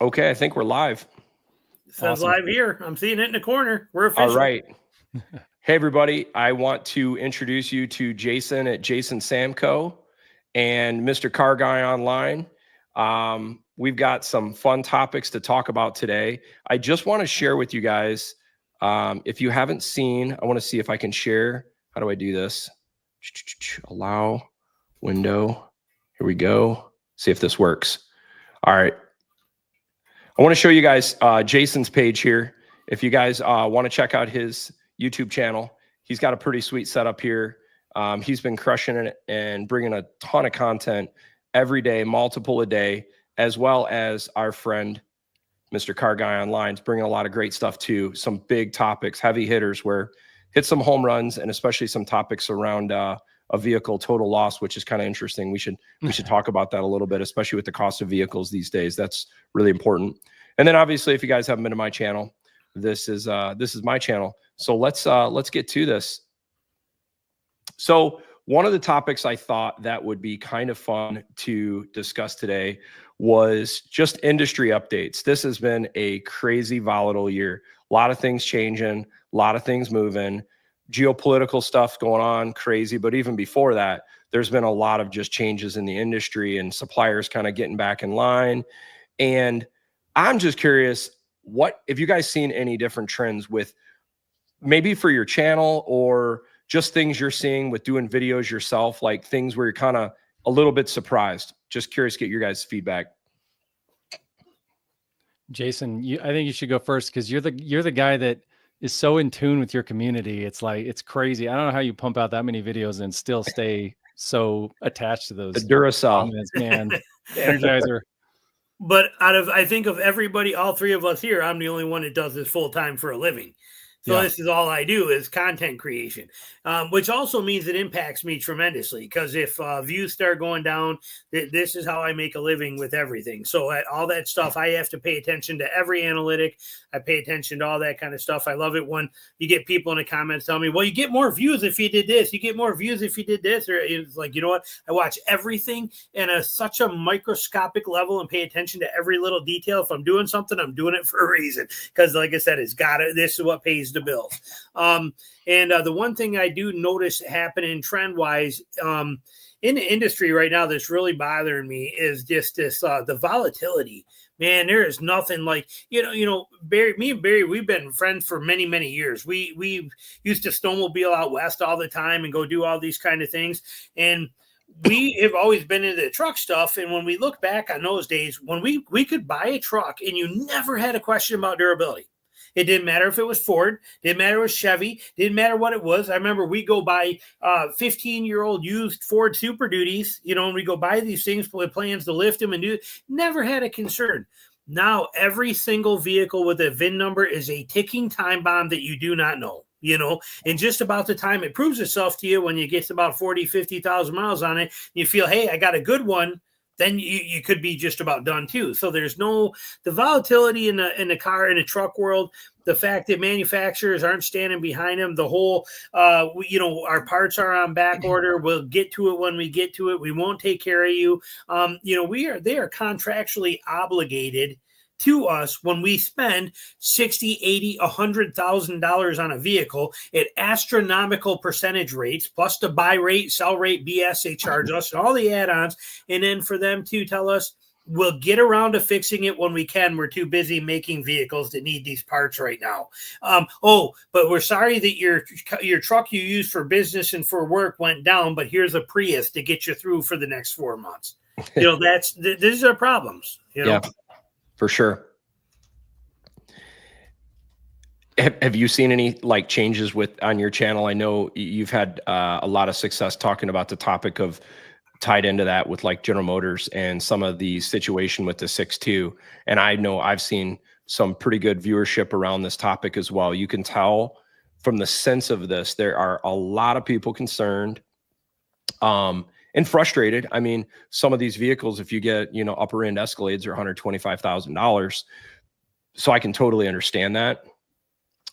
Okay, I think we're live. It says awesome. Live here. I'm seeing it in the corner. We're official. All right. Hey, everybody. I want to introduce you to Jason at Jason Samko and Mr. Car Guy Online. We've got some fun topics to talk about today. I just want to share with you guys, if you haven't seen, I want to see if I can share. How do I do this? Allow window. Here we go. See if this works. All right. I want to show you guys Jason's page here. If you guys want to check out his YouTube channel, he's got a pretty sweet setup here. He's been crushing it and bringing a ton of content every day, multiple a day, as well as our friend, Mr. Car Guy Online, is bringing a lot of great stuff too. Some big topics, heavy hitters, where hit some home runs, and especially some topics around a vehicle total loss, which is kind of interesting. We should talk about that a little bit, especially with the cost of vehicles these days. That's really important. And then obviously, if you guys haven't been to my channel, this is my channel. So let's get to this. So one of the topics I thought that would be kind of fun to discuss today was just industry updates. This has been a crazy volatile year. A lot of things changing, a lot of things moving, geopolitical stuff going on, crazy. But even before that, there's been a lot of just changes in the industry and suppliers kind of getting back in line. And I'm just curious, what if you guys seen any different trends with maybe for your channel or just things you're seeing with doing videos yourself, like things where you're kind of a little bit surprised? Just curious to get your guys' feedback. Jason, I think you should go first because you're the guy that is so in tune with your community. It's like, it's crazy. I don't know how you pump out that many videos and still stay so attached to those. The Duracell, comments, man, the Energizer. But I think of everybody, all three of us here, I'm the only one that does this full time for a living. So This is all I do is content creation, which also means it impacts me tremendously because if views start going down, this is how I make a living with everything. So all that stuff, I have to pay attention to every analytic. I pay attention to all that kind of stuff. I love it when you get people in the comments telling me, well, you get more views if you did this. You get more views if you did this. Or it's like, you know what? I watch everything in such a microscopic level and pay attention to every little detail. If I'm doing something, I'm doing it for a reason. Because like I said, this is what pays the bills. The one thing I do notice happening trend wise in the industry right now that's really bothering me is just this the volatility. Man, there is nothing like, Barry, me and Barry, we've been friends for many, many years. We used to snowmobile out west all the time and go do all these kind of things. And we have always been into the truck stuff. And when we look back on those days, when we could buy a truck and you never had a question about durability. It didn't matter if it was Ford, didn't matter if it was Chevy, didn't matter what it was. I remember we go buy 15-year-old used Ford Super Duties, and we go buy these things with plans to lift them and do. Never had a concern. Now every single vehicle with a VIN number is a ticking time bomb that you do not know. And just about the time it proves itself to you when you get to about 40, 50,000 miles on it, you feel, hey, I got a good one. Then you could be just about done too. So there's the volatility in the car, in the truck world, the fact that manufacturers aren't standing behind them, the whole, our parts are on back order. We'll get to it when we get to it. We won't take care of you. They are contractually obligated to us when we spend $60,000, $80,000, $100,000 on a vehicle at astronomical percentage rates, plus the buy rate, sell rate, BS they charge us, and all the add-ons. And then for them to tell us, we'll get around to fixing it when we can. We're too busy making vehicles that need these parts right now. But we're sorry that your truck you use for business and for work went down, but here's a Prius to get you through for the next 4 months. These are problems. Yeah. For sure. Have you seen any changes on your channel? I know you've had a lot of success talking about the topic of tied into that with General Motors and some of the situation with the 6.2. And I know I've seen some pretty good viewership around this topic as well. You can tell from the sense of this, there are a lot of people concerned. And frustrated. I mean, some of these vehicles, if you get, upper end Escalades are $125,000. So I can totally understand that.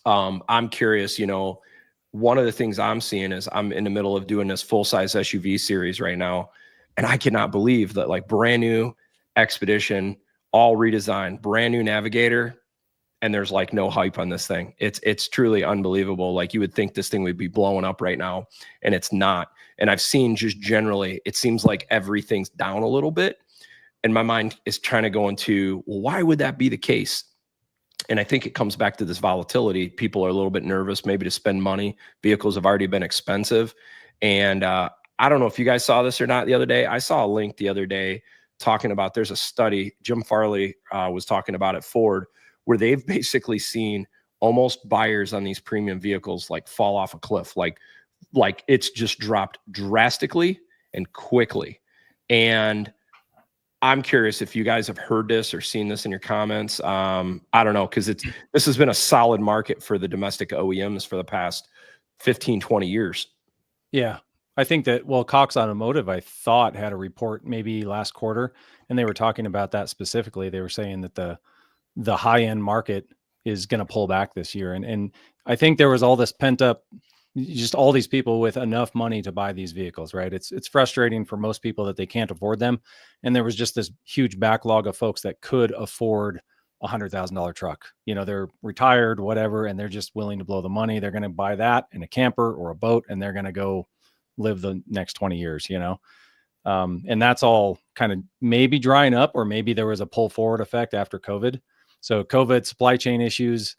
I'm curious, one of the things I'm seeing is I'm in the middle of doing this full-size SUV series right now. And I cannot believe that brand new Expedition, all redesigned, brand new Navigator, and there's like no hype on this thing. It's truly unbelievable. Like, you would think this thing would be blowing up right now, and it's not. And I've seen just generally, it seems like everything's down a little bit. And my mind is trying to go into, well, why would that be the case? And I think it comes back to this volatility. People are a little bit nervous maybe to spend money. Vehicles have already been expensive. And I don't know if you guys saw this or not the other day. I saw a link the other day talking about, there's a study, Jim Farley was talking about at Ford, where they've basically seen almost buyers on these premium vehicles like fall off a cliff. Like it's just dropped drastically and quickly. And I'm curious if you guys have heard this or seen this in your comments. I don't know, because this has been a solid market for the domestic OEMs for the past 15, 20 years. Yeah. I think that, well, Cox Automotive, I thought, had a report maybe last quarter, and they were talking about that specifically. They were saying that the high-end market is going to pull back this year. And I think there was all this pent up, just all these people with enough money to buy these vehicles, right? It's frustrating for most people that they can't afford them. And there was just this huge backlog of folks that could afford $100,000 truck. You know, they're retired, whatever, and they're just willing to blow the money. They're going to buy that in a camper or a boat, and they're going to go live the next 20 years, you know? And that's all kind of maybe drying up, or maybe there was a pull forward effect after COVID. So COVID, supply chain issues,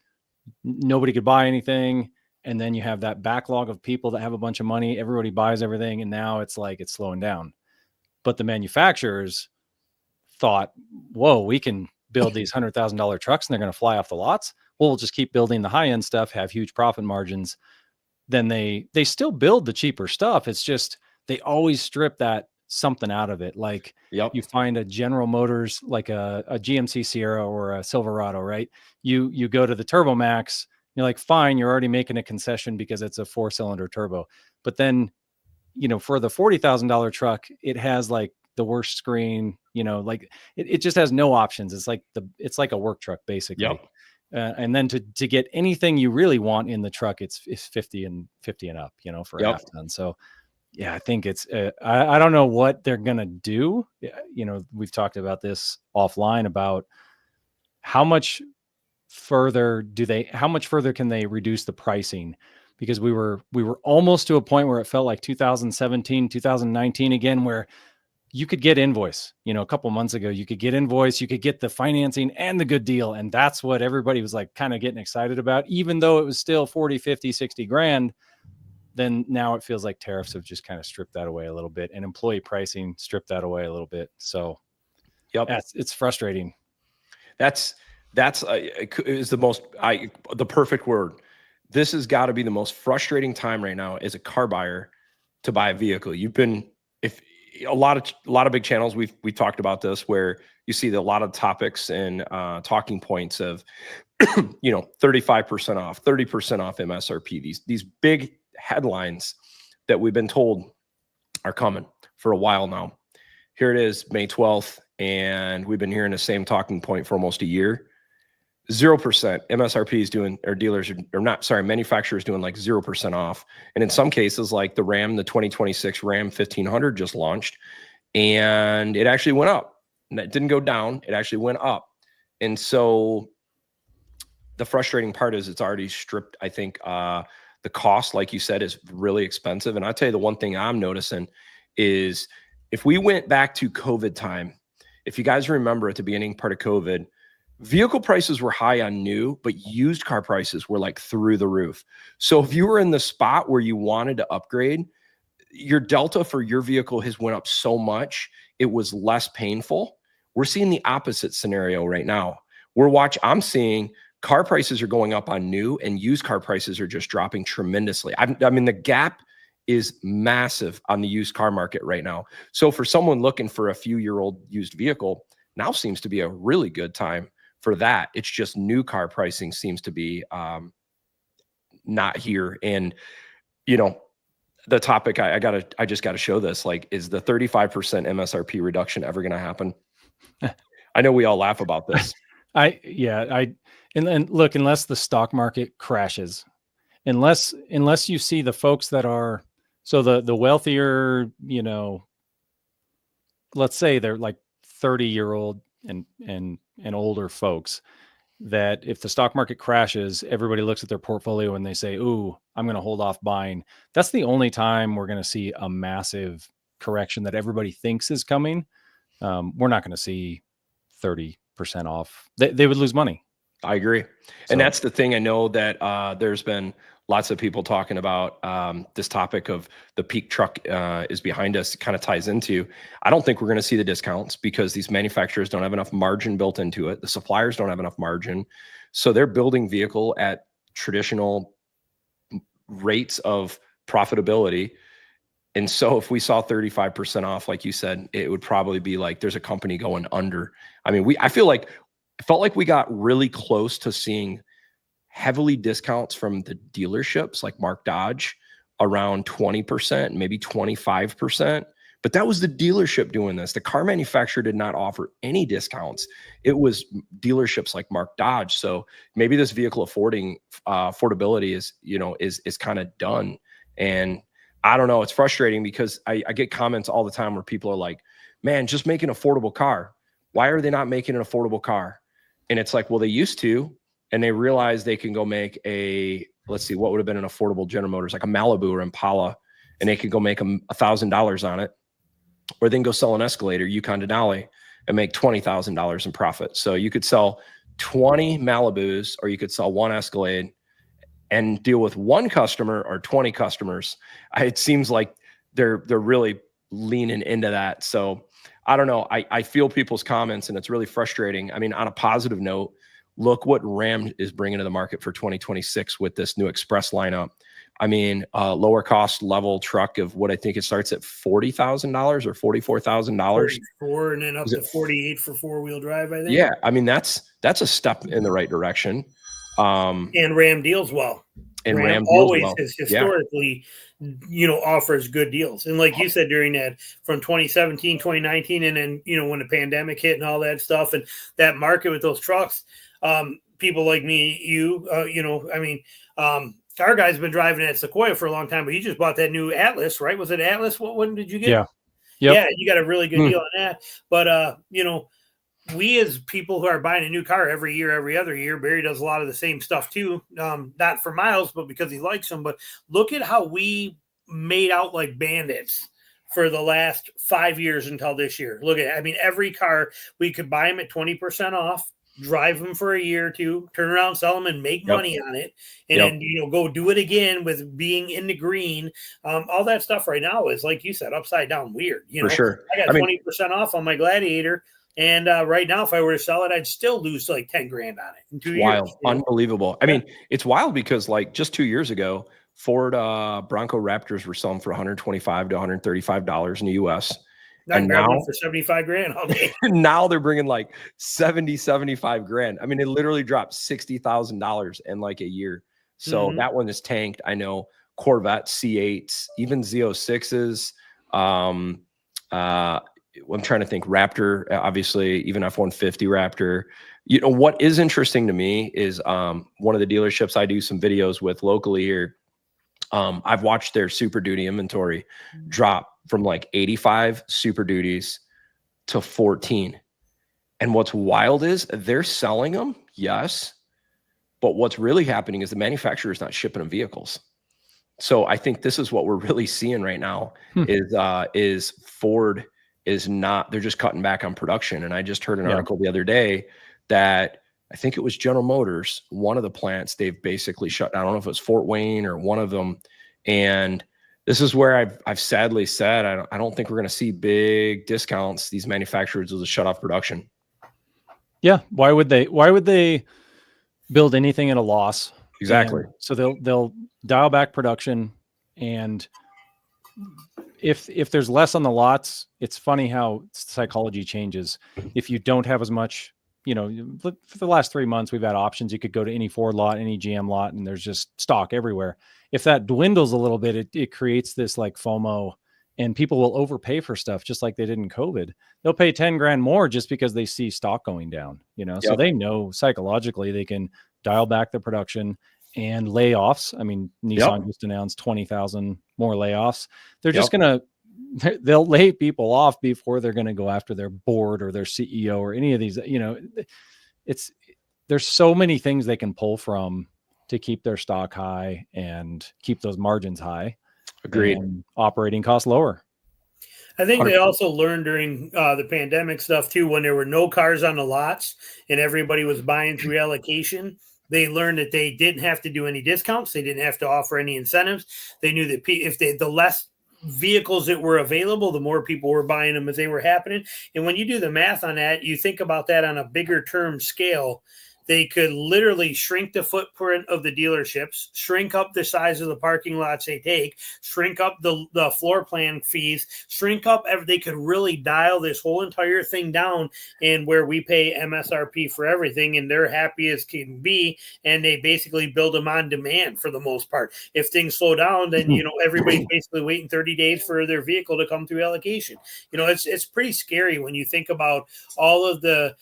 nobody could buy anything. And then you have that backlog of people that have a bunch of money. Everybody buys everything. And now it's like, it's slowing down. But the manufacturers thought, whoa, we can build these $100,000 trucks and they're going to fly off the lots. Well, we'll just keep building the high end stuff, have huge profit margins. Then they still build the cheaper stuff. It's just, they always strip that something out of it. Like, Yep. You find a General Motors, like a GMC Sierra or a Silverado, right? You go to the Turbo Max, you're like, fine, you're already making a concession because it's a 4-cylinder turbo. But then, you know, for the $40,000 truck, it has like the worst screen, you know, like it just has no options. It's like a work truck basically. Yep. And then to get anything you really want in the truck, it's 50 and up, you know, for a half ton. So yeah, I think it's, I don't know what they're going to do. You know, we've talked about this offline about how much further can they reduce the pricing? Because we were almost to a point where it felt like 2017, 2019 again, where you could get invoice, you know, a couple months ago, you could get invoice, you could get the financing and the good deal. And that's what everybody was like kind of getting excited about, even though it was still 40, 50, 60 grand. Then now it feels like tariffs have just kind of stripped that away a little bit, and employee pricing stripped that away a little bit. So it's frustrating. That's is the perfect word. This has got to be the most frustrating time right now as a car buyer to buy a vehicle. If a lot of big channels, we talked about this, where you see a lot of topics and talking points of, 35% off, 30% off MSRP, these big headlines that we've been told are coming for a while now. Here it is, May 12th, and we've been hearing the same talking point for almost a year. 0% MSRP is doing, or manufacturers doing like 0% off. And in some cases, like the 2026 Ram 1500 just launched, and it actually went up. And that didn't go down, it actually went up. And so the frustrating part is it's already stripped, I think, the cost, like you said, is really expensive. And I tell you, the one thing I'm noticing is, if we went back to COVID time, if you guys remember at the beginning part of COVID, vehicle prices were high on new, but used car prices were like through the roof. So if you were in the spot where you wanted to upgrade, your delta for your vehicle has went up so much, it was less painful. We're seeing the opposite scenario right now. I'm seeing car prices are going up on new, and used car prices are just dropping tremendously. I mean, the gap is massive on the used car market right now. So for someone looking for a few-year-old used vehicle, now seems to be a really good time for that. It's just new car pricing seems to be not here. And, the topic I just got to show this, like, is the 35% MSRP reduction ever going to happen? I know we all laugh about this. And look, unless the stock market crashes, unless you see the folks that are, so the wealthier, let's say they're like 30-year-old and older folks, that if the stock market crashes, everybody looks at their portfolio and they say, "Ooh, I'm going to hold off buying." That's the only time we're going to see a massive correction that everybody thinks is coming. We're not going to see 30% off. They would lose money. I agree. And that's the thing. I know that there's been lots of people talking about this topic of the peak truck is behind us. It kind of ties into, I don't think we're going to see the discounts because these manufacturers don't have enough margin built into it. The suppliers don't have enough margin. So they're building vehicle at traditional rates of profitability. And so if we saw 35% off, like you said, it would probably be like there's a company going under. I mean, I felt like we got really close to seeing heavily discounts from the dealerships like Mark Dodge around 20%, maybe 25%. But that was the dealership doing this. The car manufacturer did not offer any discounts. It was dealerships like Mark Dodge. So maybe this vehicle affordability is kind of done. And I don't know. It's frustrating because I get comments all the time where people are like, man, just make an affordable car. Why are they not making an affordable car? And it's like, well, they used to, and they realized they can go make let's see, what would have been an affordable General Motors, like a Malibu or Impala, and they could go make $1,000 on it, or then go sell an Escalator, Yukon Denali, and make $20,000 in profit. So you could sell 20 Malibus, or you could sell one Escalade and deal with one customer or 20 customers. It seems like they're really leaning into that. So I don't know. I feel people's comments, and it's really frustrating. I mean, on a positive note, look what Ram is bringing to the market for 2026 with this new Express lineup. I mean, lower cost level truck of what I think it starts at $40,000 or $44,000. 44 and then up to 48 for 4-wheel drive, I think. Yeah, I mean that's a step in the right direction. And Ram deals well. And Ram always has historically, offers good deals. And like you said, during that from 2017, 2019, and then, when the pandemic hit and all that stuff, and that market with those trucks, people like me, our guy's been driving at Sequoia for a long time, but he just bought that new Atlas, right? Was it Atlas? What one did you get? Yeah. Yep. Yeah, you got a really good deal on that. But, we as people who are buying a new car every year, every other year, Barry does a lot of the same stuff too. Not for miles, but because he likes them. But look at how we made out like bandits for the last 5 years until this year. Look at it. I mean, every car, we could buy them at 20% off, drive them for a year or two, turn around, sell them, and make money on it. And then, go do it again with being in the green. All that stuff right now is, like you said, upside down weird. For sure. I got 20% off on my Gladiator. And right now, if I were to sell it, I'd still lose like 10 grand on it in 2 years. Wild, unbelievable. I mean, it's wild because like just 2 years ago, Ford Bronco Raptors were selling for $125 to $135 in the U.S. And now for 75 grand all day. Now they're bringing like 75 grand. I mean, it literally dropped $60,000 in like a year. So that one is tanked. I know Corvette C8s, even Z06s. I'm trying to think. Raptor, obviously, even F-150 Raptor. What is interesting to me is one of the dealerships I do some videos with locally here. I've watched their Super Duty inventory drop from like 85 Super Duties to 14. And what's wild is they're selling them, yes, but what's really happening is the manufacturer is not shipping them vehicles. So I think this is what we're really seeing right now is Ford is not, they're just cutting back on production. And I just heard an article the other day that I think it was General Motors, one of the plants they've basically shut. I don't know if it was Fort Wayne or one of them. And this is where I've sadly said, I don't think we're going to see big discounts. These manufacturers will just shut off production. Yeah. Why would they build anything at a loss? Exactly. And so they'll dial back production, and if there's less on the lots, it's funny how psychology changes. If you don't have as much, for the last 3 months, we've had options. You could go to any Ford lot, any GM lot, and there's just stock everywhere. If that dwindles a little bit, it creates this like FOMO, and people will overpay for stuff just like they did in COVID. They'll pay 10 grand more just because they see stock going down, so they know psychologically they can dial back the production and layoffs. I mean, Nissan just announced 20,000 more layoffs. They're just going to they'll lay people off before they're going to go after their board or their CEO or any of these, there's so many things they can pull from to keep their stock high and keep those margins high. Agreed. And operating costs lower. I think they also learned during the pandemic stuff too, when there were no cars on the lots and everybody was buying through allocation. They learned that they didn't have to do any discounts. They didn't have to offer any incentives. They knew that the less vehicles that were available, the more people were buying them as they were happening. And when you do the math on that, you think about that on a bigger term scale. They could literally shrink the footprint of the dealerships, shrink up the size of the parking lots they take, shrink up the floor plan fees, shrink up. They could really dial this whole entire thing down, and where we pay MSRP for everything and they're happy as can be. And they basically build them on demand for the most part. If things slow down, then, everybody's basically waiting 30 days for their vehicle to come through allocation. It's pretty scary when you think about all of the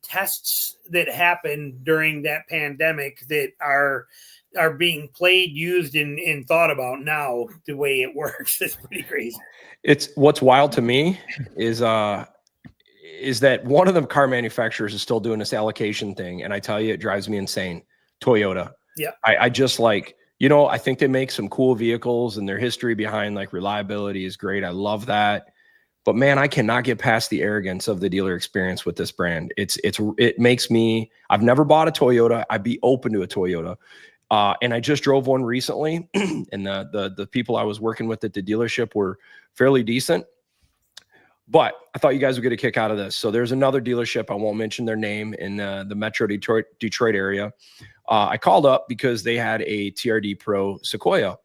tests that happened during that pandemic that are being played, used, and thought about now. The way it works, it's pretty crazy. It's what's wild to me is that one of the car manufacturers is still doing this allocation thing, and I tell you, it drives me insane. Toyota. Yeah, I just I think they make some cool vehicles, and their history behind reliability is great. I love that. But man, I cannot get past the arrogance of the dealer experience with this brand. It makes me, I've never bought a Toyota. I'd be open to a Toyota. And I just drove one recently, and the people I was working with at the dealership were fairly decent. But I thought you guys would get a kick out of this. So there's another dealership, I won't mention their name, in the Metro Detroit area. I called up because they had a TRD Pro Sequoia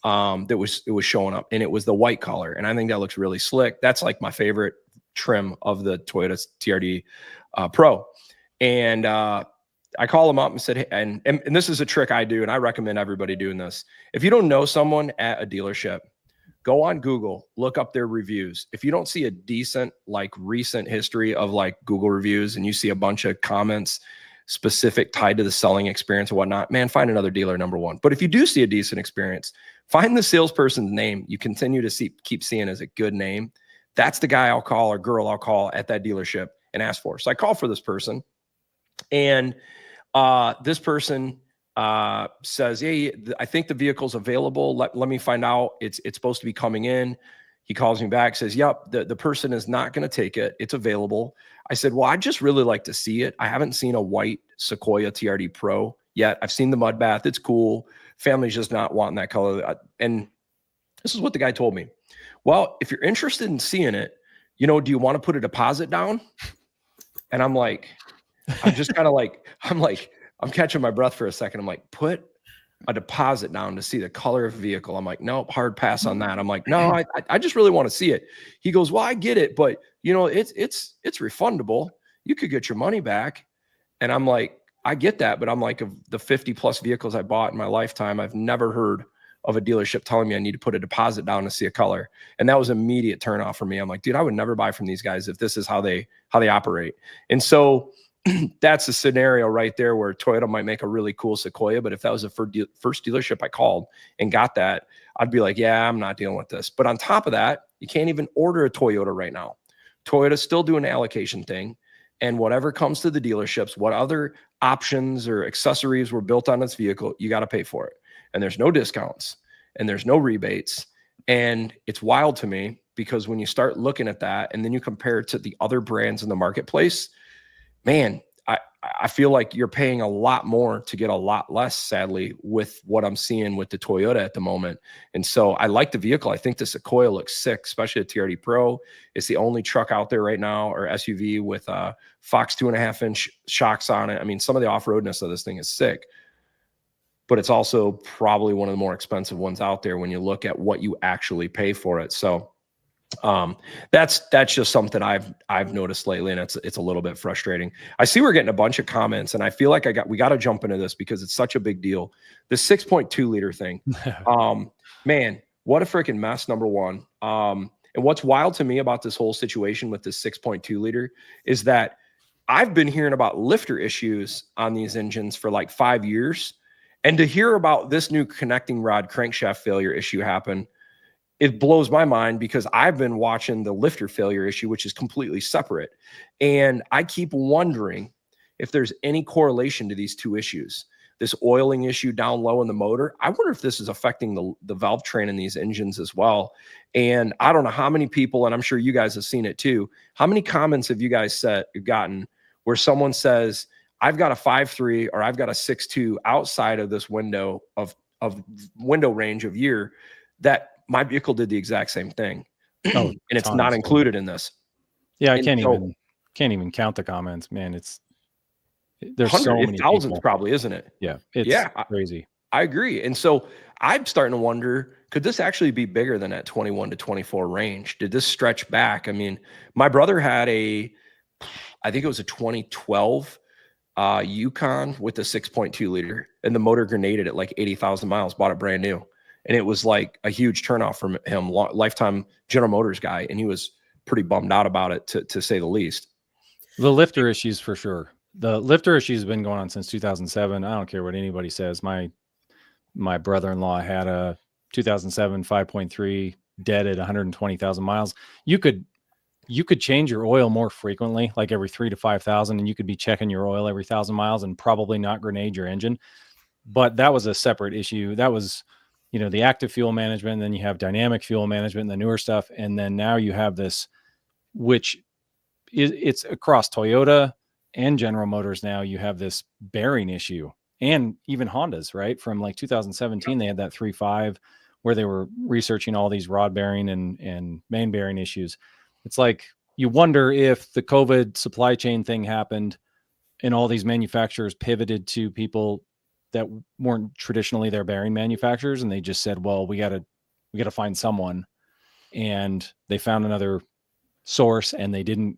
that was showing up, and it was the white color, and I think that looks really slick. That's like my favorite trim of the Toyota TRD Pro. And I called them up and said, hey, and this is a trick I do, and I recommend everybody doing this. If you don't know someone at a dealership, go on Google, look up their reviews. If you don't see a decent recent history of Google reviews, and you see a bunch of comments specific tied to the selling experience and whatnot, man, find another dealer, number one. But if you do see a decent experience, find the salesperson's name you continue to keep seeing as a good name. That's the guy I'll call or girl I'll call at that dealership and ask for. So I call for this person, and this person says, hey, I think the vehicle's available. Let me find out. It's supposed to be coming in. He calls me back, says, yep, the person is not going to take it. It's available. I said, well, I'd just really like to see it. I haven't seen a white Sequoia TRD Pro yet. I've seen the mud bath. It's cool. Family's just not wanting that color. And this is what the guy told me. Well, if you're interested in seeing it, do you want to put a deposit down? And I'm like, I'm just kind of I'm catching my breath for a second. I'm like, put a deposit down to see the color of the vehicle. I'm like, nope, hard pass on that. I'm like, no, I just really want to see it. He goes, well, I get it, but it's refundable. You could get your money back. And I'm like, I get that, but I'm like, of the 50 plus vehicles I bought in my lifetime, I've never heard of a dealership telling me I need to put a deposit down to see a color. And that was an immediate turnoff for me. I'm like, dude, I would never buy from these guys if this is how they operate. And so that's a scenario right there where Toyota might make a really cool Sequoia. But if that was the first dealership I called and got that, I'd be like, yeah, I'm not dealing with this. But on top of that, you can't even order a Toyota right now. Toyota's still doing an allocation thing. And whatever comes to the dealerships, what other options or accessories were built on this vehicle, you got to pay for it. And there's no discounts and there's no rebates. And it's wild to me because when you start looking at that and then you compare it to the other brands in the marketplace, man, I feel like you're paying a lot more to get a lot less, sadly, with what I'm seeing with the Toyota at the moment. And so I like the vehicle. I think the Sequoia looks sick, especially the TRD Pro. It's the only truck out there right now, or SUV, with Fox 2.5-inch shocks on it. I mean, some of the off-roadness of this thing is sick, but it's also probably one of the more expensive ones out there when you look at what you actually pay for it. So that's just something I've noticed lately, and it's a little bit frustrating. I see we're getting a bunch of comments, and I feel like we got to jump into this because it's such a big deal. The 6.2 liter thing, man, what a freaking mess. Number one, and what's wild to me about this whole situation with this 6.2 liter is that I've been hearing about lifter issues on these engines for like 5 years, and to hear about this new connecting rod crankshaft failure issue happen, it blows my mind because I've been watching the lifter failure issue, which is completely separate. And I keep wondering if there's any correlation to these two issues. This oiling issue down low in the motor, I wonder if this is affecting the valve train in these engines as well. And I don't know how many people, and I'm sure you guys have seen it too, how many comments have you guys gotten where someone says, I've got a 5.3 or I've got a 6.2 outside of this window of window range of year that my vehicle did the exact same thing. Oh, and it's not included in this. Yeah, I And can't even count the comments, man. There's so many thousands people. probably, isn't it? Yeah, it's crazy. I agree. And so I'm starting to wonder, could this actually be bigger than that 21 to 24 range? Did this stretch back? I mean, my brother had I think it was a 2012 Yukon with a 6.2 liter, and the motor grenaded at like 80,000 miles, bought it brand new. And it was like a huge turnoff from him, lifetime General Motors guy. And he was pretty bummed out about it, to say the least. The lifter issues for sure. The lifter issue has been going on since 2007. I don't care what anybody says. My brother-in-law had a 2007 5.3 dead at 120,000 miles. You could change your oil more frequently, like every 3,000 to 5,000, and you could be checking your oil every 1,000 miles and probably not grenade your engine. But that was a separate issue. That was, the active fuel management. And then you have dynamic fuel management and the newer stuff. And then now you have this, which it's across Toyota and General Motors. Now you have this bearing issue, and even Hondas, right? From like 2017, they had that 3.5 where they were researching all these rod bearing and main bearing issues. It's like, you wonder if the COVID supply chain thing happened and all these manufacturers pivoted to people that weren't traditionally their bearing manufacturers. And they just said, well, we got to find someone. And they found another source and they didn't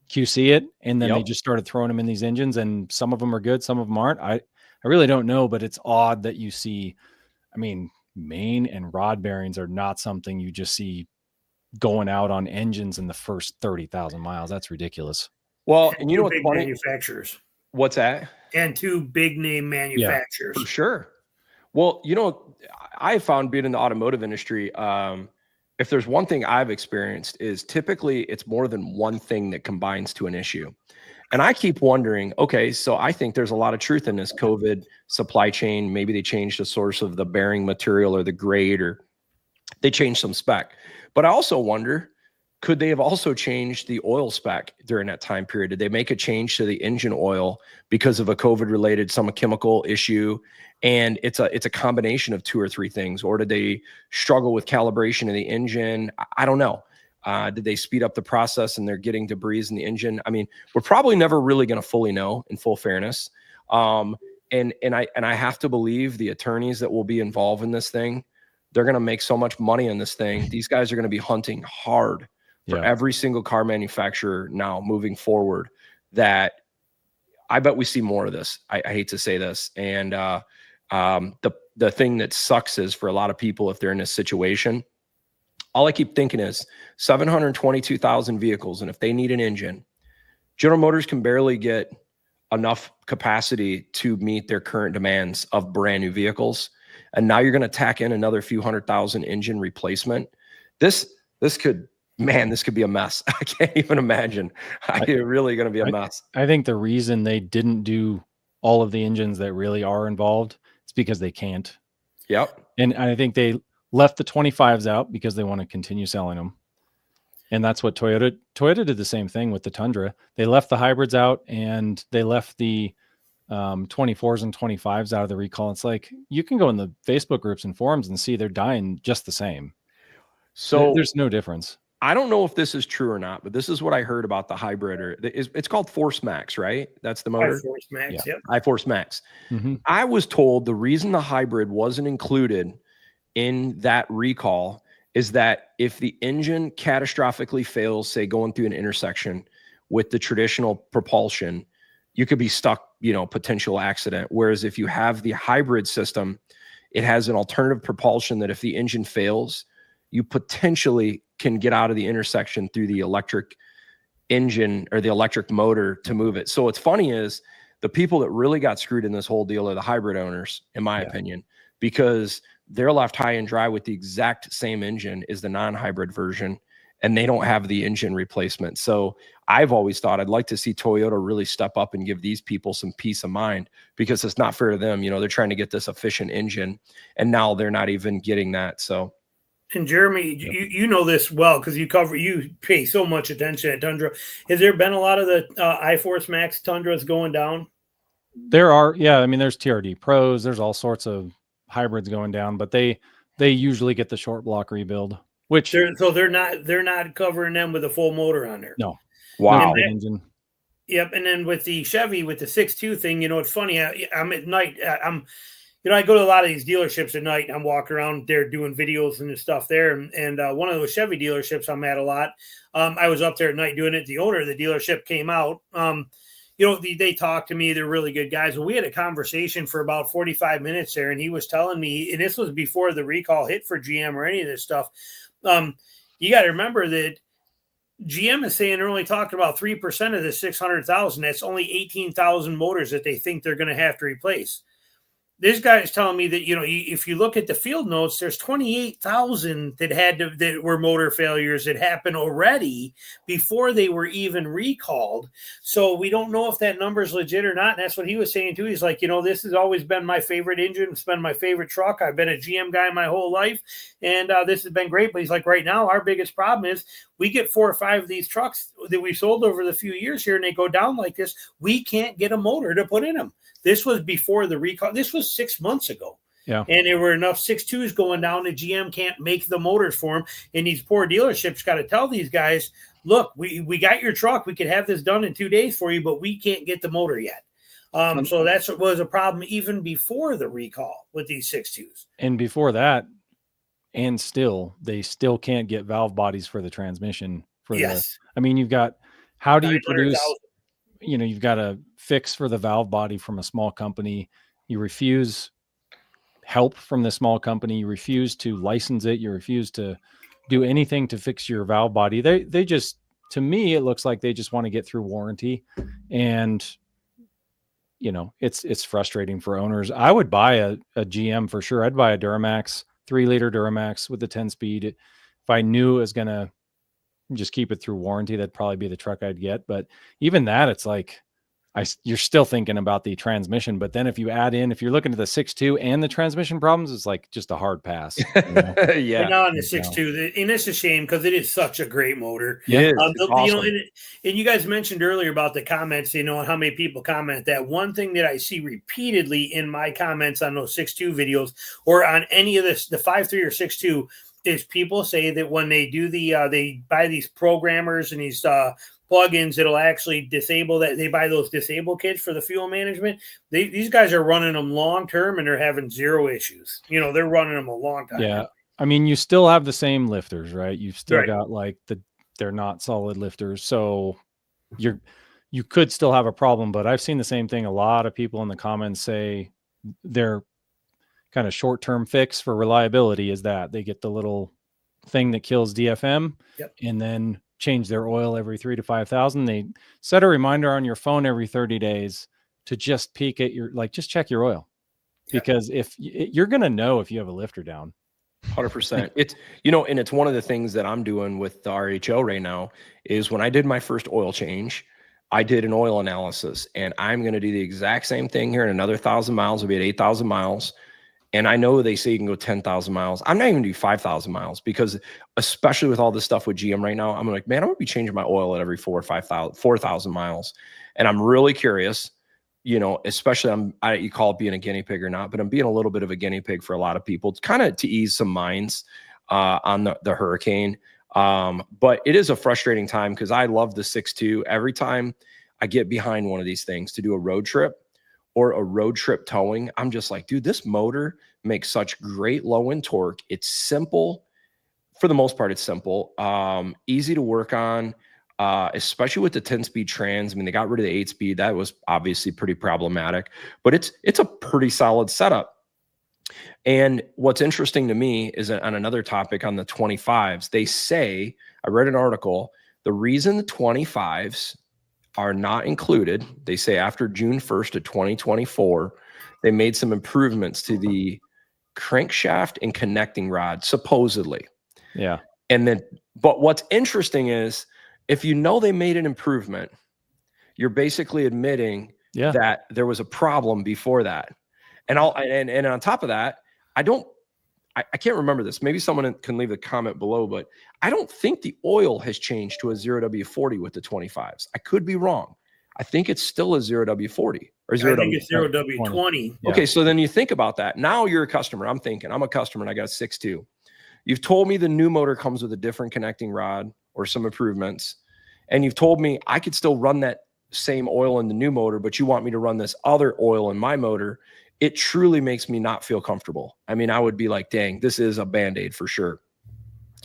QC it. And then they just started throwing them in these engines, and some of them are good, some of them aren't. I really don't know, but it's odd that you see, main and rod bearings are not something you just see going out on engines in the first 30,000 miles. That's ridiculous. Well, and you know what's funny? Manufacturers. What's that? And two big name manufacturers. Yeah, for sure. Well, I found being in the automotive industry, if there's one thing I've experienced is typically it's more than one thing that combines to an issue. And I keep wondering, okay, so I think there's a lot of truth in this COVID supply chain. Maybe they changed the source of the bearing material or the grade, or they changed some spec. But I also wonder, could they have also changed the oil spec during that time period? Did they make a change to the engine oil because of a COVID-related some chemical issue? And it's a combination of two or three things. Or did they struggle with calibration of the engine? I don't know. Did they speed up the process and they're getting debris in the engine? We're probably never really going to fully know, in full fairness. And I have to believe the attorneys that will be involved in this thing, they're going to make so much money on this thing. These guys are going to be hunting hard for every single car manufacturer now moving forward, that I bet we see more of this. I hate to say this. And the thing that sucks is, for a lot of people, if they're in this situation, all I keep thinking is 722,000 vehicles. And if they need an engine, General Motors can barely get enough capacity to meet their current demands of brand new vehicles. And now you're going to tack in another few 100,000 engine replacement. This could be a mess. I can't even imagine. It's really going to be a mess. I think the reason they didn't do all of the engines that really are involved, it's because they can't. Yep. And I think they left the 25s out because they want to continue selling them. And that's what Toyota did the same thing with the Tundra. They left the hybrids out, and they left the 24s and 25s out of the recall. It's like, you can go in the Facebook groups and forums and see they're dying just the same. So there's no difference. I don't know if this is true or not, but this is what I heard about the hybrid. It's called Force Max, right? That's the motor. Force Max, yeah. iForce Max. Mm-hmm. I was told the reason the hybrid wasn't included in that recall is that if the engine catastrophically fails, say going through an intersection with the traditional propulsion, you could be stuck, potential accident. Whereas if you have the hybrid system, it has an alternative propulsion that if the engine fails, you potentially can get out of the intersection through the electric engine or the electric motor to move it. So what's funny is the people that really got screwed in this whole deal are the hybrid owners, in my opinion, because they're left high and dry with the exact same engine as the non-hybrid version, and they don't have the engine replacement. So I've always thought I'd like to see Toyota really step up and give these people some peace of mind, because it's not fair to them. You know, they're trying to get this efficient engine, and now they're not even getting that. So. And Jeremy, you know this well because you pay so much attention at Tundra. Has there been a lot of the iForce Max Tundras going down? There are, yeah. I mean, there's TRD Pros. There's all sorts of hybrids going down, but they usually get the short block rebuild, which they're not covering them with a full motor on there. No. Wow. Engine. Yep. And then with the Chevy with the 6.2 thing, you know, it's funny. I'm at night. I go to a lot of these dealerships at night. I'm walking around there doing videos and stuff there. And one of those Chevy dealerships I'm at a lot. I was up there at night doing it. The owner of the dealership came out. They talked to me. They're really good guys. Well, we had a conversation for about 45 minutes there, and he was telling me, and this was before the recall hit for GM or any of this stuff. You got to remember that GM is saying they're only talking about 3% of the 600,000. That's only 18,000 motors that they think they're going to have to replace. This guy is telling me that, you know, if you look at the field notes, there's 28,000 that were motor failures that happened already before they were even recalled. So we don't know if that number is legit or not. And that's what he was saying too. He's like, you know, this has always been my favorite engine. It's been my favorite truck. I've been a GM guy my whole life. And this has been great. But he's like, right now, our biggest problem is we get 4 or 5 of these trucks that we sold over the few years here, and they go down like this. We can't get a motor to put in them. This was before the recall. This was 6 months ago. Yeah. And there were enough 6.2s going down that GM can't make the motors for them. And these poor dealerships got to tell these guys, look, we got your truck. We could have this done in 2 days for you, but we can't get the motor yet. So that's what was a problem even before the recall with these 6.2s. And before that, and they still can't get valve bodies for the transmission. You've got, how do you produce, you know, you've got a fix for the valve body from a small company. You refuse help from the small company. You refuse to license it. You refuse to do anything to fix your valve body. They just, to me, it looks like they just want to get through warranty. And, you know, it's frustrating for owners. I would buy a GM for sure. I'd buy a Duramax, 3-liter Duramax with the 10-speed. If I knew it was going to just keep it through warranty, that'd probably be the truck I'd get. But even that, it's like, you're still thinking about the transmission. But then if you're looking at the 6.2 and the transmission problems, it's like just a hard pass. You know? Yeah. But now on the 6.2, and it's a shame because it is such a great motor. Yeah. Awesome. You know, and you guys mentioned earlier about the comments, you know, how many people comment that. One thing that I see repeatedly in my comments on those 6.2 videos or on any of this, the 5.3 or 6.2, is people say that when they do they buy these programmers and these plugins that'll actually disable that. They buy those disable kits for the fuel management. These guys are running them long term and they're having zero issues. You know, they're running them a long time. Yeah. I mean, you still have the same lifters, right? You've still got like they're not solid lifters. So you could still have a problem, but I've seen the same thing. A lot of people in the comments say their kind of short-term fix for reliability is that they get the little thing that kills DFM and then change their oil every 3,000 to 5,000. They set a reminder on your phone every 30 days to just peek at just check your oil, because if you're going to know if you have a lifter down. 100%. It's, you know, and it's one of the things that I'm doing with the RHO right now is when I did my first oil change, I did an oil analysis, and I'm going to do the exact same thing here in another 1,000 miles. We'll be at 8,000 miles. And I know they say you can go 10,000 miles. I'm not even do 5,000 miles because especially with all this stuff with GM right now, I'm like, man, I'm going to be changing my oil at every 4,000 miles. And I'm really curious, you know, especially you call it being a guinea pig or not, but I'm being a little bit of a guinea pig for a lot of people, kind of to ease some minds on the hurricane. But it is a frustrating time because I love the 6.2. Every time I get behind one of these things to do a road trip, or a road trip towing, I'm just like, dude, this motor makes such great low end torque. It's simple. For the most part, it's simple. Easy to work on, especially with the 10-speed trans. I mean, they got rid of the 8-speed. That was obviously pretty problematic, but it's a pretty solid setup. And what's interesting to me is on another topic on the 25s, they say, I read an article, the reason the 25s are not included, they say after June 1st of 2024, they made some improvements to the crankshaft and connecting rod, supposedly. Yeah. And then, but what's interesting is if you know they made an improvement, you're basically admitting that there was a problem before that. And and on top of that, I can't remember this. Maybe someone can leave a comment below, but I don't think the oil has changed to a 0W40 with the 25s. I could be wrong. I think it's still a 0W40 or 0W. I think it's 0W20. Yeah. Okay, so then you think about that. Now you're a customer. I'm a customer and I got a 6.2. You've told me the new motor comes with a different connecting rod or some improvements. And you've told me I could still run that same oil in the new motor, but you want me to run this other oil in my motor. It truly makes me not feel comfortable. I mean, I would be like, dang, this is a Band-Aid for sure.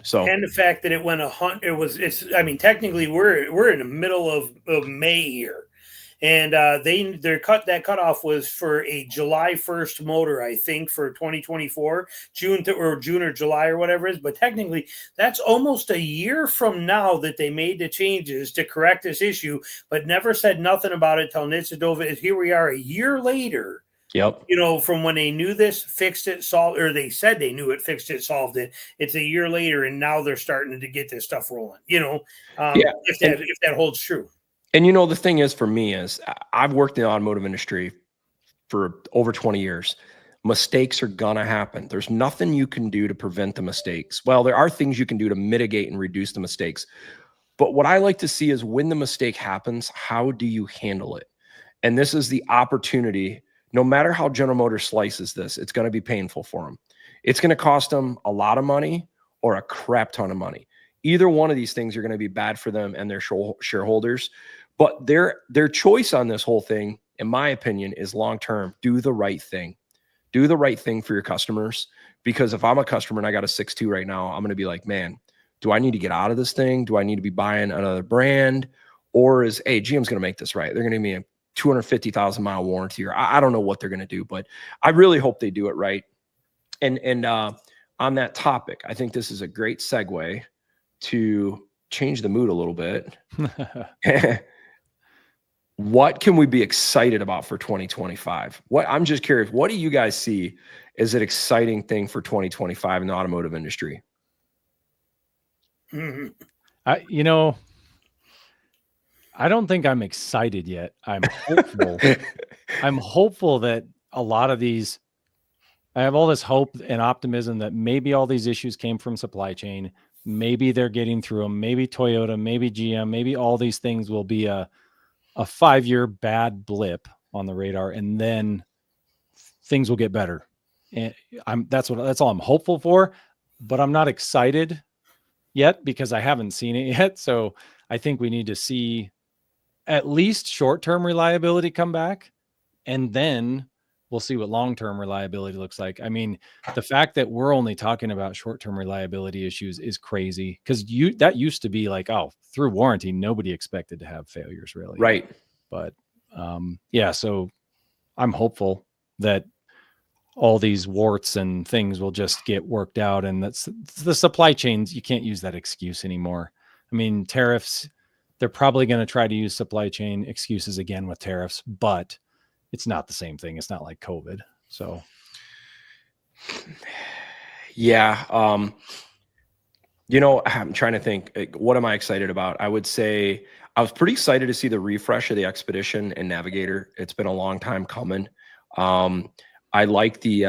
So, and the fact that it went I mean, technically we're in the middle of May here. And their cutoff was for a July 1st motor, I think, for 2024, June or July or whatever it is. But technically, that's almost a year from now that they made the changes to correct this issue, but never said nothing about it till Nitsadova. Here we are a year later. Yep. You know, from when they knew this, fixed it, solved, or they said they knew it, fixed it, solved it. It's a year later, and now they're starting to get this stuff rolling. You know, if that holds true. And, you know, the thing is for me is I've worked in the automotive industry for over 20 years. Mistakes are going to happen. There's nothing you can do to prevent the mistakes. Well, there are things you can do to mitigate and reduce the mistakes. But what I like to see is when the mistake happens, how do you handle it? And this is the opportunity. No matter how General Motors slices this, it's going to be painful for them. It's going to cost them a lot of money or a crap ton of money. Either one of these things are going to be bad for them and their shareholders. But their choice on this whole thing, in my opinion, is long-term. Do the right thing. Do the right thing for your customers. Because if I'm a customer and I got a 6.2 right now, I'm going to be like, man, do I need to get out of this thing? Do I need to be buying another brand? Or is, hey, GM's going to make this right. They're going to give me a 250,000 mile warranty, or I don't know what they're going to do, but I really hope they do it right. And on that topic, I think this is a great segue to change the mood a little bit. What can we be excited about for 2025? I'm just curious, what do you guys see as an exciting thing for 2025 in the automotive industry? Mm-hmm. I don't think I'm excited yet. I'm hopeful. I'm hopeful that a lot of these, I have all this hope and optimism that maybe all these issues came from supply chain. Maybe they're getting through them. Maybe Toyota, maybe GM, maybe all these things will be a 5-year bad blip on the radar, and then things will get better. And that's all I'm hopeful for, but I'm not excited yet because I haven't seen it yet. So I think we need to see at least short-term reliability come back, and then we'll see what long-term reliability looks like. I mean, the fact that we're only talking about short-term reliability issues is crazy, because that used to be like, oh, through warranty, nobody expected to have failures, really. Right. But yeah, so I'm hopeful that all these warts and things will just get worked out, and that's the supply chains. You can't use that excuse anymore. I mean, tariffs, they're probably going to try to use supply chain excuses again with tariffs, but it's not the same thing. It's not like COVID. So, yeah. I'm trying to think, what am I excited about? I would say I was pretty excited to see the refresh of the Expedition and Navigator. It's been a long time coming. I like this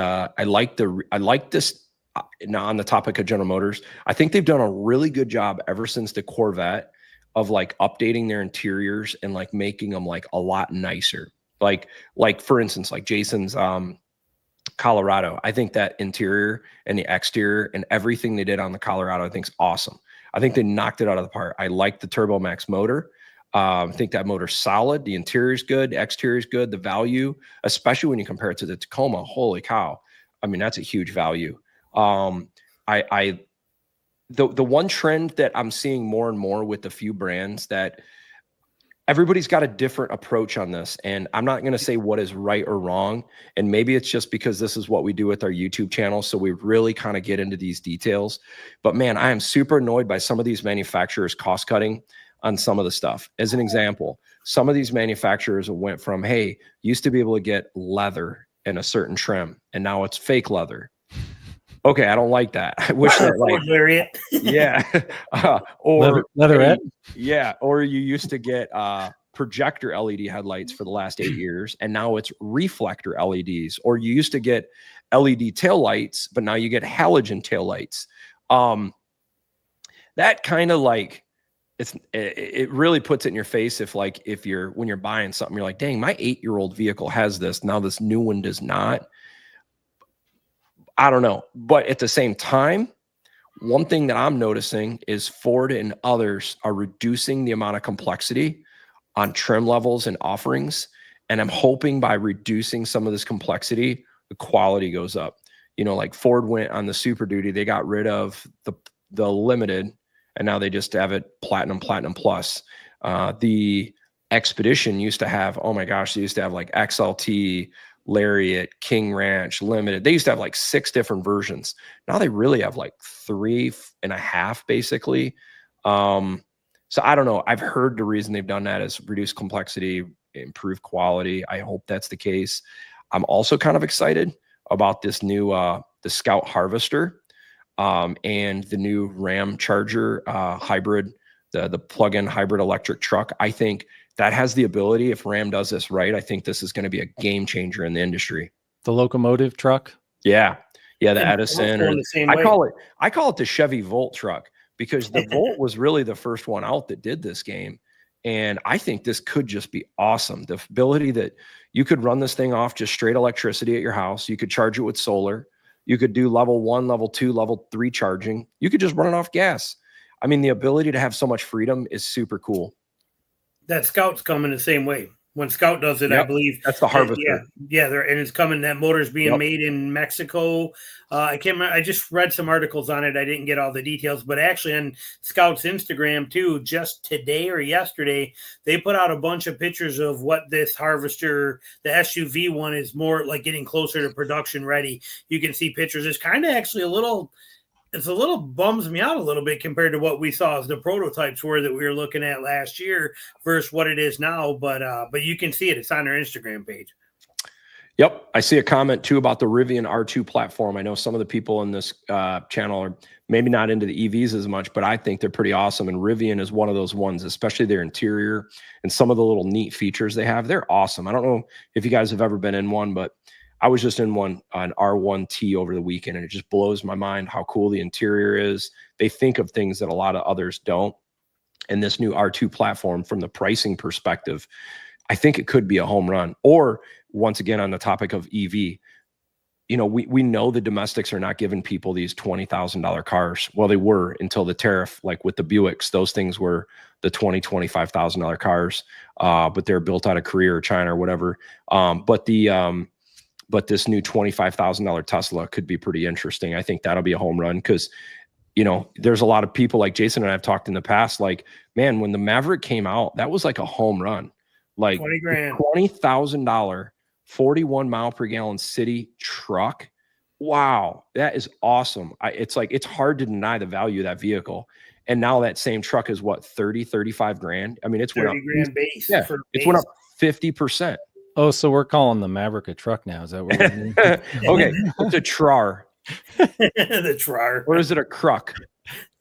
on the topic of General Motors. I think they've done a really good job ever since the Corvette of like updating their interiors and like making them like a lot nicer. Like for instance, like Jason's Colorado. I think that interior and the exterior and everything they did on the Colorado, I think is awesome. I think they knocked it out of the park. I like the Turbo Max motor. I think that motor's solid. The interior is good. The exterior is good. The value, especially when you compare it to the Tacoma, holy cow. I mean, that's a huge value. The one trend that I'm seeing more and more with a few brands, that everybody's got a different approach on this. And I'm not going to say what is right or wrong. And maybe it's just because this is what we do with our YouTube channel. So we really kind of get into these details. But man, I am super annoyed by some of these manufacturers cost cutting on some of the stuff. As an example, some of these manufacturers went from, hey, used to be able to get leather in a certain trim, and now it's fake leather. Okay, I don't like that. I wish that like Lariat. yeah, or Leatherette. yeah, or you used to get projector LED headlights for the last 8 years, and now it's reflector LEDs. Or you used to get LED taillights, but now you get halogen taillights. That kind of like it really puts it in your face if when you're buying something, you're like, dang, my 8-year-old vehicle has this, now this new one does not. I don't know. But at the same time, one thing that I'm noticing is Ford and others are reducing the amount of complexity on trim levels and offerings. And I'm hoping by reducing some of this complexity, the quality goes up. You know, like Ford went on the Super Duty, they got rid of the Limited, and now they just have it Platinum, Platinum Plus. The Expedition used to have, oh my gosh, they used to have like XLT, Lariat, King Ranch, Limited. They used to have like 6 different versions. Now they really have like 3.5 basically. So I don't know. I've heard the reason they've done that is reduce complexity, improve quality. I hope that's the case. I'm also kind of excited about this new the Scout Harvester and the new Ram Charger hybrid, the plug-in hybrid electric truck. I think that has the ability, if Ram does this right, I think this is going to be a game changer in the industry. The locomotive truck. Yeah. Yeah. The Edison, or I call it the Chevy Volt truck, because the Volt was really the first one out that did this game. And I think this could just be awesome. The ability that you could run this thing off just straight electricity at your house. You could charge it with solar. You could do level 1, level 2, level 3 charging. You could just run it off gas. I mean, the ability to have so much freedom is super cool. That Scout's coming the same way. When Scout does it, yep. I believe that's the Harvester. Yeah, and it's coming. That motor's being made in Mexico. I can't remember. I just read some articles on it. I didn't get all the details, but actually on Scout's Instagram too, just today or yesterday, they put out a bunch of pictures of what this Harvester, the SUV one, is more like getting closer to production ready. You can see pictures. It's kind of actually a little bums me out a little bit compared to what we saw as the prototypes were that we were looking at last year versus what it is now. But you can see it. It's on their Instagram page. Yep. I see a comment too about the Rivian R2 platform. I know some of the people in this channel are maybe not into the EVs as much, but I think they're pretty awesome. And Rivian is one of those ones, especially their interior and some of the little neat features they have. They're awesome. I don't know if you guys have ever been in one, but I was just in one, an R1T over the weekend, and it just blows my mind how cool the interior is. They think of things that a lot of others don't. And this new R2 platform, from the pricing perspective, I think it could be a home run. Or once again, on the topic of EV, you know, we know the domestics are not giving people these $20,000 cars. Well, they were until the tariff, like with the Buicks, those things were the $25,000 cars, but they're built out of Korea or China or whatever. But this new $25,000 Tesla could be pretty interesting. I think that'll be a home run because, you know, there's a lot of people like Jason and I have talked in the past, like, man, when the Maverick came out, that was like a home run. Like $20,000, 41 mile per gallon city truck. Wow, that is awesome. It's like, it's hard to deny the value of that vehicle. And now that same truck is what, 35 grand? I mean, it's 30 grand base. Yeah, it's went up 50%. Oh, so we're calling the Maverick a truck now. Is that what we're doing? Okay, it's a Trar. The Trar. Or is it a Cruck?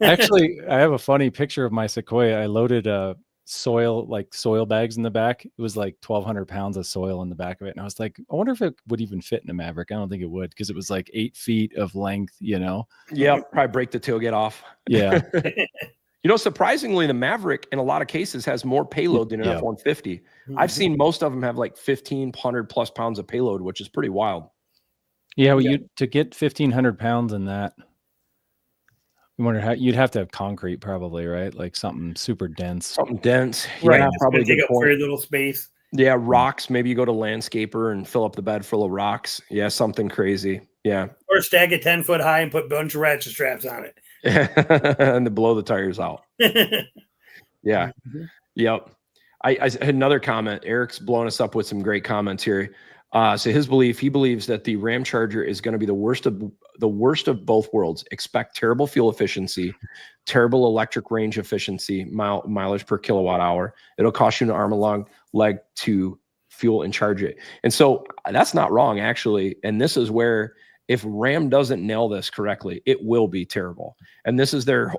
Actually, I have a funny picture of my Sequoia. I loaded soil bags in the back. It was like 1,200 pounds of soil in the back of it. And I was like, I wonder if it would even fit in a Maverick. I don't think it would, because it was like 8 feet of length, you know? Yeah, probably break the tailgate off. Yeah. You know, surprisingly, the Maverick in a lot of cases has more payload than an F-150. Mm-hmm. I've seen most of them have like 1,500 plus pounds of payload, which is pretty wild. Yeah, well, to get 1,500 pounds in that, I wonder how you'd have to have concrete, probably, right? Like something super dense. Something dense, right? Yeah, probably take up very little space. Yeah, rocks. Maybe you go to Landscaper and fill up the bed full of rocks. Yeah, something crazy. Yeah, or stack it 10 foot high and put a bunch of ratchet straps on it. And to blow the tires out. Yeah. Mm-hmm. Yep. I had another comment. Eric's blowing us up with some great comments here. So he believes that the Ram Charger is going to be the worst of both worlds. Expect terrible fuel efficiency, terrible electric range efficiency, mileage per kilowatt hour. It'll cost you an arm and long leg to fuel and charge it. And so that's not wrong, actually. And this is where if Ram doesn't nail this correctly, it will be terrible. And this is their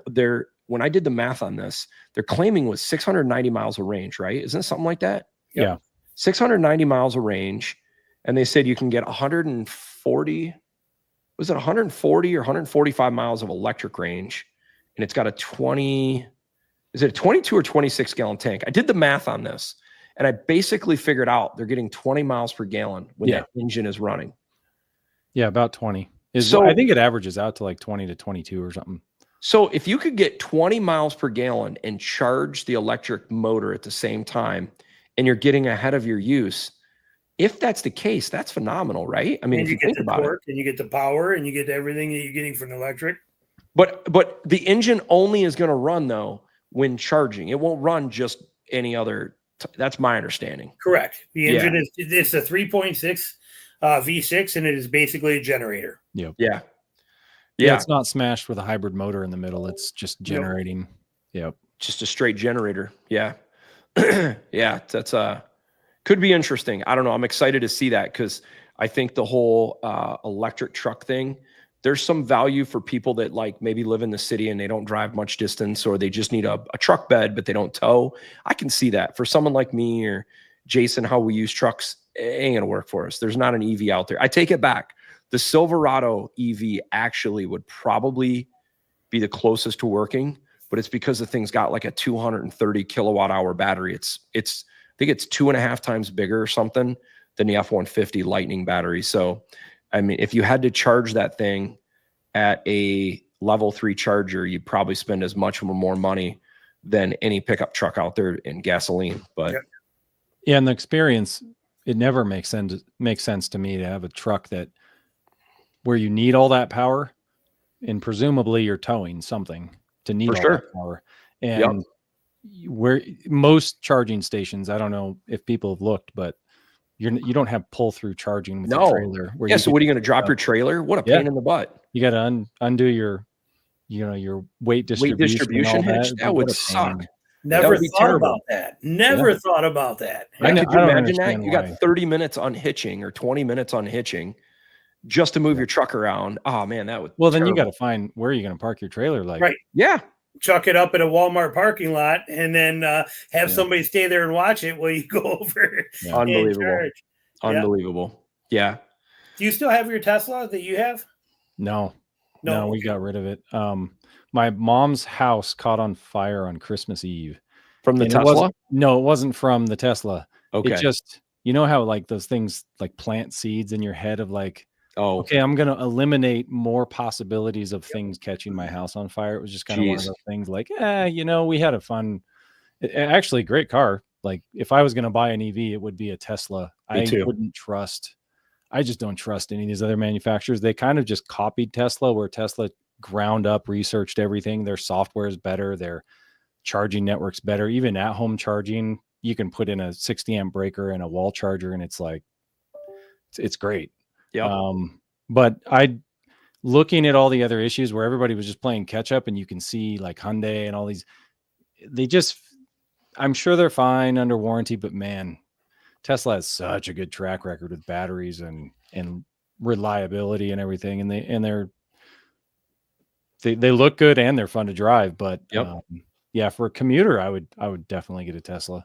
when I did the math on this, they're claiming was 690 miles of range, right? Isn't it something like that? Yeah. 690 miles of range. And they said you can get 140, was it 140 or 145 miles of electric range? And it's got a 20, is it a 22 or 26 gallon tank? I did the math on this and I basically figured out they're getting 20 miles per gallon when that engine is running. Yeah, about 20. So I think it averages out to like 20 to 22 or something. So if you could get 20 miles per gallon and charge the electric motor at the same time, and you're getting ahead of your use, if that's the case, that's phenomenal, right? I mean, and if you think about it, and you get the power, and you get everything that you're getting from the electric. But the engine only is going to run though when charging. It won't run just any other. That's my understanding. Correct. The engine is it's a 3.6 V6, and it is basically a generator. Yep. Yeah. Yeah, it's not smashed with a hybrid motor in the middle. It's just generating. Yep. Just a straight generator. Yeah. Yeah. That's could be interesting. I don't know. I'm excited to see that because I think the whole electric truck thing, there's some value for people that like maybe live in the city and they don't drive much distance, or they just need a truck bed, but they don't tow. I can see that for someone like me or Jason, how we use trucks, it ain't going to work for us. There's not an EV out there. I take it back. The Silverado EV actually would probably be the closest to working, but it's because the thing's got like a 230 kilowatt hour battery. I think it's 2.5 times bigger or something than the F-150 Lightning battery. So, I mean, if you had to charge that thing at a level 3 charger, you'd probably spend as much or more money than any pickup truck out there in gasoline. But yeah, and the experience, it never makes sense to me to have a truck where you need all that power, and presumably you're towing something to need all that power. And where most charging stations, I don't know if people have looked, but you don't have pull through charging with your trailer. So what are you going to drop your trailer? What a pain in the butt. You got to undo your weight distribution hitch. That would suck. Never thought about that. Never thought about that. Could you imagine that? You got 30 minutes unhitching or 20 minutes unhitching just to move your truck around. Oh man, that would. Well, then you got to find where you're going to park your trailer. Right. Yeah. Chuck it up at a Walmart parking lot, and then have somebody stay there and watch it while you go over. Yeah. Unbelievable. Yeah. Do you still have your Tesla that you have? No, we got rid of it. My mom's house caught on fire on Christmas Eve. From the Tesla? No, it wasn't from the Tesla. Okay. It just, how like those things like plant seeds in your head of like, okay, I'm going to eliminate more possibilities of things catching my house on fire. It was just kind of one of those things like, we had a fun, actually great car. Like if I was going to buy an EV, it would be a Tesla. I just don't trust any of these other manufacturers. They kind of just copied Tesla, where Tesla ground up, researched everything. Their software is better. Their charging network's better. Even at home charging, you can put in a 60 amp breaker and a wall charger, and it's like, it's great. Yeah. But looking at all the other issues where everybody was just playing catch up, and you can see like Hyundai and all these, I'm sure they're fine under warranty, but man, Tesla has such a good track record with batteries and reliability and everything. And they look good and they're fun to drive, but for a commuter, I would definitely get a Tesla.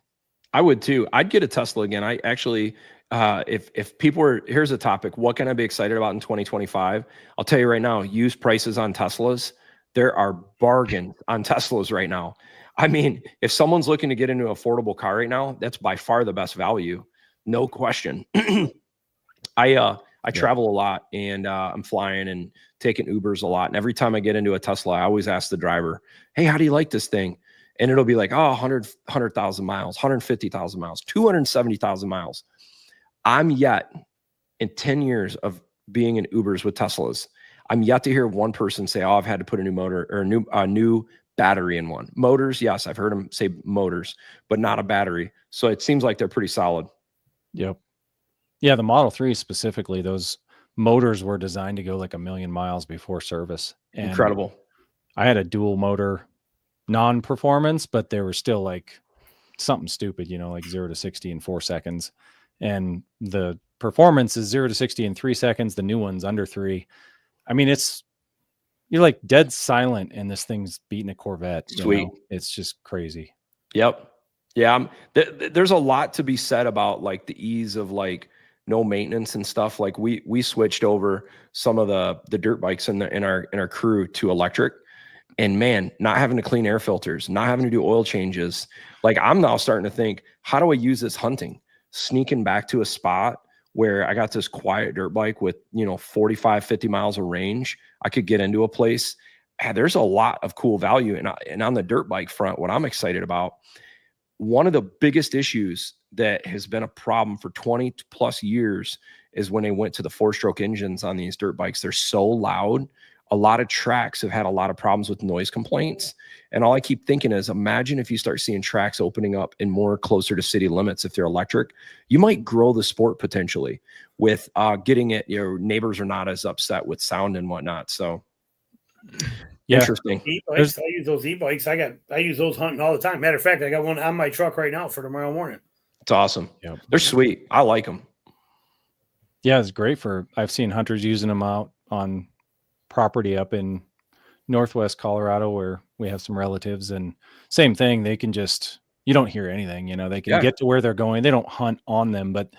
I would too. I'd get a Tesla again. I actually, if people were, here's a topic, what can I be excited about in 2025? I'll tell you right now, used prices on Teslas, there are bargains on Teslas right now. I mean, if someone's looking to get into an affordable car right now, that's by far the best value. No question. I travel a lot, and I'm flying and taking Ubers a lot. And every time I get into a Tesla, I always ask the driver, hey, how do you like this thing? And it'll be like, 100,000 miles, 150,000 miles, 270,000 miles. I'm yet, in 10 years of being in Ubers with Teslas, I'm yet to hear one person say, I've had to put a new motor or a new battery in one. Motors, yes, I've heard them say motors, but not a battery. So it seems like they're pretty solid. Yep. Yeah, the Model 3 specifically, those motors were designed to go like 1 million miles before service. And incredible. I had a dual motor non-performance, but they were still like something stupid, like 0 to 60 in 4 seconds. And the performance is 0 to 60 in 3 seconds. The new one's under 3. I mean, you're like dead silent, and this thing's beating a Corvette. Sweet. It's just crazy. Yep. Yeah. There's a lot to be said about like the ease of like no maintenance and stuff. Like we switched over some of the dirt bikes in our crew to electric, and man, not having to clean air filters, not having to do oil changes. Like I'm now starting to think, how do I use this hunting? Sneaking back to a spot where I got this quiet dirt bike with, 45, 50 miles of range. I could get into a place. There's a lot of cool value. And on the dirt bike front, what I'm excited about, one of the biggest issues that has been a problem for 20 plus years is when they went to the 4-stroke engines on these dirt bikes. They're so loud. A lot of tracks have had a lot of problems with noise complaints. And all I keep thinking is, imagine if you start seeing tracks opening up and more closer to city limits. If they're electric, you might grow the sport potentially with getting it. Your neighbors are not as upset with sound and whatnot. So interesting. E-bikes, I use those e-bikes. I use those hunting all the time. Matter of fact, I got one on my truck right now for tomorrow morning. It's awesome. Yeah, they're sweet. I like them. Yeah, it's great I've seen hunters using them out on property up in Northwest Colorado where we have some relatives, and same thing. They can you don't hear anything, they can get to where they're going. They don't hunt on them, but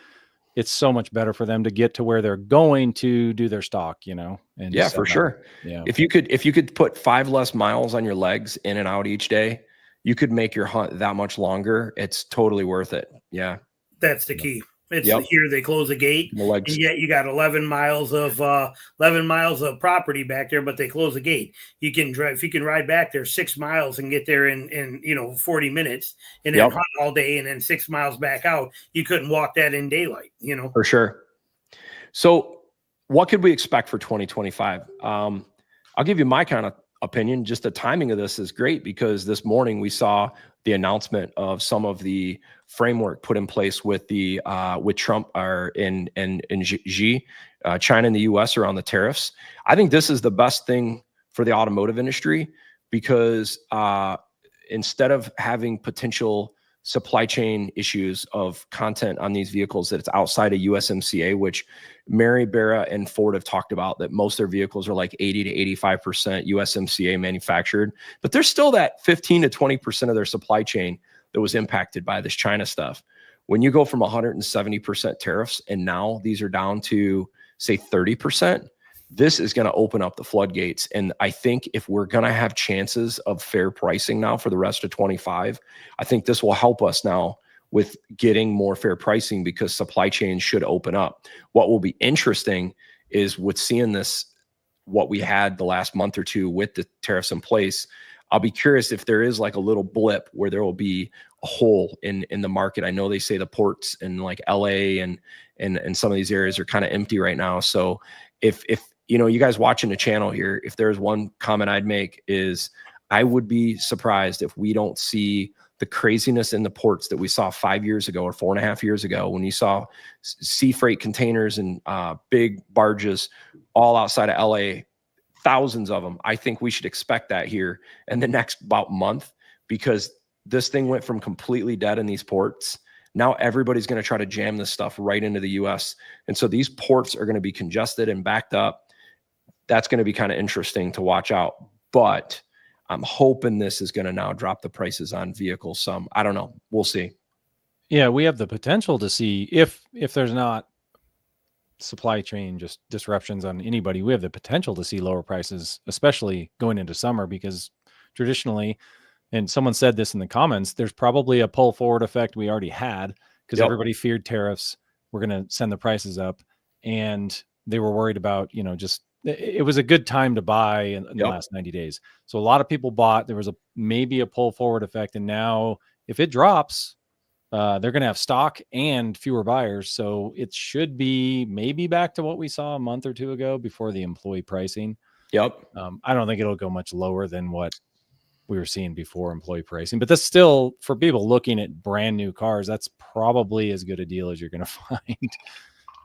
it's so much better for them to get to where they're going to do their stock, and yeah, for sure. Yeah. If you could put 5 less miles on your legs in and out each day, you could make your hunt that much longer. It's totally worth it. Yeah. That's the key. It's here they close the gate, and yet you got 11 miles of property back there, but they close the gate. You can drive, if you can ride back there 6 miles and get there in 40 minutes, and then hunt all day, and then 6 miles back out. You couldn't walk that in daylight, For sure. So, what could we expect for 2025? I'll give you my kind of opinion. Just the timing of this is great because this morning we saw the announcement of some of the framework put in place with with Trump in Xi, China and the US around the tariffs. I think this is the best thing for the automotive industry because instead of having potential supply chain issues of content on these vehicles that it's outside of USMCA, which Mary Barra and Ford have talked about, that most of their vehicles are like 80 to 85% USMCA manufactured, but there's still that 15 to 20% of their supply chain that was impacted by this China stuff. When you go from 170% tariffs and now these are down to say 30%, this is going to open up the floodgates. And I think if we're going to have chances of fair pricing now for the rest of 25, I think this will help us now with getting more fair pricing because supply chains should open up. What will be interesting is with seeing this, what we had the last month or two with the tariffs in place. I'll be curious if there is like a little blip where there will be a hole in the market. I know they say the ports in like LA and some of these areas are kind of empty right now. So if you guys watching the channel here, if there's one comment I'd make is I would be surprised if we don't see the craziness in the ports that we saw 5 years ago or 4.5 years ago when you saw sea freight containers and big barges all outside of LA, thousands of them. I think we should expect that here in the next about month because this thing went from completely dead in these ports. Now everybody's going to try to jam this stuff right into the US. And so these ports are going to be congested and backed up. That's going to be kind of interesting to watch out. But I'm hoping this is going to now drop the prices on vehicles some. I don't know. We'll see. Yeah, we have the potential to see if there's not supply chain just disruptions on anybody, we have the potential to see lower prices, especially going into summer, because traditionally, and someone said this in the comments, there's probably a pull forward effect we already had because everybody feared tariffs. We're going to send the prices up, and they were worried about, just it was a good time to buy in the last 90 days. So a lot of people bought. There was maybe a pull forward effect, and now if it drops, they're going to have stock and fewer buyers. So it should be maybe back to what we saw a month or two ago before the employee pricing. Yep. I don't think it'll go much lower than what we were seeing before employee pricing, but that's still, for people looking at brand new cars, that's probably as good a deal as you're going to find.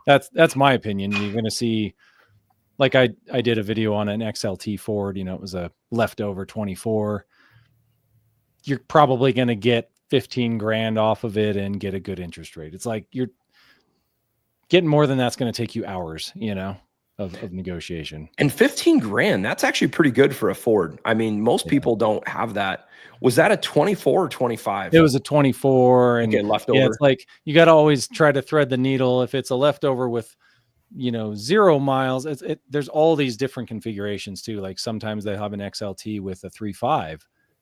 That's my opinion. You're going to see, like I did a video on an XLT Ford, it was a leftover 24. You're probably going to get 15 grand off of it and get a good interest rate. It's like getting more than that's going to take you hours, of negotiation. And 15 grand, that's actually pretty good for a Ford. I mean, most people don't have that. Was that a 24 or 25? It was a 24, and leftover. Yeah, it's like you got to always try to thread the needle. If it's a leftover with, 0 miles, there's all these different configurations too. Like sometimes they have an XLT with a 3.5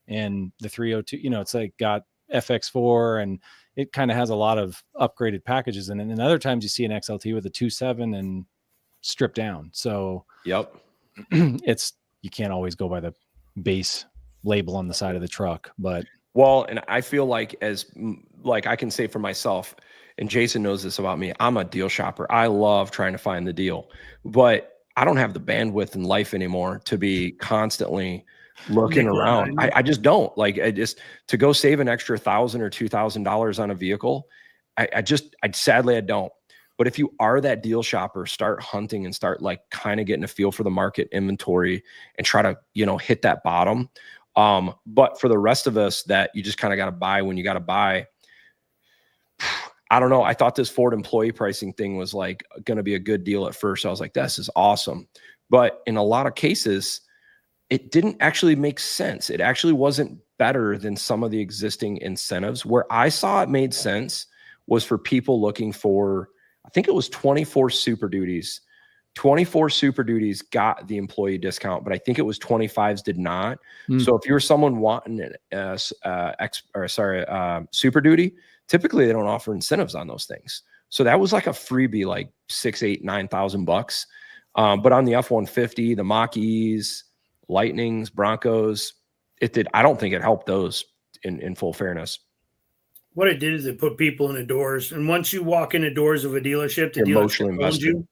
and the 302, it's like got FX4, and it kind of has a lot of upgraded packages. And then other times you see an XLT with a 2.7 and stripped down. So yep, you can't always go by the base label on the side of the truck, but and I feel like I can say for myself, and Jason knows this about me, I'm a deal shopper. I love trying to find the deal, but I don't have the bandwidth in life anymore to be constantly looking around. I just don't to go save an extra $1,000 or $2,000 on a vehicle. Sadly, I don't. But if you are that deal shopper, start hunting and start kind of getting a feel for the market inventory and try to, hit that bottom. But for the rest of us that you just kind of got to buy when you got to buy, I don't know. I thought this Ford employee pricing thing was going to be a good deal at first. I was like, this is awesome. But in a lot of cases, it didn't actually make sense. It actually wasn't better than some of the existing incentives. Where I saw it made sense was for people looking for, I think it was 24 Super Duties. 24 Super Duties got the employee discount, but I think it was 25s did not. So if you're someone wanting Super Duty, typically they don't offer incentives on those things. So that was like a freebie, like $6,000, $8,000, $9,000. But on the F-150, the Mach-E's, Lightnings, Broncos, I don't think it helped those in full fairness. What it did is it put people in the doors. And once you walk in the doors of a dealership, the dealership owns you.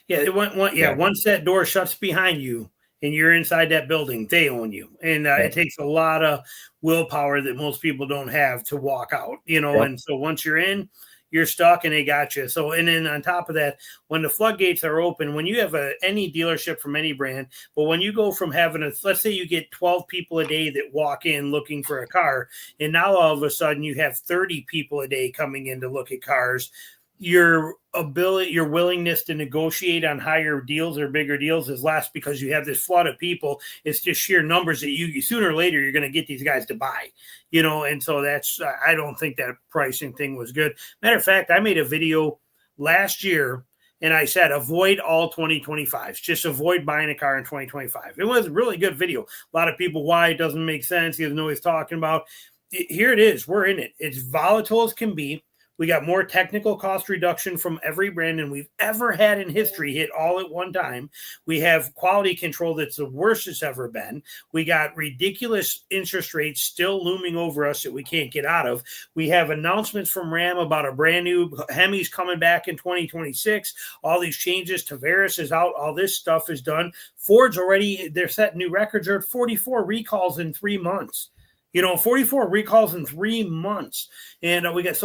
Yeah, once that door shuts behind you and you're inside that building, they own you. And it takes a lot of willpower that most people don't have to walk out, And so once you're in, you're stuck and they got you. So, and then on top of that, when the floodgates are open, when you have any dealership from any brand, but when you go from having let's say you get 12 people a day that walk in looking for a car, and now all of a sudden you have 30 people a day coming in to look at cars, your willingness to negotiate on higher deals or bigger deals is less because you have this flood of people. It's just sheer numbers that you sooner or later you're going to get these guys to buy, and so that's I don't think that pricing thing was good. Matter of fact, I made a video last year and I said avoid all 2025s. Just avoid buying a car in 2025. It was a really good video. A lot of people, why it doesn't make sense. He doesn't know what he's talking about. Here it is. We're in it. It's volatile as can be. We got more technical cost reduction from every brand than we've ever had in history hit all at one time. We have quality control that's the worst it's ever been. We got ridiculous interest rates still looming over us that we can't get out of. We have announcements from Ram about a brand new Hemi's coming back in 2026. All these changes, Tariffs is out. All this stuff is done. Ford's already, they're setting new records. They're at 44 recalls in 3 months. 44 recalls in 3 months. And all this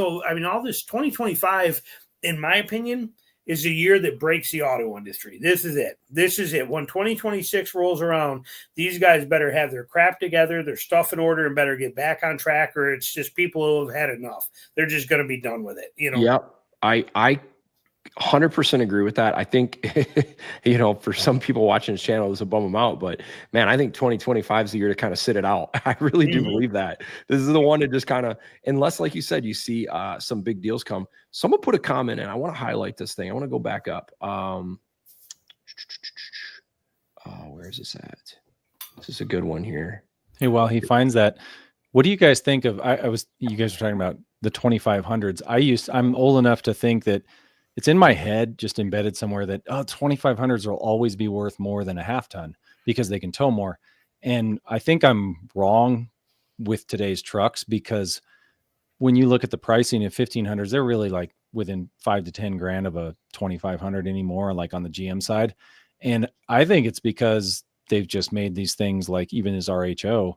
2025, in my opinion, is a year that breaks the auto industry. This is it. When 2026 rolls around, these guys better have their crap together, their stuff in order, and better get back on track, or it's just people who have had enough. They're just going to be done with it. Yep. I 100% agree with that. I think, for some people watching this channel, this will bum them out, but man, I think 2025 is the year to kind of sit it out. I really do believe that. This is the one to just kind of, unless, like you said, you see some big deals come. Someone put a comment in. I want to highlight this thing. I want to go back up. Where is this at? This is a good one here. Hey, while he finds that, what do you guys think of, you guys were talking about the 2500s. I'm old enough to think that it's in my head, just embedded somewhere, that 2500s will always be worth more than a half ton because they can tow more. And I think I'm wrong with today's trucks, because when you look at the pricing of 1500s, they're really like within 5 to 10 grand of a 2500 anymore, like on the GM side. And I think it's because they've just made these things, like even as RHO,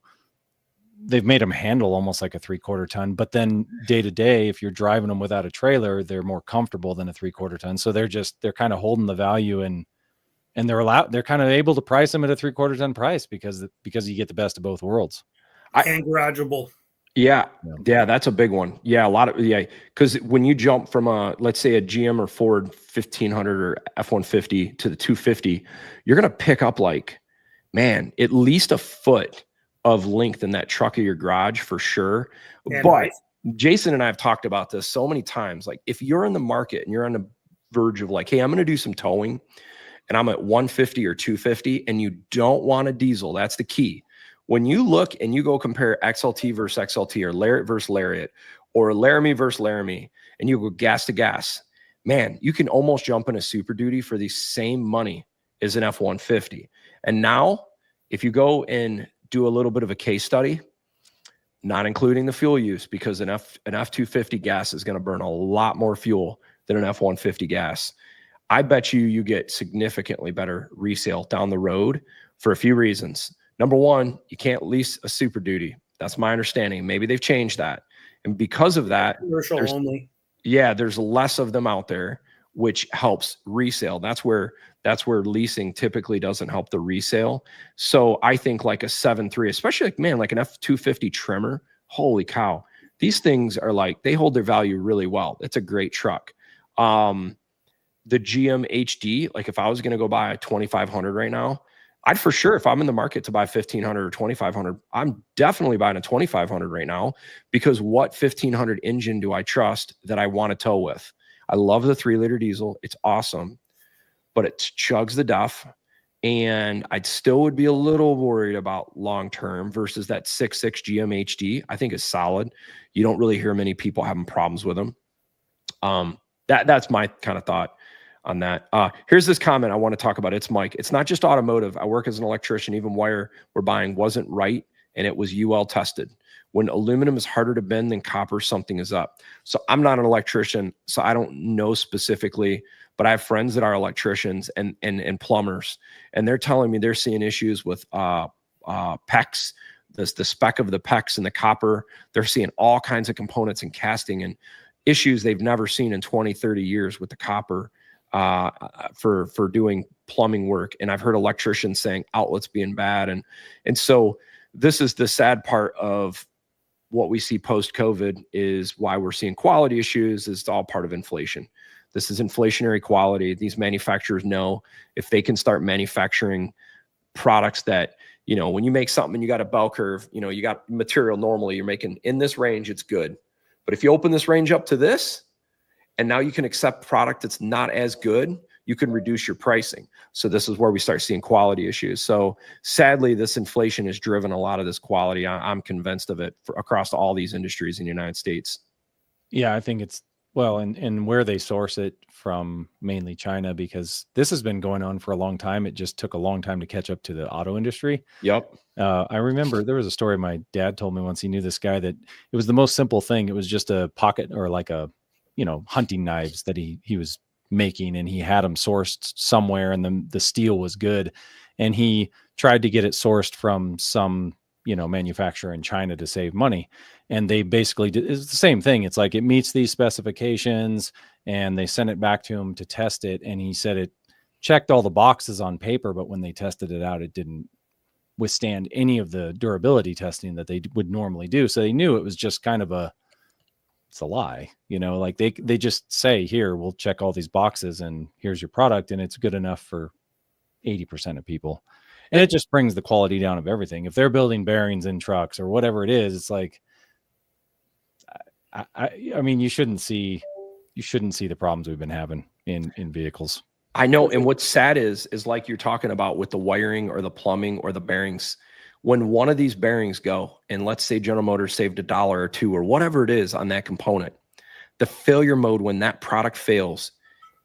they've made them handle almost like a 3/4 ton, but then day to day, if you're driving them without a trailer, they're more comfortable than a 3/4 ton. So they're kind of holding the value, and they're kind of able to price them at a 3/4 ton price because you get the best of both worlds. And garageable. Yeah. Yeah, that's a big one. Yeah, a lot of because when you jump from let's say a GM or Ford 1500 or F-150 to the 250, you're gonna pick up like, man, at least a foot of length in that truck of your garage for sure. And but right. Jason and I have talked about this so many times. Like, if you're in the market and you're on the verge of like, hey, I'm gonna do some towing, and I'm at 150 or 250, and you don't want a diesel, that's the key. When you look and you go compare XLT versus XLT, or Lariat versus Lariat, or Laramie versus Laramie, and you go gas to gas, man, you can almost jump in a Super Duty for the same money as an F-150. And now, if you go and do a little bit of a case study, not including the fuel use, because an F-250 gas is going to burn a lot more fuel than an F-150 gas. I bet you get significantly better resale down the road for a few reasons. Number one, you can't lease a Super Duty. That's my understanding. Maybe they've changed that. And because of that, commercial only. Yeah, there's less of them out there, which helps resale. That's where leasing typically doesn't help the resale. So I think like a 7.3, especially like, man, like an F-250 trimmer, holy cow. These things are like, they hold their value really well. It's a great truck. The GM HD, like if I was going to go buy a 2500 right now, I'd for sure, if I'm in the market to buy 1500 or 2500, I'm definitely buying a 2500 right now, because what 1500 engine do I trust that I want to tow with? I love the 3-liter diesel. It's awesome, but it chugs the duff. And I still would be a little worried about long-term versus that 6.6 GM HD. I think is solid. You don't really hear many people having problems with them. That's my kind of thought on that. Here's this comment I want to talk about. It's Mike. It's not just automotive. I work as an electrician. Even wire we're buying wasn't right, and it was UL tested. When aluminum is harder to bend than copper, something is up. So I'm not an electrician, so I don't know specifically, but I have friends that are electricians and plumbers, and they're telling me they're seeing issues with PEX, the spec of the PEX and the copper. They're seeing all kinds of components and casting and issues they've never seen in 20, 30 years with the copper for doing plumbing work. And I've heard electricians saying outlets being bad. And so this is the sad part of what we see post-COVID, is why we're seeing quality issues. It's all part of inflation. This is inflationary quality. These manufacturers know if they can start manufacturing products that, you know, when you make something and you got a bell curve, you know, you got material normally you're making in this range, it's good. But if you open this range up to this, and now you can accept product that's not as good, you can reduce your pricing. So this is where we start seeing quality issues. So sadly, this inflation has driven a lot of this quality. I'm convinced of it across all these industries in the United States. Yeah, I think it's, well, and where they source it from, mainly China, because this has been going on for a long time. It just took a long time to catch up to the auto industry. Yep. I remember there was a story my dad told me once. He knew this guy that it was the most simple thing. It was just a pocket, or like a, you know, hunting knives that he was making, and he had them sourced somewhere, and the steel was good, and he tried to get it sourced from some, you know, manufacturer in China to save money. And they basically did, it's the same thing. It's like, it meets these specifications, and they sent it back to him to test it. And he said it checked all the boxes on paper, but when they tested it out, it didn't withstand any of the durability testing that they would normally do. So they knew it was just kind of it's a lie, you know, like they just say, here, we'll check all these boxes and here's your product. And it's good enough for 80% of people. And it just brings the quality down of everything. If they're building bearings in trucks or whatever it is, it's like, I mean, you shouldn't see the problems we've been having in vehicles. I know. And what's sad is like you're talking about with the wiring or the plumbing or the bearings, when one of these bearings go, and let's say General Motors saved $1 or $2 or whatever it is on that component, the failure mode, when that product fails,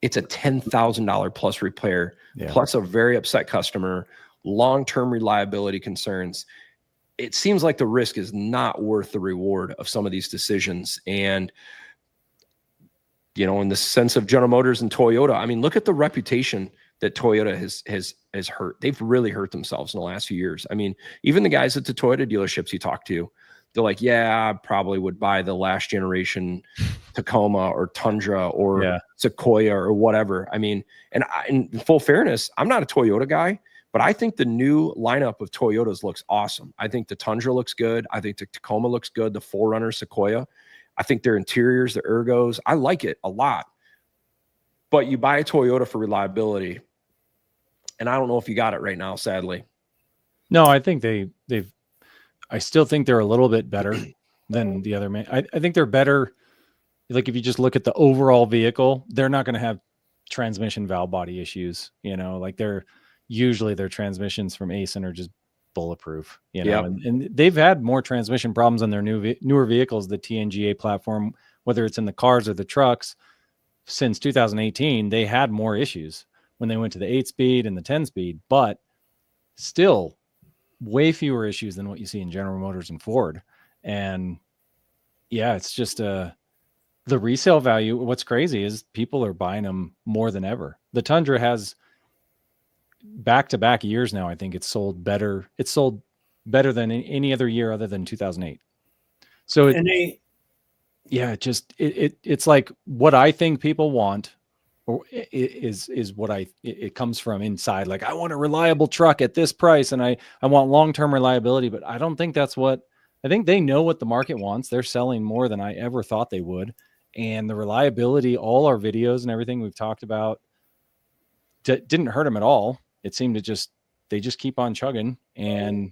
it's a $10,000 plus repair, plus a very upset customer, long-term reliability concerns. It seems like the risk is not worth the reward of some of these decisions. And, you know, in the sense of General Motors and Toyota, I mean, look at the reputation that Toyota has hurt. They've really hurt themselves in the last few years. I mean, even the guys at the Toyota dealerships you talk to, they're like, yeah, I probably would buy the last generation Tacoma or Tundra or Sequoia or whatever. I mean, and in full fairness, I'm not a Toyota guy, But I think the new lineup of Toyotas looks awesome. I think the Tundra looks good. I think the Tacoma looks good. The 4Runner, Sequoia. I think their interiors, the ergos, I like it a lot. But you buy a Toyota for reliability, and I don't know if you got it right now, sadly. No, I think I still think they're a little bit better than the other man. I think they're better. Like if you just look at the overall vehicle, they're not going to have transmission valve body issues. Like usually their transmissions from Aisin are just bulletproof. And they've had more transmission problems on their newer vehicles, the TNGA platform, whether it's in the cars or the trucks. Since 2018, they had more issues when they went to the 8-speed and the 10-speed, but still way fewer issues than what you see in General Motors and Ford. And yeah, it's just the resale value. What's crazy is people are buying them more than ever. The Tundra has back-to-back years now. I think it's sold better. It's sold better than any other year other than 2008. So it's like what I think people want, or is what it comes from inside. Like I want a reliable truck at this price, and I want long-term reliability, but I don't think that's what I think. They know what the market wants. They're selling more than I ever thought they would. And the reliability, all our videos and everything we've talked about didn't hurt them at all. It seemed to they just keep on chugging, and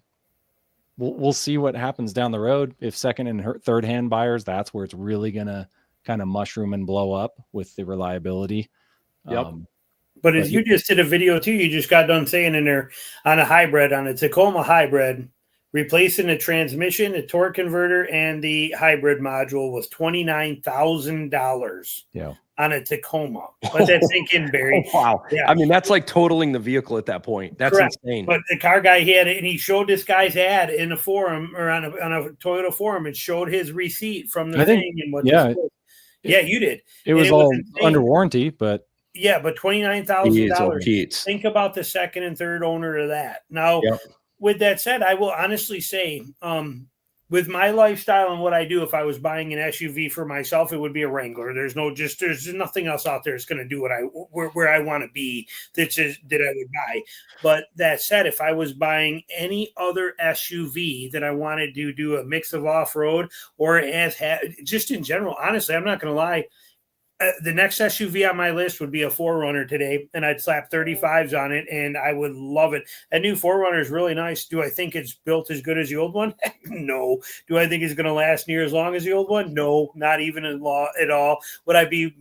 we'll see what happens down the road. If second and third hand buyers, that's where it's really going to kind of mushroom and blow up with the reliability. Yep. But as you just did a video too, you just got done saying in there on a Tacoma hybrid, replacing the transmission, the torque converter, and the hybrid module was $29,000. Yeah. On a Tacoma. Let that sink in, Barry. Oh, wow. Yeah. I mean, that's like totaling the vehicle at that point. That's correct. Insane. But the car guy had it, and he showed this guy's ad in a forum or on a Toyota forum and showed his receipt from the thing. And what you did. It was all under warranty, but yeah, but $29,000. Think about the second and third owner of that. Now, with that said, I will honestly say, with my lifestyle and what I do, if I was buying an SUV for myself, it would be a Wrangler. There's nothing else out there that's going to do where I want to be that I would buy. But that said, if I was buying any other SUV that I wanted to do a mix of off-road or just in general, honestly, I'm not going to lie. The next SUV on my list would be a 4Runner today, and I'd slap 35s on it, and I would love it. A new 4Runner is really nice. Do I think it's built as good as the old one? No. Do I think it's going to last near as long as the old one? No, not even at all. Would I be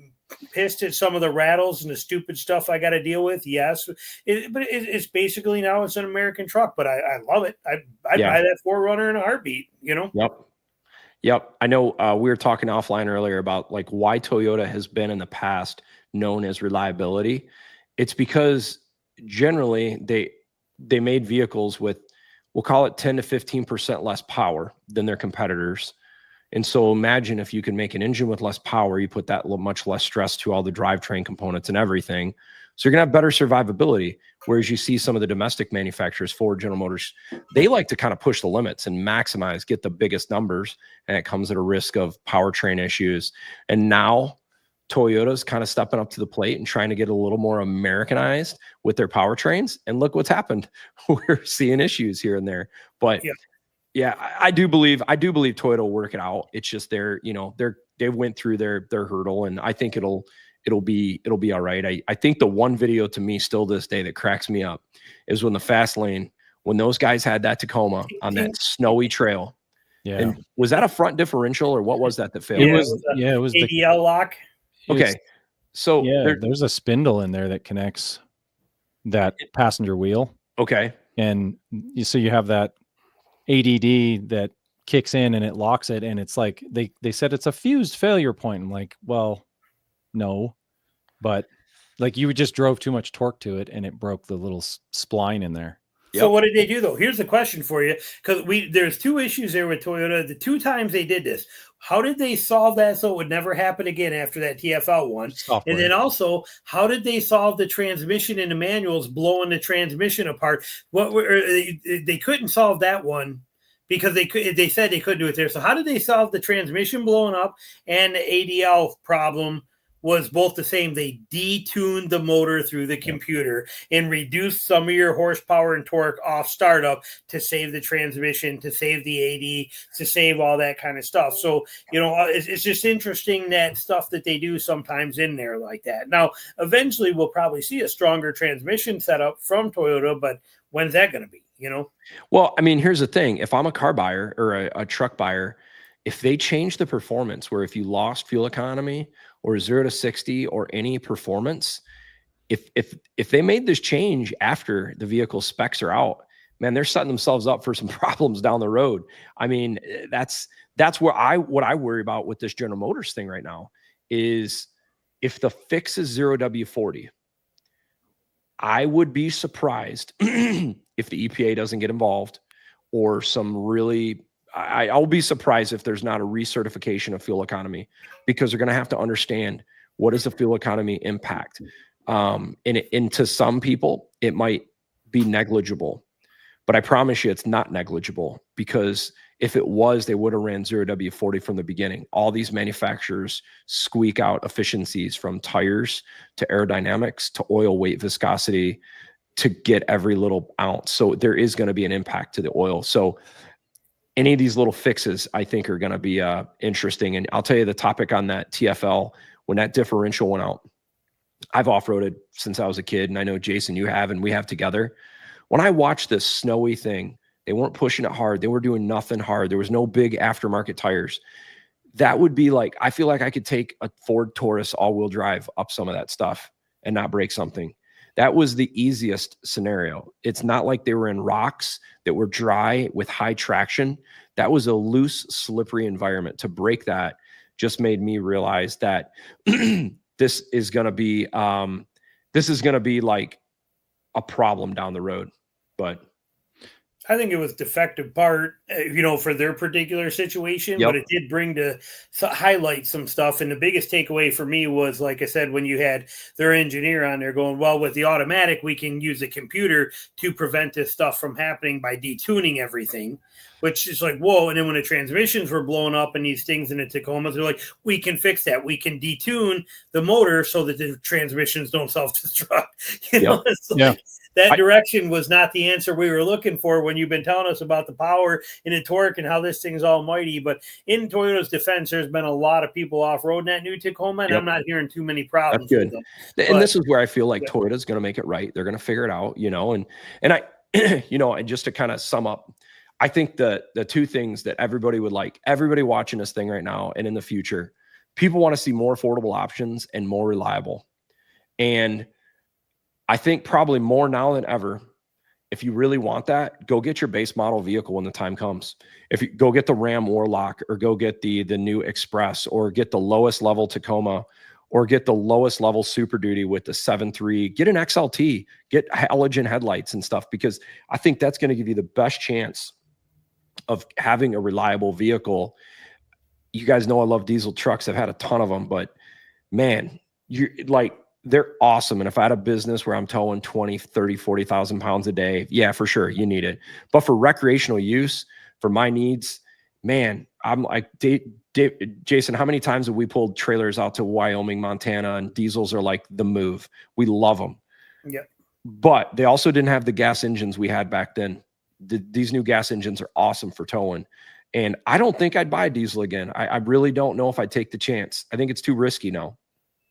pissed at some of the rattles and the stupid stuff I got to deal with? Yes. But it's basically now it's an American truck, but I love it. I'd buy that 4Runner in a heartbeat, Yep. I know we were talking offline earlier about like why Toyota has been in the past known as reliability. It's because generally they made vehicles with, we'll call it 10 to 15% less power than their competitors. And so imagine if you can make an engine with less power, you put that much less stress to all the drivetrain components and everything. So you're going to have better survivability. Whereas you see some of the domestic manufacturers, Ford, General Motors, they like to kind of push the limits and maximize, get the biggest numbers. And it comes at a risk of powertrain issues. And now Toyota's kind of stepping up to the plate and trying to get a little more Americanized with their powertrains. And look what's happened. We're seeing issues here and there. But yeah, I do believe Toyota will work it out. It's just they went through their hurdle, and I think it'll be all right. I think the one video to me still this day that cracks me up is when the fast lane, when those guys had that Tacoma on that snowy trail. Yeah. And was that a front differential or what was that failed? It was the ADL lock. Okay. So there's a spindle in there that connects that passenger wheel. Okay. And so you have that ADD that kicks in and it locks it. And it's like, they said it's a fused failure point. I'm like, well, no, but like you just drove too much torque to it and it broke the little spline in there. So what did they do though? Here's the question for you, because there's two issues there with Toyota. The two times they did this, how did they solve that so it would never happen again after that TFL one? Software. And then also, how did they solve the transmission and the manuals blowing the transmission apart? They couldn't solve that one because they said they couldn't do it there. So how did they solve the transmission blowing up and the ADL problem was both the same. They detuned the motor through the computer and reduced some of your horsepower and torque off startup to save the transmission, to save the AD, to save all that kind of stuff. So, it's just interesting that stuff that they do sometimes in there like that. Now, eventually we'll probably see a stronger transmission setup from Toyota, but when's that going to be, Well, I mean, here's the thing. If I'm a car buyer or a truck buyer, if they change the performance where if you lost fuel economy or 0 to 60 or any performance, if they made this change after the vehicle specs are out, man, they're setting themselves up for some problems down the road. I mean, that's what I worry about with this General Motors thing right now is if the fix is 0W40, I would be surprised if the EPA doesn't get involved or some really, I'll be surprised if there's not a recertification of fuel economy because they're going to have to understand what is the fuel economy impact. And to some people, it might be negligible, but I promise you it's not negligible because if it was, they would have ran 0W40 from the beginning. All these manufacturers squeak out efficiencies from tires to aerodynamics to oil weight viscosity to get every little ounce. So there is going to be an impact to the oil. So any of these little fixes, I think, are going to be interesting. And I'll tell you the topic on that TFL, when that differential went out, I've off-roaded since I was a kid, and I know, Jason, you have, and we have together. When I watched this snowy thing, they weren't pushing it hard. They were doing nothing hard. There was no big aftermarket tires. That would be like, I feel like I could take a Ford Taurus all-wheel drive up some of that stuff and not break something. That was the easiest scenario. It's not like they were in rocks that were dry with high traction. That was a loose, slippery environment. To break that just made me realize that this is going to be like a problem down the road. But I think it was defective part, for their particular situation, but it did bring to highlight some stuff. And the biggest takeaway for me was, like I said, when you had their engineer on there going, well, with the automatic, we can use the computer to prevent this stuff from happening by detuning everything, which is like, whoa. And then when the transmissions were blowing up and these things in the Tacomas, they're like, we can fix that. We can detune the motor so that the transmissions don't self-destruct. That direction was not the answer we were looking for when you've been telling us about the power and the torque and how this thing's almighty. But in Toyota's defense, there's been a lot of people off-roading that new Tacoma, and I'm not hearing too many problems. That's good. And this is where I feel like Toyota's going to make it right. They're going to figure it out, and I, and just to kind of sum up, I think the two things that everybody would like, everybody watching this thing right now and in the future, people want to see more affordable options and more reliable. And I think probably more now than ever, if you really want that, go get your base model vehicle when the time comes. If you go get the Ram Warlock or go get the new Express or get the lowest level Tacoma or get the lowest level Super Duty with the 7.3, get an XLT, get halogen headlights and stuff, because I think that's going to give you the best chance of having a reliable vehicle. You guys know I love diesel trucks. I've had a ton of them, but man, they're awesome. And if I had a business where I'm towing 20, 30, 40,000 pounds a day, yeah, for sure, you need it. But for recreational use, for my needs, man, I'm like, Jason, how many times have we pulled trailers out to Wyoming, Montana, and diesels are like the move? We love them. Yeah. But they also didn't have the gas engines we had back then. These new gas engines are awesome for towing. And I don't think I'd buy a diesel again. I really don't know if I'd take the chance. I think it's too risky now.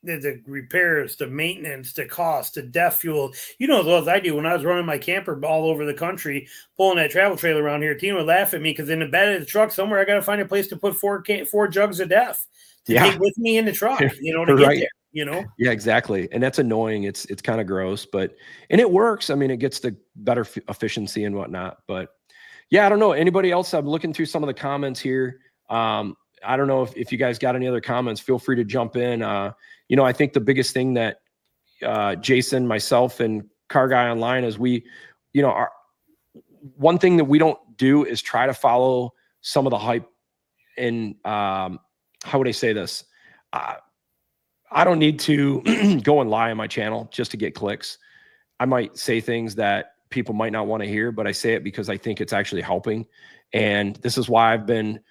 The repairs, the maintenance, the cost, the DEF fuel. As well as I do, when I was running my camper all over the country, pulling that travel trailer around here, Tina would laugh at me because in the bed of the truck somewhere, I got to find a place to put four jugs of DEF to take with me in the truck, to get there, Yeah, exactly. And that's annoying. It's kind of gross, and it works. I mean, it gets the better efficiency and whatnot. But yeah, I don't know. Anybody else? I'm looking through some of the comments here. I don't know if you guys got any other comments. Feel free to jump in. I think the biggest thing that Jason, myself, and Car Guy Online is one thing that we don't do is try to follow some of the hype. And how would I say this? I don't need to go and lie on my channel just to get clicks. I might say things that people might not want to hear, but I say it because I think it's actually helping. And this is why I've been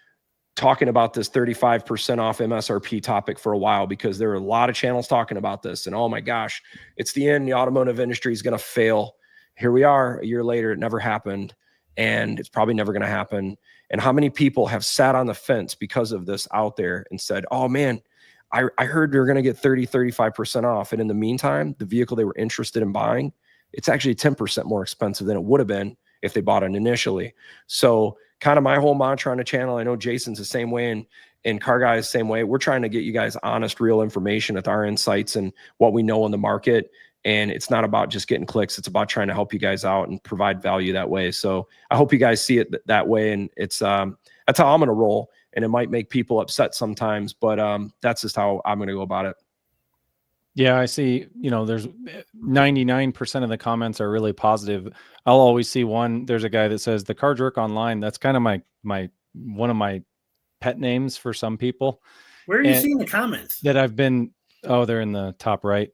talking about this 35% off MSRP topic for a while because there are a lot of channels talking about this. And oh my gosh, it's the end. The automotive industry is going to fail. Here we are a year later. It never happened. And it's probably never going to happen. And how many people have sat on the fence because of this out there and said, oh man, I heard they're going to get 30, 35% off. And in the meantime, the vehicle they were interested in buying, it's actually 10% more expensive than it would have been if they bought it initially. So kind of my whole mantra on the channel, I know Jason's the same way and Car Guy is the same way. We're trying to get you guys honest, real information with our insights and what we know in the market. And it's not about just getting clicks. It's about trying to help you guys out and provide value that way. So I hope you guys see it that way. And it's that's how I'm going to roll. And it might make people upset sometimes, but that's just how I'm going to go about it. Yeah, I see, there's 99% of the comments are really positive. I'll always see one. There's a guy that says the Car Jerk Online. That's kind of my one of my pet names for some people. Where are you seeing the comments? That I've been, they're in the top right.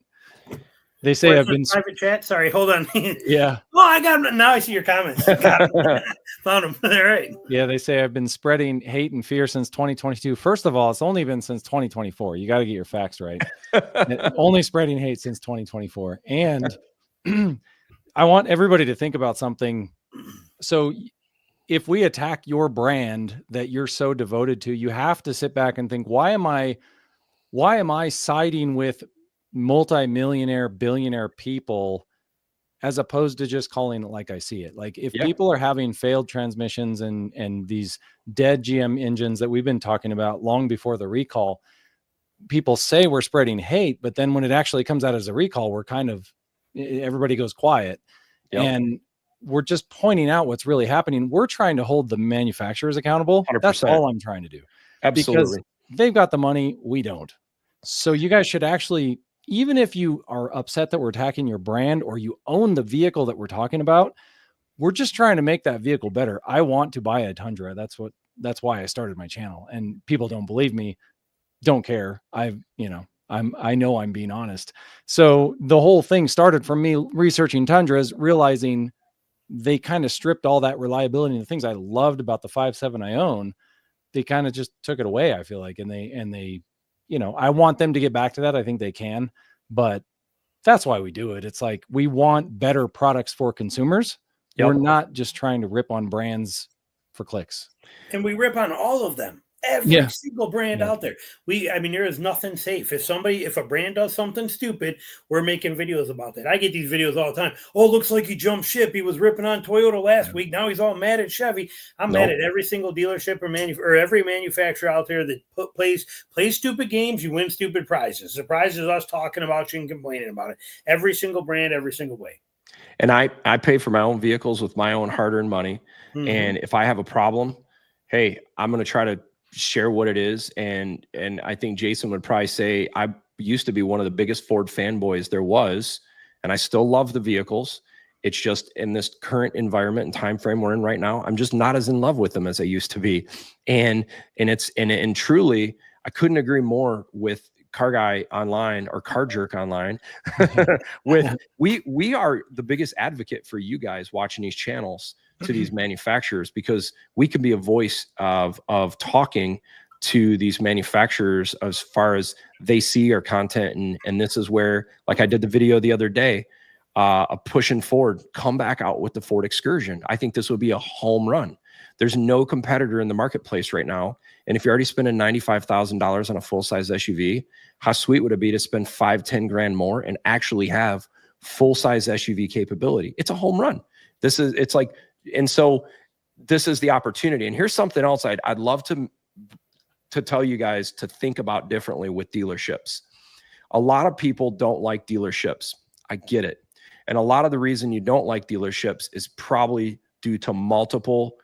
They say I've been private chat. Sorry, hold on. Yeah. Oh, I got them. Now I see your comments. Found them. All right. Yeah, they say I've been spreading hate and fear since 2022. First of all, it's only been since 2024. You got to get your facts right. Only spreading hate since 2024. And I want everybody to think about something. So if we attack your brand that you're so devoted to, you have to sit back and think, why am I siding with multi-millionaire, billionaire people as opposed to just calling it like I see it? Like if people are having failed transmissions and these dead GM engines that we've been talking about long before the recall, people say we're spreading hate, but then when it actually comes out as a recall, we're everybody goes quiet. And we're just pointing out what's really happening. We're trying to hold the manufacturers accountable. 100%. That's all I'm trying to do. Absolutely. Because they've got the money, we don't. So you guys should actually, even if you are upset that we're attacking your brand or you own the vehicle that we're talking about, we're just trying to make that vehicle better. I want to buy a Tundra. That's why I started my channel. And people don't believe me, don't care. I know I'm being honest. So the whole thing started from me researching Tundras, realizing they kind of stripped all that reliability and the things I loved about the 5.7 I own. They kind of just took it away, I feel like. And they, I want them to get back to that. I think they can, but that's why we do it. It's like, we want better products for consumers. We're not just trying to rip on brands for clicks. And we rip on all of them. Every single brand out there. There is nothing safe. If a brand does something stupid, we're making videos about that. I get these videos all the time. Oh, looks like he jumped ship. He was ripping on Toyota last week. Now he's all mad at Chevy. I'm mad at every single dealership or every manufacturer out there that plays stupid games. You win stupid prizes. The prize is us talking about you and complaining about it. Every single brand, every single way. And I pay for my own vehicles with my own hard-earned money. Mm-hmm. And if I have a problem, hey, I'm going to try to share what it is. And I think Jason would probably say, I used to be one of the biggest Ford fanboys there was, and I still love the vehicles. It's just in this current environment and time frame we're in right now, I'm just not as in love with them as I used to be. And truly, I couldn't agree more with Car Guy Online or Car Jerk Online. We are the biggest advocate for you guys watching these channels to these manufacturers, because we can be a voice of talking to these manufacturers as far as they see our content. And this is where, like I did the video the other day, pushing Ford, come back out with the Ford Excursion. I think this would be a home run. There's no competitor in the marketplace right now. And if you're already spending $95,000 on a full-size SUV, how sweet would it be to spend $5-10 grand more and actually have full-size SUV capability? It's a home run. And so this is the opportunity. And here's something else I'd love to tell you guys to think about differently with dealerships. A lot of people don't like dealerships. I get it. And a lot of the reason you don't like dealerships is probably due to multiple,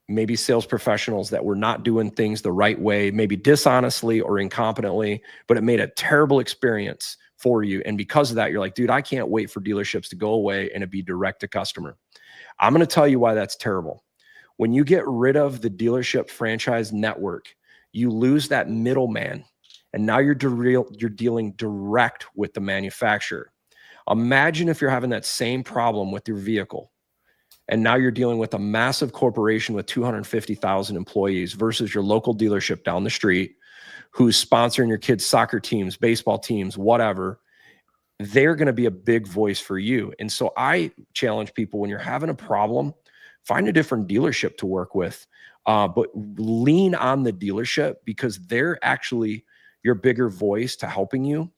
maybe sales professionals that were not doing things the right way, maybe dishonestly or incompetently, but it made a terrible experience for you. And because of that, you're like, dude, I can't wait for dealerships to go away and it be direct to customer. I'm going to tell you why that's terrible. When you get rid of the dealership franchise network, you lose that middleman, and now you're dealing direct with the manufacturer. Imagine if you're having that same problem with your vehicle, And now you're dealing with a massive corporation with 250,000 employees versus your local dealership down the street who's sponsoring your kids' soccer teams, baseball teams, whatever. They're going to be a big voice for you. And so I challenge people, when you're having a problem, find a different dealership to work with, but lean on the dealership because they're actually your bigger voice to helping you.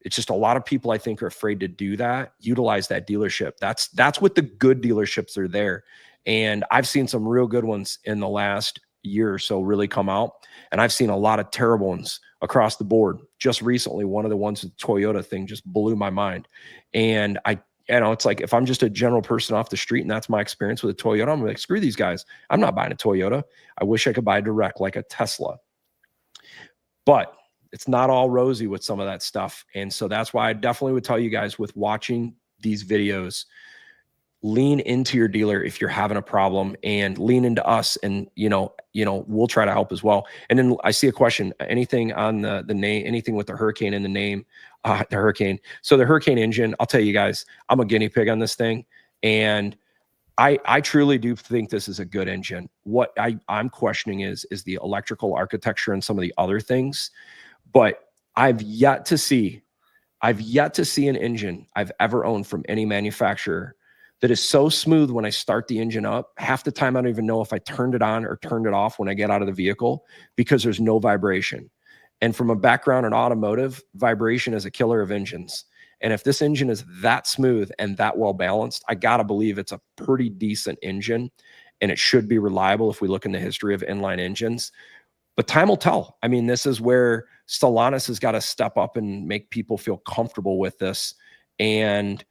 It's just a lot of people, I think, are afraid to do that, utilize that dealership. That's what the good dealerships are there. And I've seen some real good ones in the last year or so really come out. And I've seen a lot of terrible ones across the board. Just recently, one of the ones with the Toyota thing just blew my mind. And it's like, if I'm just a general person off the street and that's my experience with a Toyota, I'm like, screw these guys. I'm not buying a Toyota. I wish I could buy direct like a Tesla. But it's not all rosy with some of that stuff. And so that's why I definitely would tell you guys, with watching these videos, lean into your dealer if you're having a problem, and lean into us, and we'll try to help as well. And then I see a question, anything on the name, anything with the Hurricane in the name, the Hurricane. So the Hurricane engine, I'll tell you guys, I'm a guinea pig on this thing. And I truly do think this is a good engine. What I'm questioning is the electrical architecture and some of the other things. But I've yet to see an engine I've ever owned from any manufacturer that is so smooth when I start the engine up. Half the time, I don't even know if I turned it on or turned it off when I get out of the vehicle, because there's no vibration. And from a background in automotive, vibration is a killer of engines. And if this engine is that smooth and that well balanced, I got to believe it's a pretty decent engine, and it should be reliable if we look in the history of inline engines. But time will tell. I mean, this is where Stellantis has got to step up and make people feel comfortable with this. And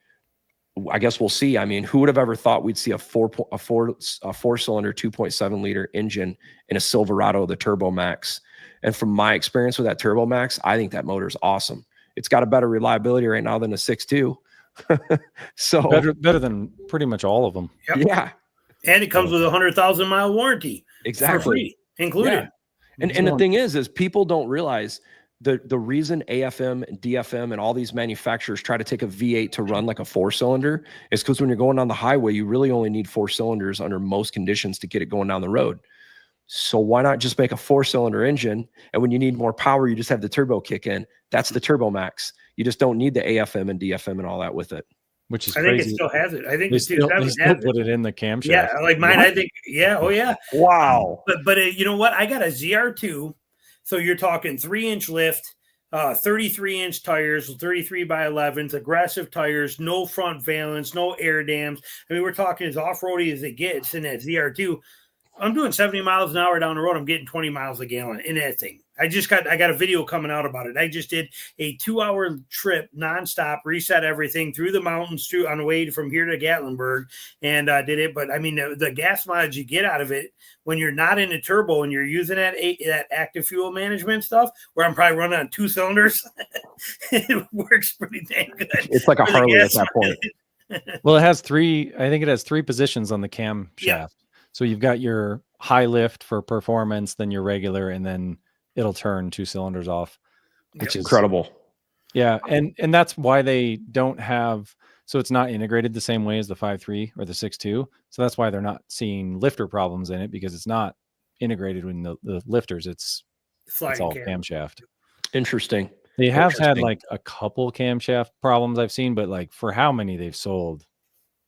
I guess we'll see. I mean, who would have ever thought we'd see a four-cylinder 2.7 liter engine in a Silverado, the Turbo Max? And from my experience with that Turbo Max, I think that motor is awesome. It's got a better reliability right now than a 6.2. So better than pretty much all of them. Yep. Yeah. And it comes with a 100,000 mile warranty. Exactly. For free, included. Yeah. And the thing is people don't realize the reason AFM and DFM and all these manufacturers try to take a V8 to run like a 4-cylinder is because when you're going down the highway, you really only need 4 cylinders under most conditions to get it going down the road. So why not just make a 4-cylinder engine? And when you need more power, you just have the turbo kick in. That's the Turbo Max. You just don't need the AFM and DFM and all that with it. Which is I crazy. think it still has it. I think they the still 2.7 put it in the camshaft. Yeah, like mine. What? I think. Yeah. Oh yeah. Wow. But you know what? I got a ZR2. So you're talking 3-inch lift, 33-inch tires, 33 by 11s, aggressive tires, no front valence, no air dams. I mean, we're talking as off-roady as it gets in that ZR2. I'm doing 70 miles an hour down the road. I'm getting 20 miles a gallon in that thing. I got a video coming out about it. I just did a 2-hour trip nonstop, reset everything through the mountains on the way from here to Gatlinburg, and did it. But I mean, the gas mileage you get out of it when you're not in a turbo and you're using that active fuel management stuff, where I'm probably running on 2 cylinders, it works pretty dang good. It's like a Harley at that point. Well, it has 3. I think it has 3 positions on the camshaft. Yeah. So you've got your high lift for performance, then your regular, and then it'll turn 2 cylinders off, which is incredible. Yeah. And that's why they don't have, so it's not integrated the same way as the 5.3 or the 6.2. So that's why they're not seeing lifter problems in it, because it's not integrated in the lifters. It's all camshaft. Interesting. They have had like a couple camshaft problems I've seen, but like for how many they've sold,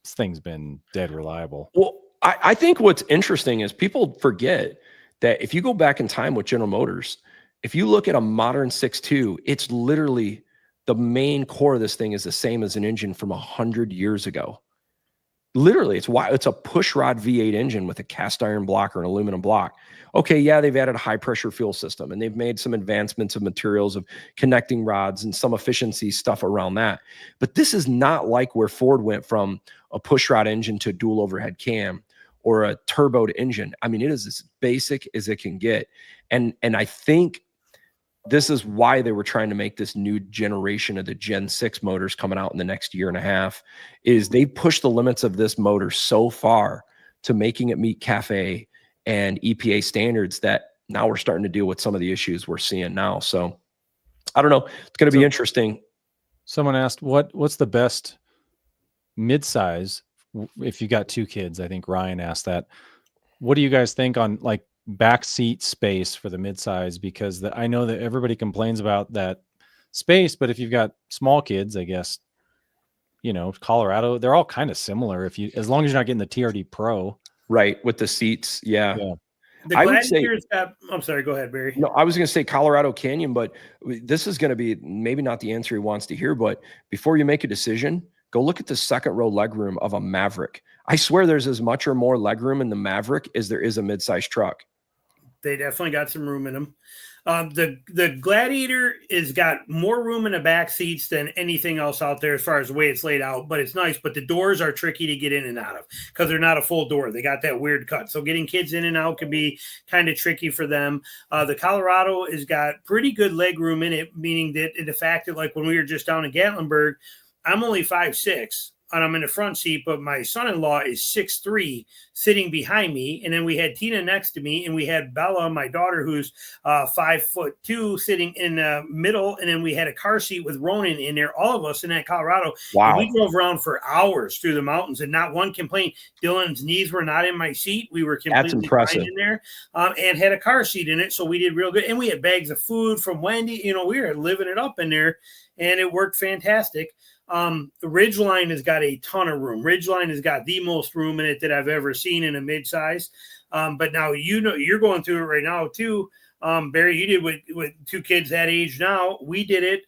this thing's been dead reliable. Well, I think what's interesting is people forget that if you go back in time with General Motors, if you look at a modern 6.2, it's literally the main core of this thing is the same as an engine from 100 years ago. Literally, it's a push rod V8 engine with a cast iron block or an aluminum block. Okay, yeah, they've added a high pressure fuel system and they've made some advancements of materials of connecting rods and some efficiency stuff around that. But this is not like where Ford went from a push rod engine to a dual overhead cam or a turboed engine. I mean, it is as basic as it can get. And I think this is why they were trying to make this new generation of the Gen 6 motors coming out in the next year and a half, is they pushed the limits of this motor so far to making it meet CAFE and EPA standards that now we're starting to deal with some of the issues we're seeing now. So I don't know. It's going to be interesting. Someone asked, what's the best midsize if you got 2 kids, I think Ryan asked that. What do you guys think on like back seat space for the midsize? Because I know that everybody complains about that space, but if you've got small kids, I guess, Colorado, they're all kind of similar. As long as you're not getting the TRD Pro, right, with the seats, yeah. The Gladiators I'm sorry, go ahead, Barry. No, I was going to say Colorado Canyon, but this is going to be maybe not the answer he wants to hear. But before you make a decision, go look at the second row legroom of a Maverick. I swear there's as much or more legroom in the Maverick as there is a midsize truck. They definitely got some room in them. The Gladiator has got more room in the back seats than anything else out there as far as the way it's laid out, but it's nice. But the doors are tricky to get in and out of because they're not a full door. They got that weird cut. So getting kids in and out can be kind of tricky for them. The Colorado has got pretty good leg room in it, meaning that the fact that like when we were just down in Gatlinburg, I'm only 5'6", and I'm in the front seat, but my son-in-law is 6'3", sitting behind me. And then we had Tina next to me, and we had Bella, my daughter, who's 5'2", sitting in the middle. And then we had a car seat with Ronan in there, all of us in that Colorado. Wow. And we drove around for hours through the mountains, and not one complaint. Dylan's knees were not in my seat. We were completely fine in there, and had a car seat in it. So we did real good. And we had bags of food from Wendy. We were living it up in there, and it worked fantastic. The Ridgeline has got a ton of room. Ridgeline has got the most room in it that I've ever seen in a midsize. But now you're going through it right now too. Barry, you did with 2 kids that age now. We did it.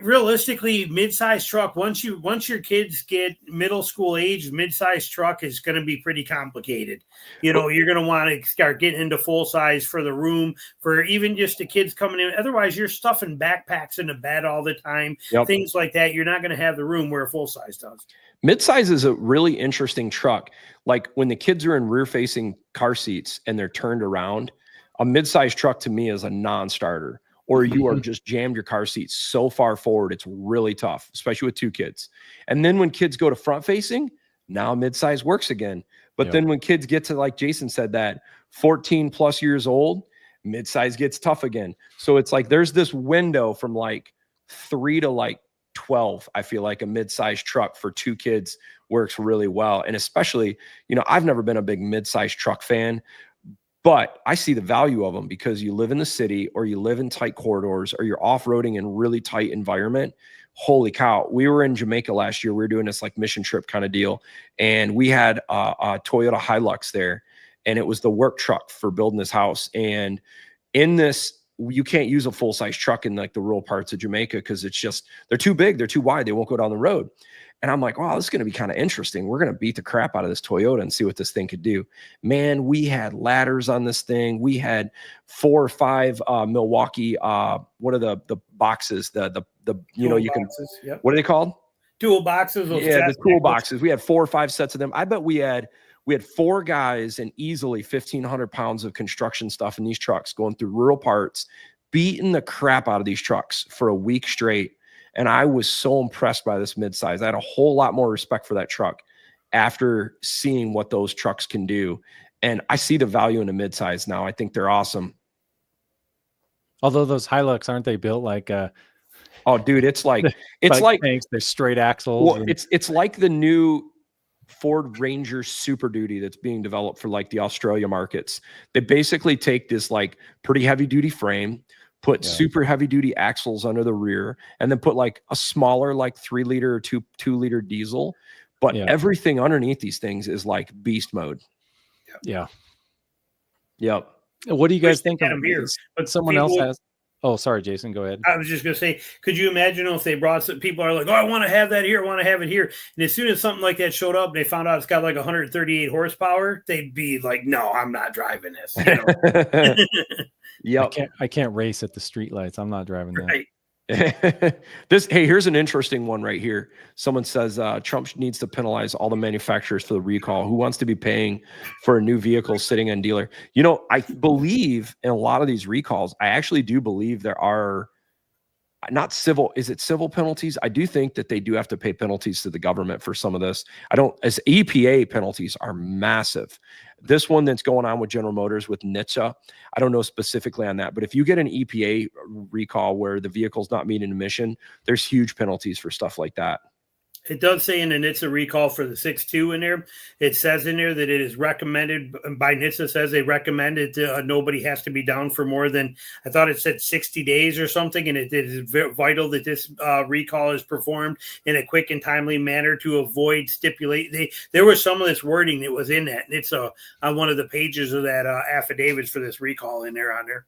Realistically, mid-size truck, once your kids get middle school age, mid-size truck is going to be pretty complicated. You're going to want to start getting into full size for the room, for even just the kids coming in. Otherwise, you're stuffing backpacks in the bed all the time, things like that. You're not going to have the room where a full size does. Midsize is a really interesting truck. Like when the kids are in rear-facing car seats and they're turned around, a midsize truck to me is a non-starter. Or you are just jammed your car seat so far forward, it's really tough, especially with 2 kids. And then when kids go to front facing, now midsize works again. But then when kids get to, like Jason said, that 14 plus years old, midsize gets tough again. So it's like there's this window from like 3 to like 12. I feel like a midsize truck for 2 kids works really well. And especially, I've never been a big midsize truck fan, but I see the value of them because you live in the city or you live in tight corridors or you're off-roading in really tight environment. Holy cow. We were in Jamaica last year. We were doing this like mission trip kind of deal. And we had a Toyota Hilux there, and it was the work truck for building this house. And in this, you can't use a full-size truck in like the rural parts of Jamaica because it's just, they're too big, they're too wide, they won't go down the road. And I'm like, wow, this is going to be kind of interesting. We're going to beat the crap out of this Toyota and see what this thing could do. Man, we had ladders on this thing. We had 4 or 5 Milwaukee, what are the boxes? The you can, what are they called? Tool boxes. Yeah, the tool boxes. We had 4 or 5 sets of them. I bet we had 4 guys and easily 1,500 pounds of construction stuff in these trucks going through rural parts, beating the crap out of these trucks for a week straight. And I was so impressed by this midsize. I had a whole lot more respect for that truck after seeing what those trucks can do. And I see the value in a midsize now. I think they're awesome. Although those Hilux, aren't they built like oh, dude, it's like tanks, they're straight axles. Well, it's like the new Ford Ranger Super Duty that's being developed for like the Australia markets. They basically take this like pretty heavy duty frame, put super heavy duty axles under the rear, and then put like a smaller, like 3 liter or 2 liter diesel. But everything underneath these things is like beast mode. Yeah. Yep. What do you guys think of here? But someone else has. Oh, sorry, Jason, go ahead. I was just going to say, could you imagine if they brought some people are like, oh, I want to have that here. I want to have it here. And as soon as something like that showed up, and they found out it's got like 138 horsepower. They'd be like, no, I'm not driving this. Yep. I can't race at the streetlights. I'm not driving that. Right. Hey, here's an interesting one right here. Someone says Trump needs to penalize all the manufacturers for the recall. Who wants to be paying for a new vehicle sitting on dealer? I believe in a lot of these recalls. I actually do believe there are not civil. Is it civil penalties? I do think that they do have to pay penalties to the government for some of this. As EPA penalties are massive. This one that's going on with General Motors with NHTSA, I don't know specifically on that, but if you get an EPA recall where the vehicle's not meeting emission, there's huge penalties for stuff like that. It does say in the NHTSA recall for the 6.2 in there. It says in there that it is recommended by NHTSA, says they recommend it. Nobody has to be down for more than, I thought it said 60 days or something. And it is vital that this recall is performed in a quick and timely manner to avoid there was some of this wording that was in that. And it's on one of the pages of that affidavits for this recall in there on there.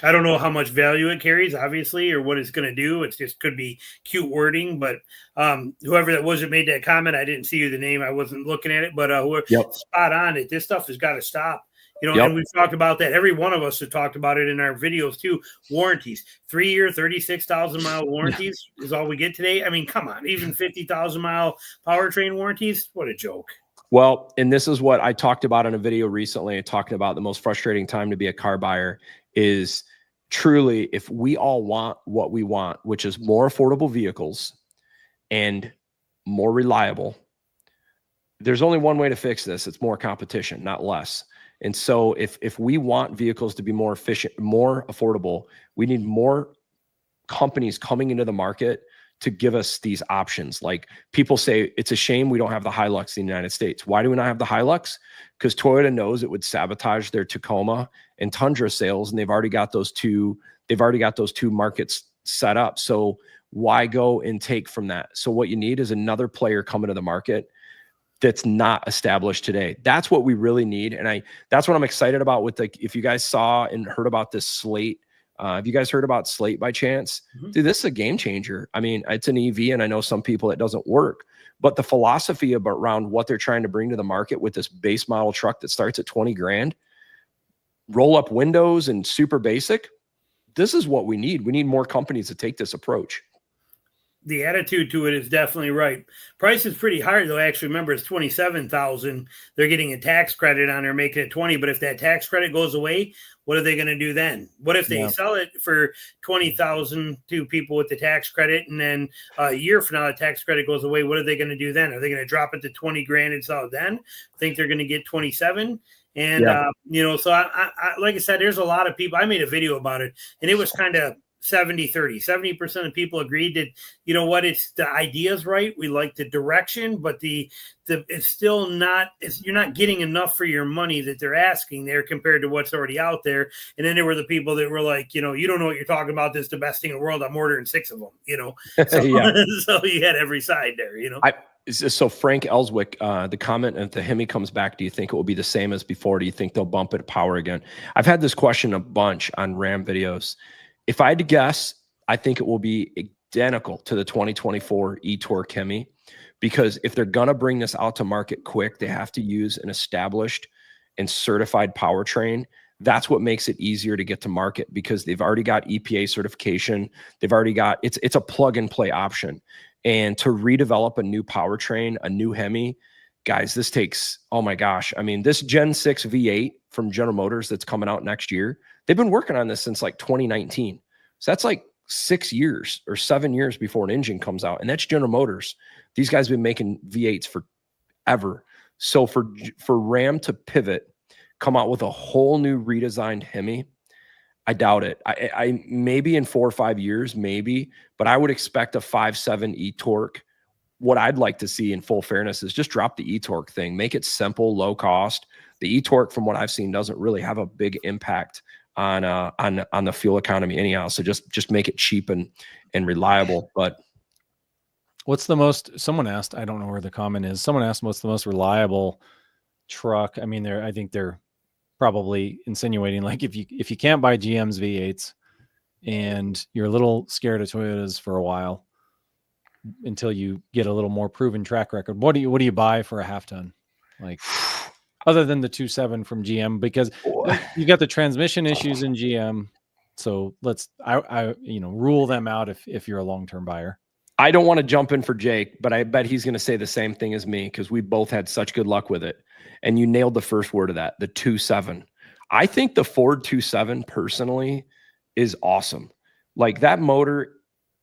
I don't know how much value it carries, obviously, or what it's going to do. It just could be cute wording, but whoever that was that made that comment, I didn't see the name. I wasn't looking at it, but spot on it. This stuff has got to stop. And we've talked about that. Every one of us have talked about it in our videos too. Warranties, 3-year, 36,000 mile warranties is all we get today. I mean, come on, even 50,000 mile powertrain warranties. What a joke. Well, and this is what I talked about in a video recently, talking about the most frustrating time to be a car buyer is truly if we all want what we want, which is more affordable vehicles and more reliable. There's only one way to fix this. It's more competition, not less. And so if we want vehicles to be more efficient, more affordable, we need more companies coming into the market to give us these options. Like people say, it's a shame we don't have the Hilux in the United States. Why do we not have the Hilux? Because Toyota knows it would sabotage their Tacoma and Tundra sales, and they've already got those two markets set up. So why go and take from that? So what you need is another player coming to the market that's not established today. That's what we really need. And that's what I'm excited about with if you guys saw and heard about this Slate. Have you guys heard about Slate by chance? Mm-hmm. Dude, this is a game changer. I mean, it's an EV, and I know some people it doesn't work, but the philosophy around what they're trying to bring to the market with this base model truck that starts at 20 grand, roll up windows and super basic. This is what we need. We need more companies to take this approach. The attitude to it is definitely right. Price is pretty high, though. Actually, remember, it's $27,000. They're getting a tax credit on there, making it 20. But if that tax credit goes away, what are they going to do then? What if they sell it for $20,000 to people with the tax credit, and then a year from now the tax credit goes away? What are they going to do then? Are they going to drop it to 20 grand and sell it then? Think they're going to get 27? And so I like I said, there's a lot of people. I made a video about it, and it was kind of 70-30. 70% of people agreed that, you know what, it's the idea's right. We like the direction, but it's still not, you're not getting enough for your money that they're asking there compared to what's already out there. And then there were the people that were like, you don't know what you're talking about. This is the best thing in the world. I'm ordering 6 of them, So, so you had every side there, So Frank Ellswick, the comment if the Hemi comes back, do you think it will be the same as before? Do you think they'll bump it power again? I've had this question a bunch on Ram videos. If I had to guess, I think it will be identical to the 2024 e-Torque Hemi, because if they're going to bring this out to market quick, they have to use an established and certified powertrain. That's what makes it easier to get to market, because they've already got EPA certification. They've already got, it's a plug and play option. And to redevelop a new powertrain, a new Hemi, guys, this takes, oh my gosh. I mean, this Gen 6 V8 from General Motors that's coming out next year, they've been working on this since like 2019. So that's like 6 years or 7 years before an engine comes out. And that's General Motors. These guys have been making V8s forever. So for Ram to pivot, come out with a whole new redesigned Hemi, I doubt it. I maybe in 4 or 5 years, maybe, but I would expect a 5.7 e-Torque. What I'd like to see, in full fairness, is just drop the e-Torque thing, make it simple, low cost. The e-Torque, from what I've seen, doesn't really have a big impact on the fuel economy anyhow. So just make it cheap and reliable. But what's the most? Someone asked. I don't know where the comment is. Someone asked what's the most reliable truck. I mean, I think they're probably insinuating like if you can't buy GM's V8s and you're a little scared of Toyotas for a while until you get a little more proven track record, what do you buy for a half ton? Like, other than the 2.7 from GM, because you got the transmission issues in GM. So I rule them out if you're a long-term buyer. I don't want to jump in for Jake, but I bet he's going to say the same thing as me, because we both had such good luck with it. And you nailed the first word of that, the 2.7. I think the Ford 2.7 personally is awesome. Like, that motor,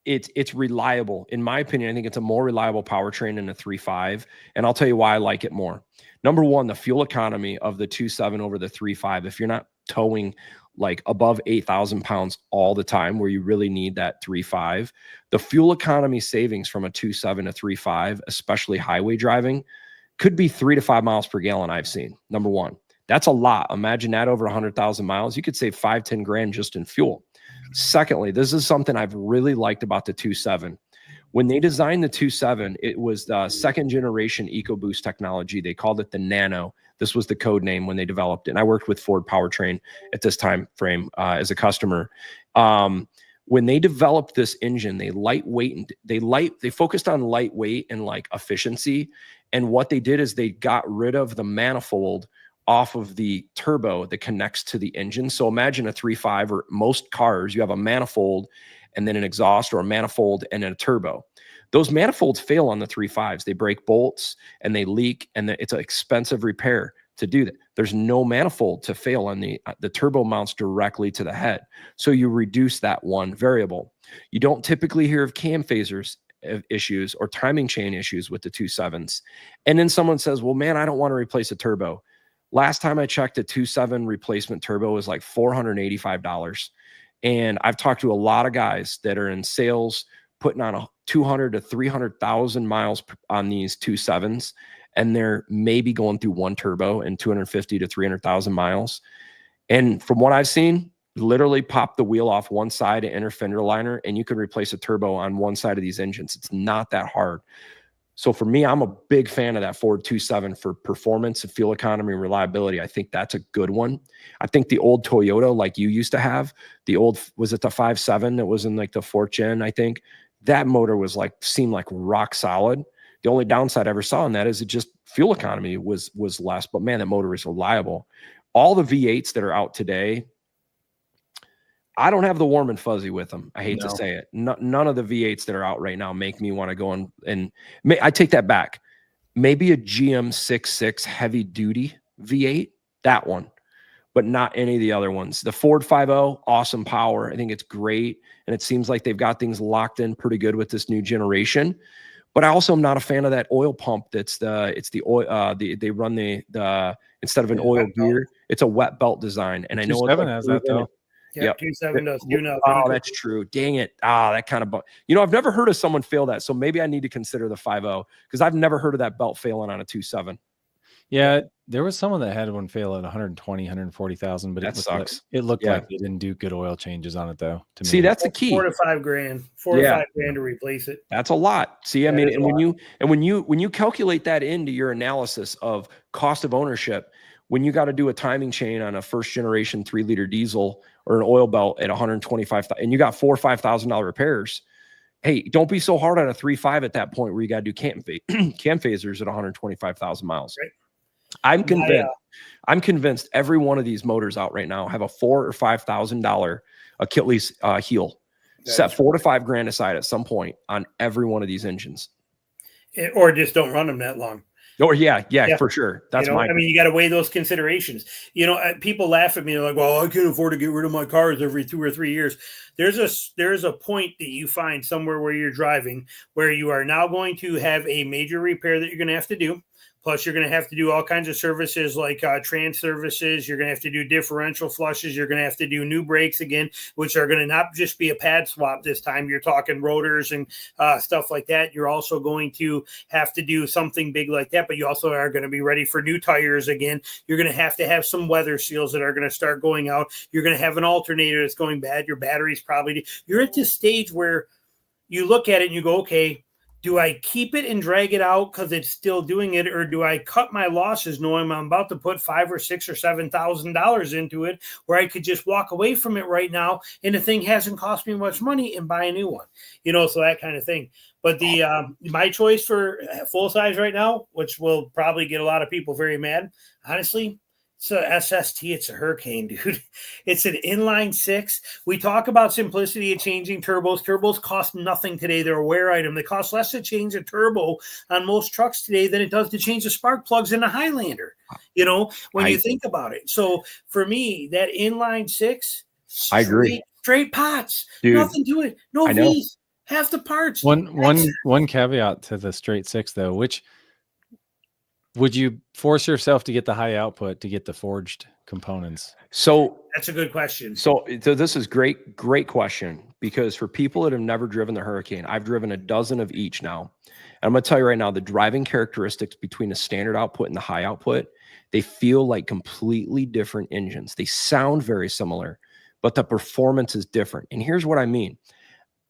it's reliable. In my opinion, I think it's a more reliable powertrain than a 3.5. And I'll tell you why I like it more. Number one, the fuel economy of the 2.7 over the 3.5. If you're not towing like above 8,000 pounds all the time, where you really need that 3.5, the fuel economy savings from a 2.7 to 3.5, especially highway driving, could be 3 to 5 miles per gallon. I've seen, number one. That's a lot. Imagine that over 100,000 miles. You could save 5-10 grand just in fuel. Secondly, this is something I've really liked about the 2.7. When they designed the 2.7, it was the second generation EcoBoost technology. They called it the Nano. This was the code name when they developed it. And I worked with Ford Powertrain at this time frame as a customer. When they developed this engine, they focused on lightweight and like efficiency. And what they did is they got rid of the manifold off of the turbo that connects to the engine. So imagine a 3.5, or most cars, you have a manifold and then an exhaust, or a manifold and then a turbo. Those manifolds fail on the 3.5s. They break bolts and they leak, and it's an expensive repair to do that. There's no manifold to fail on the turbo mounts directly to the head. So you reduce that one variable. You don't typically hear of cam phasers issues or timing chain issues with the 2.7s. And then someone says, well, man, I don't want to replace a turbo. Last time I checked, a 2.7 replacement turbo was like $485. And I've talked to a lot of guys that are in sales, putting on a 200 to 300,000 miles on these 2.7s, and they're maybe going through one turbo and 250 to 300,000 miles. And from what I've seen, literally pop the wheel off one side of inner fender liner, and you can replace a turbo on one side of these engines. It's not that hard. So for me, I'm a big fan of that Ford 2.7 for performance and fuel economy and reliability. I think that's a good one. I think the old Toyota, like you used to have, the old, was it the 5.7 that was in like the 4th gen, I think? That motor was like, seemed like rock solid. The only downside I ever saw in that is it just fuel economy was less, but man, that motor is reliable. All the V8s that are out today, I don't have the warm and fuzzy with them. I hate to say it. None of the V8s that are out right now make me want to go and I take that back. Maybe a GM 6.6 heavy duty V8, that one, but not any of the other ones. The Ford 5.0, awesome power. I think it's great. And it seems like they've got things locked in pretty good with this new generation. But I also am not a fan of that oil pump. It's the oil. They run the instead of an oil gear, it's a wet belt design. And I know 7 has that though. Yeah, 2.7 does too now. Oh, that's true. Dang it. That kind of, I've never heard of someone fail that. So maybe I need to consider the 5.0, because I've never heard of that belt failing on a 2.7. Yeah, there was someone that had one fail at 120, 140,000, but that sucks. It looked like they didn't do good oil changes on it though. To See, me, that's the key. 4 to 5 grand, 4 to 5 grand to replace it. That's a lot. See, I mean, and when you calculate that into your analysis of cost of ownership, when you got to do a timing chain on a first generation 3-liter diesel or an oil belt at 125,000, and you got $4,000 or $5,000 repairs, hey, don't be so hard on a 3.5 at that point where you got to do cam phasers at 125,000 miles. Right. I'm convinced every one of these motors out right now have a $4,000 or $5,000 Achilles heel. Set 4 to 5 grand aside at some point on every one of these engines, or just don't run them that long. Or yeah, for sure. That's I mean, you got to weigh those considerations. People laugh at me. They're like, well, I can't afford to get rid of my cars every 2 or 3 years. There's a point that you find somewhere where you're driving where you are now going to have a major repair that you're going to have to do. Plus, you're going to have to do all kinds of services like trans services. You're going to have to do differential flushes. You're going to have to do new brakes again, which are going to not just be a pad swap this time. You're talking rotors and stuff like that. You're also going to have to do something big like that, but you also are going to be ready for new tires again. You're going to have some weather seals that are going to start going out. You're going to have an alternator that's going bad. Your battery's probably – you're at this stage where you look at it and you go, okay, do I keep it and drag it out because it's still doing it, or do I cut my losses knowing I'm about to put $5,000 or $6,000 or $7,000 into it, where I could just walk away from it right now and the thing hasn't cost me much money and buy a new one, so that kind of thing. But the my choice for full size right now, which will probably get a lot of people very mad, honestly, it's a SST. It's a Hurricane, dude. It's an inline 6. We talk about simplicity of changing turbos. Turbos cost nothing today. They're a wear item. They cost less to change a turbo on most trucks today than it does to change the spark plugs in a Highlander, when you think about it. So for me, that inline 6, I agree. Straight pots, dude, nothing to it. No V's, half the parts. One caveat to the straight 6 though, which would you force yourself to get the high output to get the forged components? So that's a good question. So this is great question, because for people that have never driven the Hurricane, I've driven a dozen of each now. And I'm going to tell you right now, the driving characteristics between the standard output and the high output, they feel like completely different engines. They sound very similar, but the performance is different. And here's what I mean.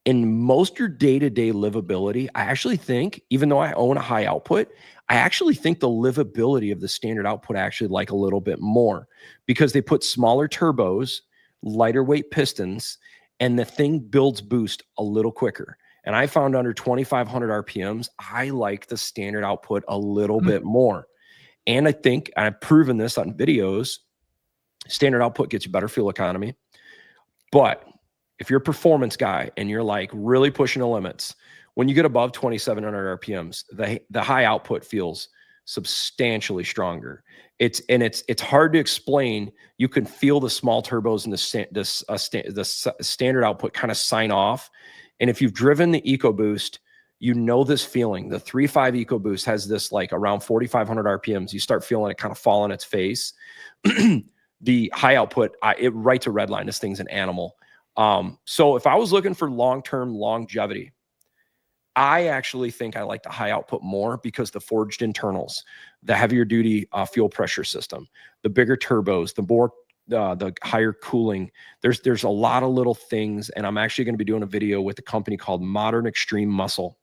In most your day-to-day livability, I actually think, even though I own a high output, I actually think the livability of the standard output I actually like a little bit more, because they put smaller turbos, lighter weight pistons, and the thing builds boost a little quicker. And I found under 2,500 RPMs, I like the standard output a little bit more. And I think I've proven this on videos, standard output gets you better fuel economy. But if you're a performance guy and you're like really pushing the limits, when you get above 2,700 RPMs, the high output feels substantially stronger. It's hard to explain. You can feel the small turbos and the standard output kind of sign off. And if you've driven the EcoBoost, you know this feeling. The 3.5 EcoBoost has this like around 4,500 RPMs. You start feeling it kind of fall on its face. The high output, it writes a red line. This thing's an animal. So if I was looking for long-term longevity, I actually think I like the high output more, because the forged internals, the heavier duty fuel pressure system, the bigger turbos, the higher cooling. There's a lot of little things, and I'm actually going to be doing a video with a company called Modern Extreme Muscle.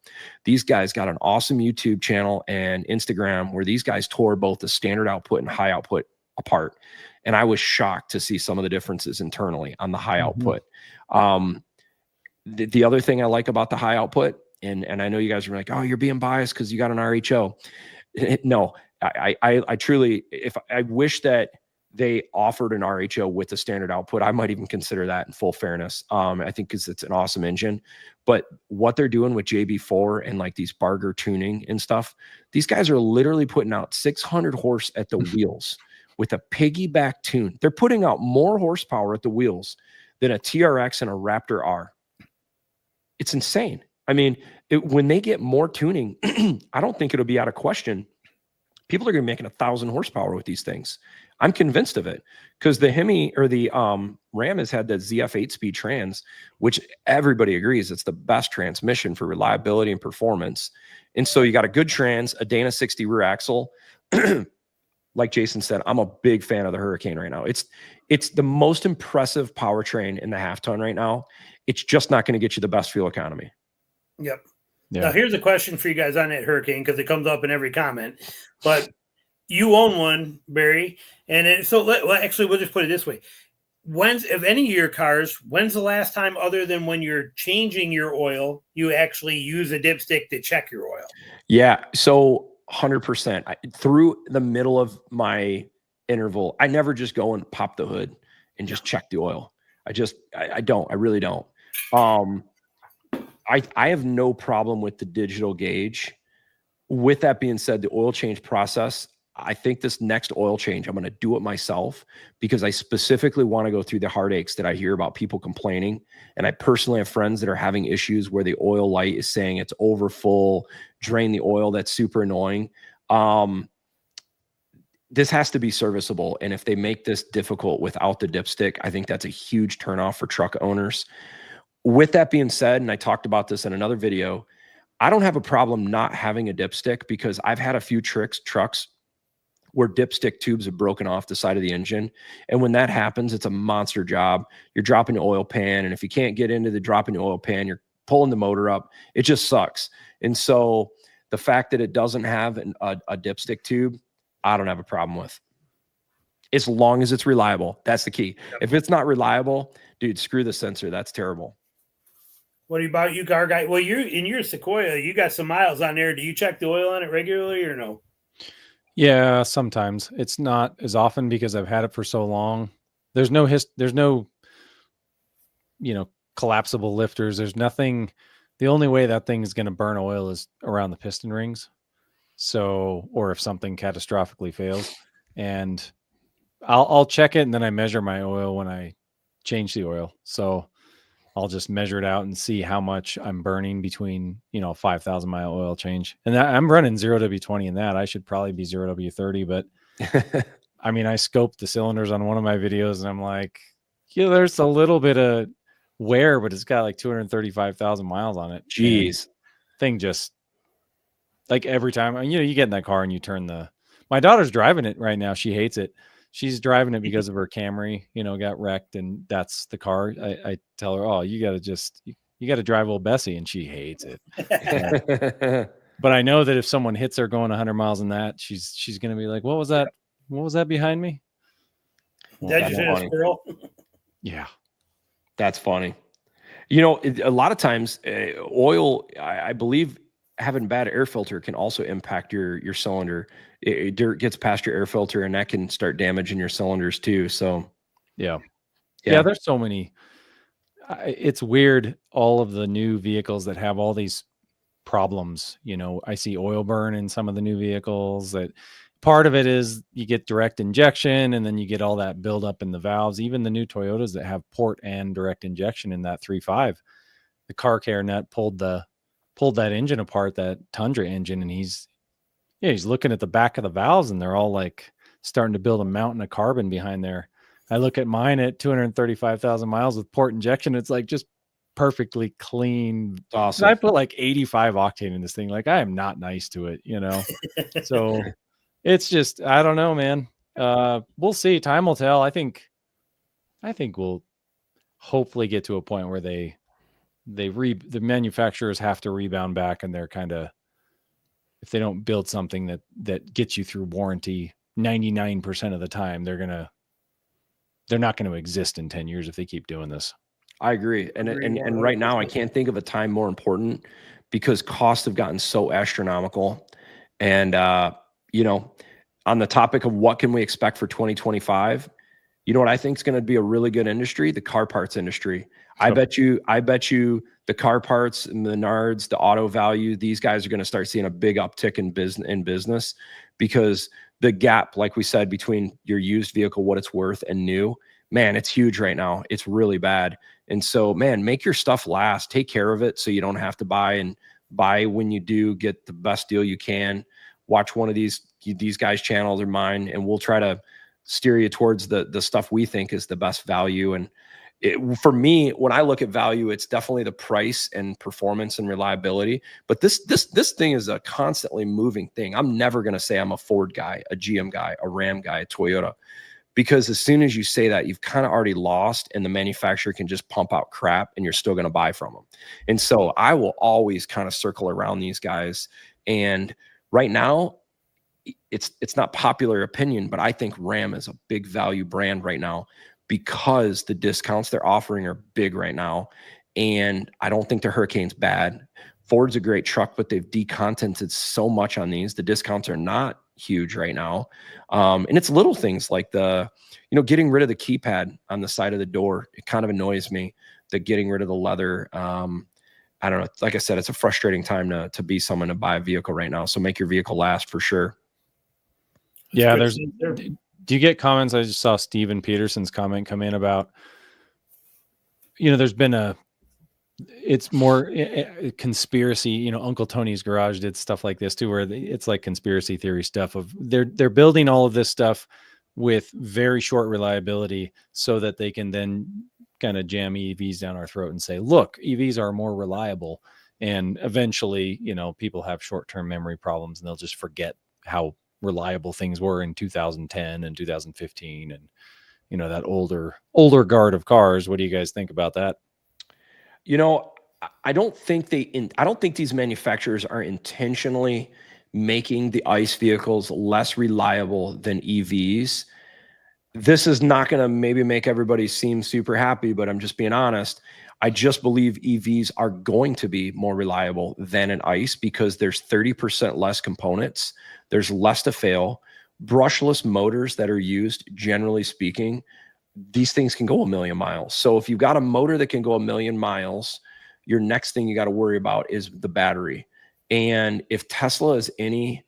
These guys got an awesome YouTube channel and Instagram where these guys tore both the standard output and high output apart. And I was shocked to see some of the differences internally on the high output. The other thing I like about the high output, and I know you guys are like, oh, you're being biased because you got an RHO. No, I truly, if I wish that they offered an RHO with the standard output, I might even consider that, in full fairness. I think because it's an awesome engine. But what they're doing with JB4 and like these Barger tuning and stuff, these guys are literally putting out 600 horse at the wheels with a piggyback tune. They're putting out more horsepower at the wheels than a TRX and a Raptor R. It's insane. I mean, when they get more tuning, I don't think it'll be out of question. People are going to be making 1,000 horsepower with these things. I'm convinced of it, because the Hemi or the Ram has had the ZF 8-speed trans, which everybody agrees it's the best transmission for reliability and performance. And so you got a good trans, a Dana 60 rear axle. Like Jason said, I'm a big fan of the Hurricane right now. It's the most impressive powertrain in the half ton right now. It's just not going to get you the best fuel economy. Yep. Yeah. Now, here's a question for you guys on that Hurricane, because it comes up in every comment. But you own one, Barry. And actually, we'll just put it this way. If any of your cars, when's the last time, other than when you're changing your oil, you actually use a dipstick to check your oil? Yeah. So 100%. Through the middle of my interval, I never just go and pop the hood and just check the oil. I don't. I really don't. I have no problem with the digital gauge. With that being said, the oil change process, I think this next oil change, I'm going to do it myself, because I specifically want to go through the heartaches that I hear about people complaining. And I personally have friends that are having issues where the oil light is saying it's over full, drain the oil. That's super annoying. This has to be serviceable. And if they make this difficult without the dipstick, I think that's a huge turnoff for truck owners. With that being said, and I talked about this in another video, I don't have a problem not having a dipstick, because I've had a few trucks where dipstick tubes have broken off the side of the engine. And when that happens, it's a monster job. You're dropping the oil pan. And if you can't get into the dropping the oil pan, you're pulling the motor up. It just sucks. And so the fact that it doesn't have a dipstick tube, I don't have a problem with, as long as it's reliable. That's the key. Yep. If it's not reliable, dude, screw the sensor. That's terrible. What about you, car guy? Well, in your Sequoia, you got some miles on there. Do you check the oil on it regularly or no? Yeah, sometimes. It's not as often because I've had it for so long. There's no collapsible lifters. There's nothing. The only way that thing is going to burn oil is around the piston rings. So, or if something catastrophically fails, and I'll check it, and then I measure my oil when I change the oil. So I'll just measure it out and see how much I'm burning between, 5,000 mile oil change. And I'm running 0W20 in that. I should probably be 0W30, but I mean, I scoped the cylinders on one of my videos and I'm like, yeah, there's a little bit of wear, but it's got like 235,000 miles on it. Jeez. Thing just like every time, you get in that car and you turn my daughter's driving it right now. She hates it. She's driving it because of her Camry, got wrecked, and that's the car. I tell her, oh, you got to drive old Bessie, and she hates it. But I know that if someone hits her going 100 miles in that, she's going to be like, what was that? What was that behind me? That just hit a squirrel. Yeah. That's funny. A lot of times oil, I believe having bad air filter can also impact your cylinder. Dirt gets past your air filter and that can start damaging your cylinders too. So yeah, there's so many. It's weird. All of the new vehicles that have all these problems, I see oil burn in some of the new vehicles. That part of it is you get direct injection and then you get all that buildup in the valves. Even the new Toyotas that have port and direct injection in that 3.5, the car care net pulled that engine apart, that Tundra engine, and he's looking at the back of the valves and they're all like starting to build a mountain of carbon behind there. I look at mine at 235,000 miles with port injection. It's like just perfectly clean. Awesome. I put like 85 octane in this thing. Like I am not nice to it, So it's just, I don't know, man. We'll see. Time will tell. I think we'll hopefully get to a point where the manufacturers have to rebound back, and they're kind of, if they don't build something that gets you through warranty 99% of the time, they're not going to exist in 10 years if they keep doing this. I agree. And right now I can't think of a time more important, because costs have gotten so astronomical. And on the topic of what can we expect for 2025, you know what I think is going to be a really good industry? The car parts industry. I bet you the car parts, Menards, the Auto Value, these guys are going to start seeing a big uptick in business, because the gap, like we said, between your used vehicle, what it's worth, and new, man, it's huge right now. It's really bad. And so, man, make your stuff last. Take care of it so you don't have to buy, and buy when you do, get the best deal you can. Watch one of these guys' channels or mine, and we'll try to steer you towards the stuff we think is the best value. And for me, when I look at value, it's definitely the price and performance and reliability. But this thing is a constantly moving thing. I'm never going to say I'm a Ford guy, a GM guy, a Ram guy, a Toyota, because as soon as you say that, you've kind of already lost, and the manufacturer can just pump out crap and you're still going to buy from them. And so I will always kind of circle around these guys. And right now, it's not popular opinion, but I think Ram is a big value brand right now, because the discounts they're offering are big right now. And I don't think the Hurricane's bad. Ford's a great truck, but they've decontented so much on these. The discounts are not huge right now. And it's little things like getting rid of the keypad on the side of the door. It kind of annoys me, that getting rid of the leather. I don't know. Like I said, it's a frustrating time to be someone to buy a vehicle right now. So make your vehicle last for sure. Yeah, do you get comments? I just saw Steven Peterson's comment come in about, there's been it's more conspiracy, Uncle Tony's Garage did stuff like this too, where it's like conspiracy theory stuff of they're building all of this stuff with very short reliability so that they can then kind of jam EVs down our throat and say, look, EVs are more reliable. And eventually, people have short-term memory problems and they'll just forget how reliable things were in 2010 and 2015 and that older guard of cars. What do you guys think about that? I don't think these manufacturers are intentionally making the ICE vehicles less reliable than EVs. This is not going to maybe make everybody seem super happy, but I'm just being honest. I just believe EVs are going to be more reliable than an ICE, because there's 30% less components. There's less to fail. Brushless motors that are used, generally speaking, these things can go 1,000,000 miles. So if you've got a motor that can go 1,000,000 miles, your next thing you got to worry about is the battery. And if Tesla is any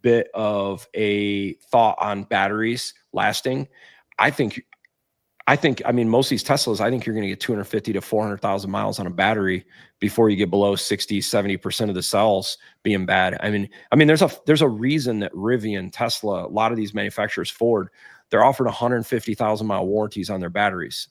bit of a thought on batteries lasting, I think I mean, most of these Teslas, I think you're going to get 250 to 400,000 miles on a battery before you get below 60, 70% of the cells being bad. I mean, there's a reason that Rivian, Tesla, a lot of these manufacturers, Ford, they're offering 150,000 mile warranties on their batteries.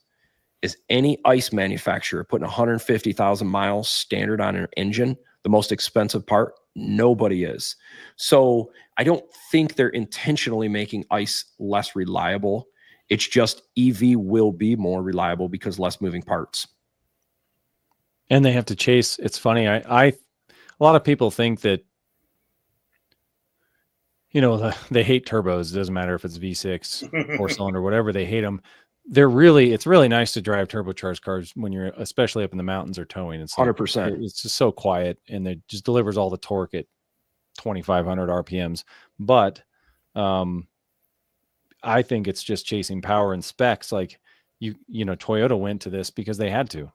Is any ICE manufacturer putting 150,000 miles standard on an engine, the most expensive part? Nobody is. So I don't think they're intentionally making ICE less reliable. It's just EV will be more reliable because less moving parts. And they have to chase. It's funny. A lot of people think that, they hate turbos. It doesn't matter if it's V6, 4-cylinder, whatever, they hate them. It's really nice to drive turbocharged cars when you're, especially up in the mountains or towing. It's 100%. It's just so quiet, and it just delivers all the torque at 2,500 RPMs. But I think it's just chasing power and specs. Like Toyota went to this because they had to.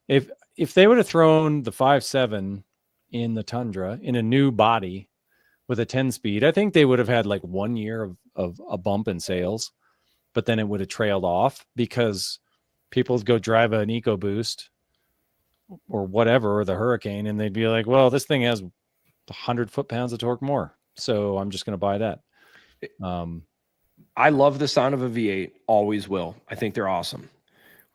If they would have thrown the 5.7 in the Tundra in a new body with a 10-speed, I think they would have had like 1 year of a bump in sales, but then it would have trailed off because people would go drive an EcoBoost or whatever, or the Hurricane, and they'd be like, well, this thing has 100 foot-pounds of torque more, so I'm just going to buy that. I love the sound of a V8, always will. I think they're awesome.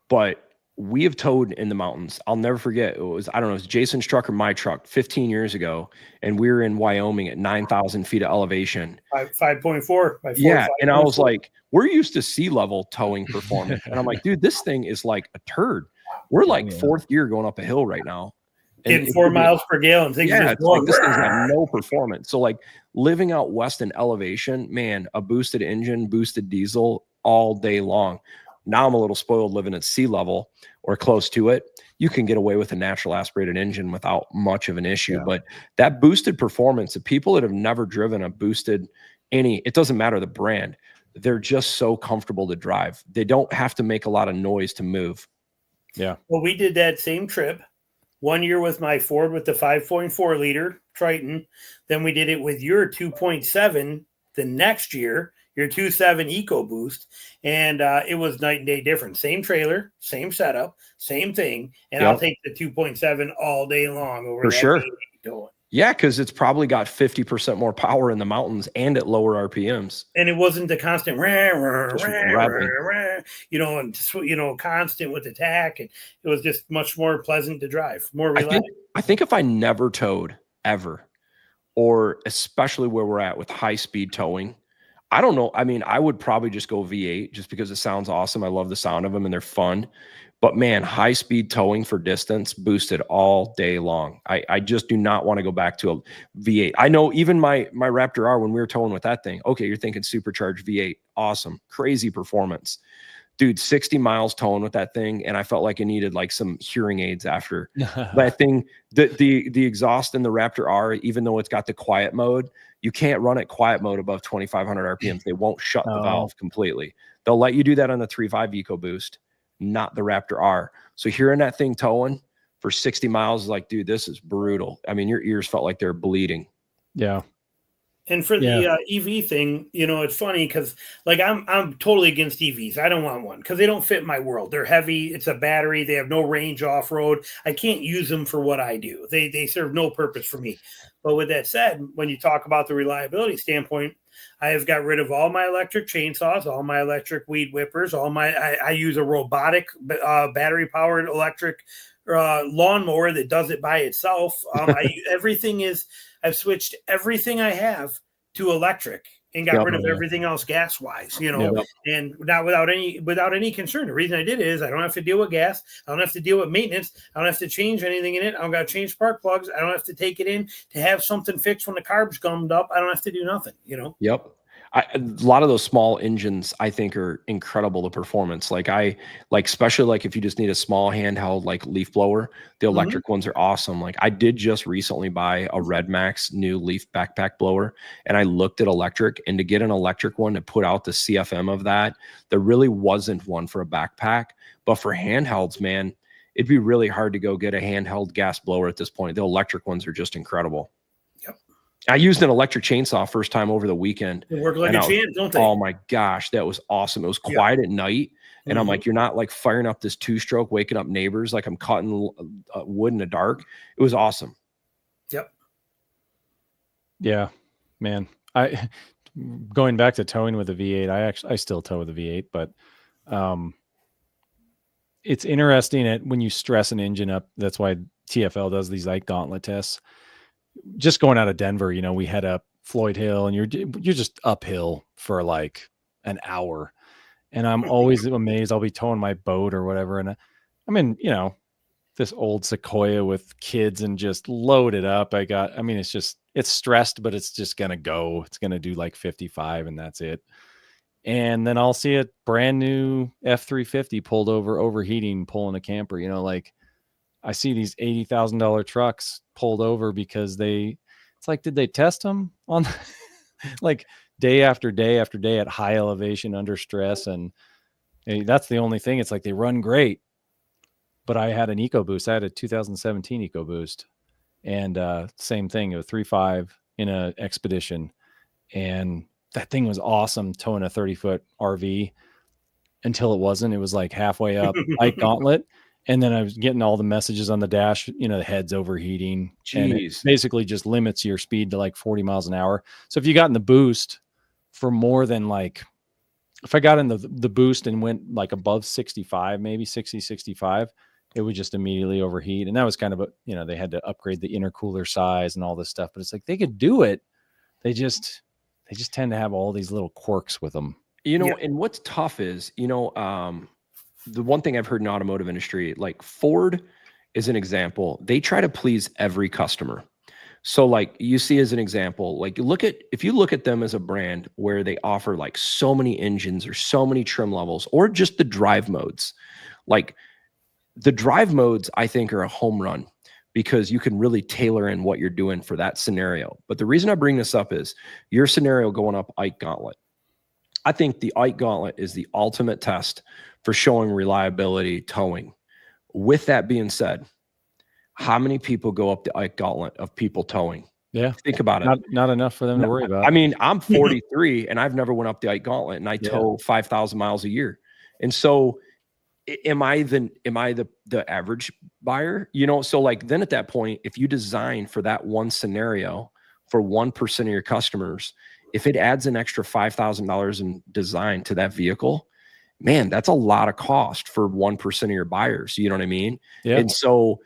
But we have towed in the mountains. I'll never forget. It was Jason's truck or my truck 15 years ago. And we were in Wyoming at 9,000 feet of elevation. 5.4 by 4. Yeah. And I was like, we're used to sea level towing performance. And I'm like, dude, this thing is like a turd. We're like fourth gear going up a hill right now. Getting 4 miles per gallon. Yeah, it's like this thing's got no performance. So like living out west in elevation, man, a boosted engine, boosted diesel all day long. Now I'm a little spoiled living at sea level or close to it. You can get away with a natural aspirated engine without much of an issue. Yeah. But that boosted performance, the people that have never driven a boosted it doesn't matter the brand, they're just so comfortable to drive. They don't have to make a lot of noise to move. Yeah. Well, we did that same trip 1 year with my Ford with the 5.4 liter Triton. Then we did it with your 2.7 the next year, your 2.7 EcoBoost. And it was night and day difference. Same trailer, same setup, same thing. And I'll take the 2.7 all day long over for sure. Going. Yeah, because it's probably got 50% more power in the mountains and at lower RPMs. And it wasn't the constant and constant with the tack. And it was just much more pleasant to drive, more reliable. I think if I never towed ever, or especially where we're at with high speed towing, I don't know. I mean, I would probably just go V8 just because it sounds awesome. I love the sound of them and they're fun. But man, high speed towing for distance boosted all day long. I just do not want to go back to a V8. I know even my Raptor R, when we were towing with that thing, okay, you're thinking supercharged V8. Awesome. Crazy performance. Dude, 60 miles towing with that thing. And I felt like I needed like some hearing aids after that thing. The exhaust in the Raptor R, even though it's got the quiet mode, you can't run it quiet mode above 2,500 RPMs. They won't shut the valve completely. They'll let you do that on the 3.5 EcoBoost, not the Raptor R. So hearing that thing towing for 60 miles is like, dude, this is brutal. I mean, your ears felt like they're bleeding. Yeah. And for the EV thing, it's funny because like I'm totally against EVs. I don't want one because they don't fit my world. They're heavy. It's a battery. They have no range off road. I can't use them for what I do. They serve no purpose for me. But with that said, when you talk about the reliability standpoint, I have got rid of all my electric chainsaws, all my electric weed whippers, I use a robotic battery powered electric lawnmower that does it by itself. I've switched everything I have to electric and got rid of everything else gas wise, and not without any concern. The reason I did it is I don't have to deal with gas. I don't have to deal with maintenance. I don't have to change anything in it. I don't got to change spark plugs. I don't have to take it in to have something fixed when the carb's gummed up. I don't have to do nothing, Yep. A lot of those small engines, I think, are incredible to performance. Especially like if you just need a small handheld like leaf blower, the electric ones are awesome. Like I did just recently buy a Red Max new leaf backpack blower, and I looked at electric, and to get an electric one to put out the CFM of that, there really wasn't one for a backpack. But for handhelds, man, it'd be really hard to go get a handheld gas blower at this point. The electric ones are just incredible. I used an electric chainsaw first time over the weekend. They work like a champ, don't they? Oh my gosh, that was awesome. It was quiet at night. And I'm like, you're not like firing up this 2-stroke, waking up neighbors like I'm cutting wood in the dark. It was awesome. Yep. Yeah, man. Going back to towing with a V8, I still tow with a V8, but it's interesting when you stress an engine up. That's why TFL does these like gauntlet tests. Just going out of Denver, we head up Floyd Hill and you're just uphill for like an hour. And I'm always amazed. I'll be towing my boat or whatever. And I'm in, this old Sequoia with kids and just loaded up. It's stressed, but it's just going to go. It's going to do like 55 and that's it. And then I'll see a brand new F-350 pulled over, overheating, pulling a camper, like I see these $80,000 trucks pulled over because it's like, did they test them on like day after day after day at high elevation under stress? And that's the only thing. It's like they run great. But I had an EcoBoost. I had a 2017 EcoBoost and same thing, a 3.5 in a Expedition. And that thing was awesome towing a 30-foot RV until it wasn't. It was like halfway up Ike Gauntlet. And then I was getting all the messages on the dash, the head's overheating. Jeez. And it basically just limits your speed to like 40 miles an hour. So if you got in the boost for more than like, if I got in the boost and went like above 65, maybe 60, 65, it would just immediately overheat. And that was kind of they had to upgrade the intercooler size and all this stuff, but it's like they could do it. They just tend to have all these little quirks with them. And what's tough is, the one thing I've heard in automotive industry, like Ford is an example. They try to please every customer. So like you see as an example, like if you look at them as a brand where they offer like so many engines or so many trim levels or just the drive modes, like the drive modes, I think are a home run because you can really tailor in what you're doing for that scenario. But the reason I bring this up is your scenario going up Ike Gauntlet. I think the Ike Gauntlet is the ultimate test for showing reliability towing. With that being said, how many people go up the Ike Gauntlet of people towing? Yeah. Think about it. Not enough for them to worry about. I mean, I'm 43 and I've never went up the Ike Gauntlet and I tow 5,000 miles a year. And so am I the average buyer? So like then at that point, if you design for that one scenario for 1% of your customers, if it adds an extra $5,000 in design to that vehicle, man, that's a lot of cost for 1% of your buyers. You know what I mean? Yeah. And so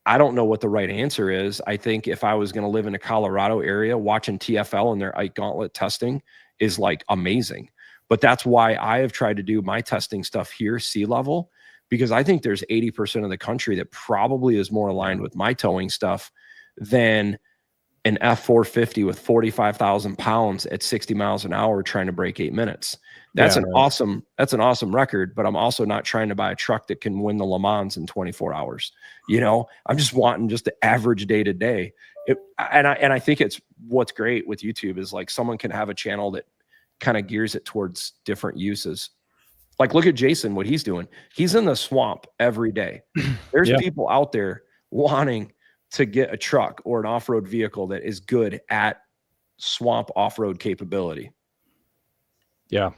I don't know what the right answer is. I think if I was going to live in a Colorado area, watching TFL and their Ike Gauntlet testing is like amazing. But that's why I have tried to do my testing stuff here, sea level, because I think there's 80% of the country that probably is more aligned with my towing stuff than an F450 with 45,000 pounds at 60 miles an hour trying to break 8 minutes. That's an awesome record, but I'm also not trying to buy a truck that can win the Le Mans in 24 hours. I'm just wanting just the average day to day. And I think it's what's great with YouTube is like someone can have a channel that kind of gears it towards different uses. Like look at Jason, what he's doing. He's in the swamp every day. There's people out there wanting to get a truck or an off-road vehicle that is good at swamp off-road capability. Yeah.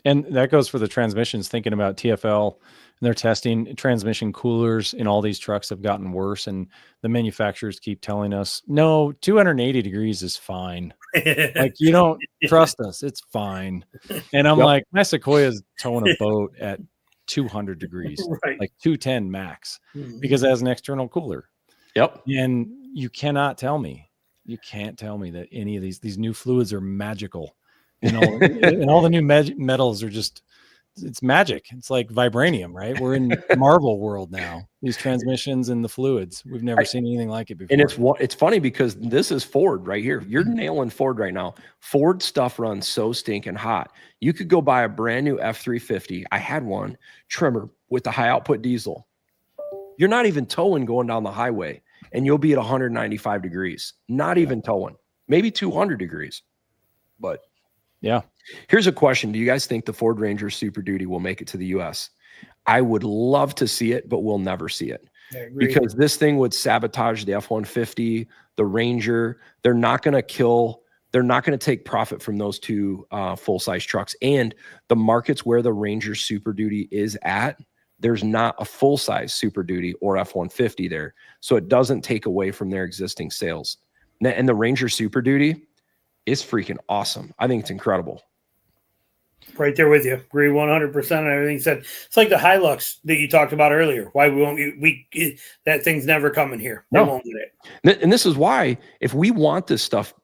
And that goes for the transmissions, thinking about TFL and their testing. Transmission coolers in all these trucks have gotten worse. And the manufacturers keep telling us, no, 280 degrees is fine. Like, you don't trust us. It's fine. And I'm like, my Sequoia's towing a boat at 200 degrees, like 210 max, because it has an external cooler. Yep. And you can't tell me that any of these new fluids are magical. And all the new metals are just, it's magic. It's like vibranium, right? We're in Marvel world now. These transmissions and the fluids, we've never seen anything like it before. And it's funny because this is Ford right here. You're nailing Ford right now. Ford stuff runs so stinking hot. You could go buy a brand new F-350. I had one trimmer with the high output diesel. You're not even towing going down the highway and you'll be at 195 degrees, not even towing, maybe 200 degrees. But yeah. Here's a question. Do you guys think the Ford Ranger Super Duty will make it to the US? I would love to see it, but we'll never see it I agree. because this thing would sabotage the F-150, the Ranger. They're not going to take profit from those two full-size trucks. And the markets where the Ranger Super Duty is at, there's not a full-size Super Duty or F-150 there. So it doesn't take away from their existing sales. And the Ranger Super Duty is freaking awesome. I think it's incredible. Right there with you. Agree 100% on everything said. It's like the Hilux that you talked about earlier. Why that thing's never coming here. They won't get it. And this is why, if we want this stuff,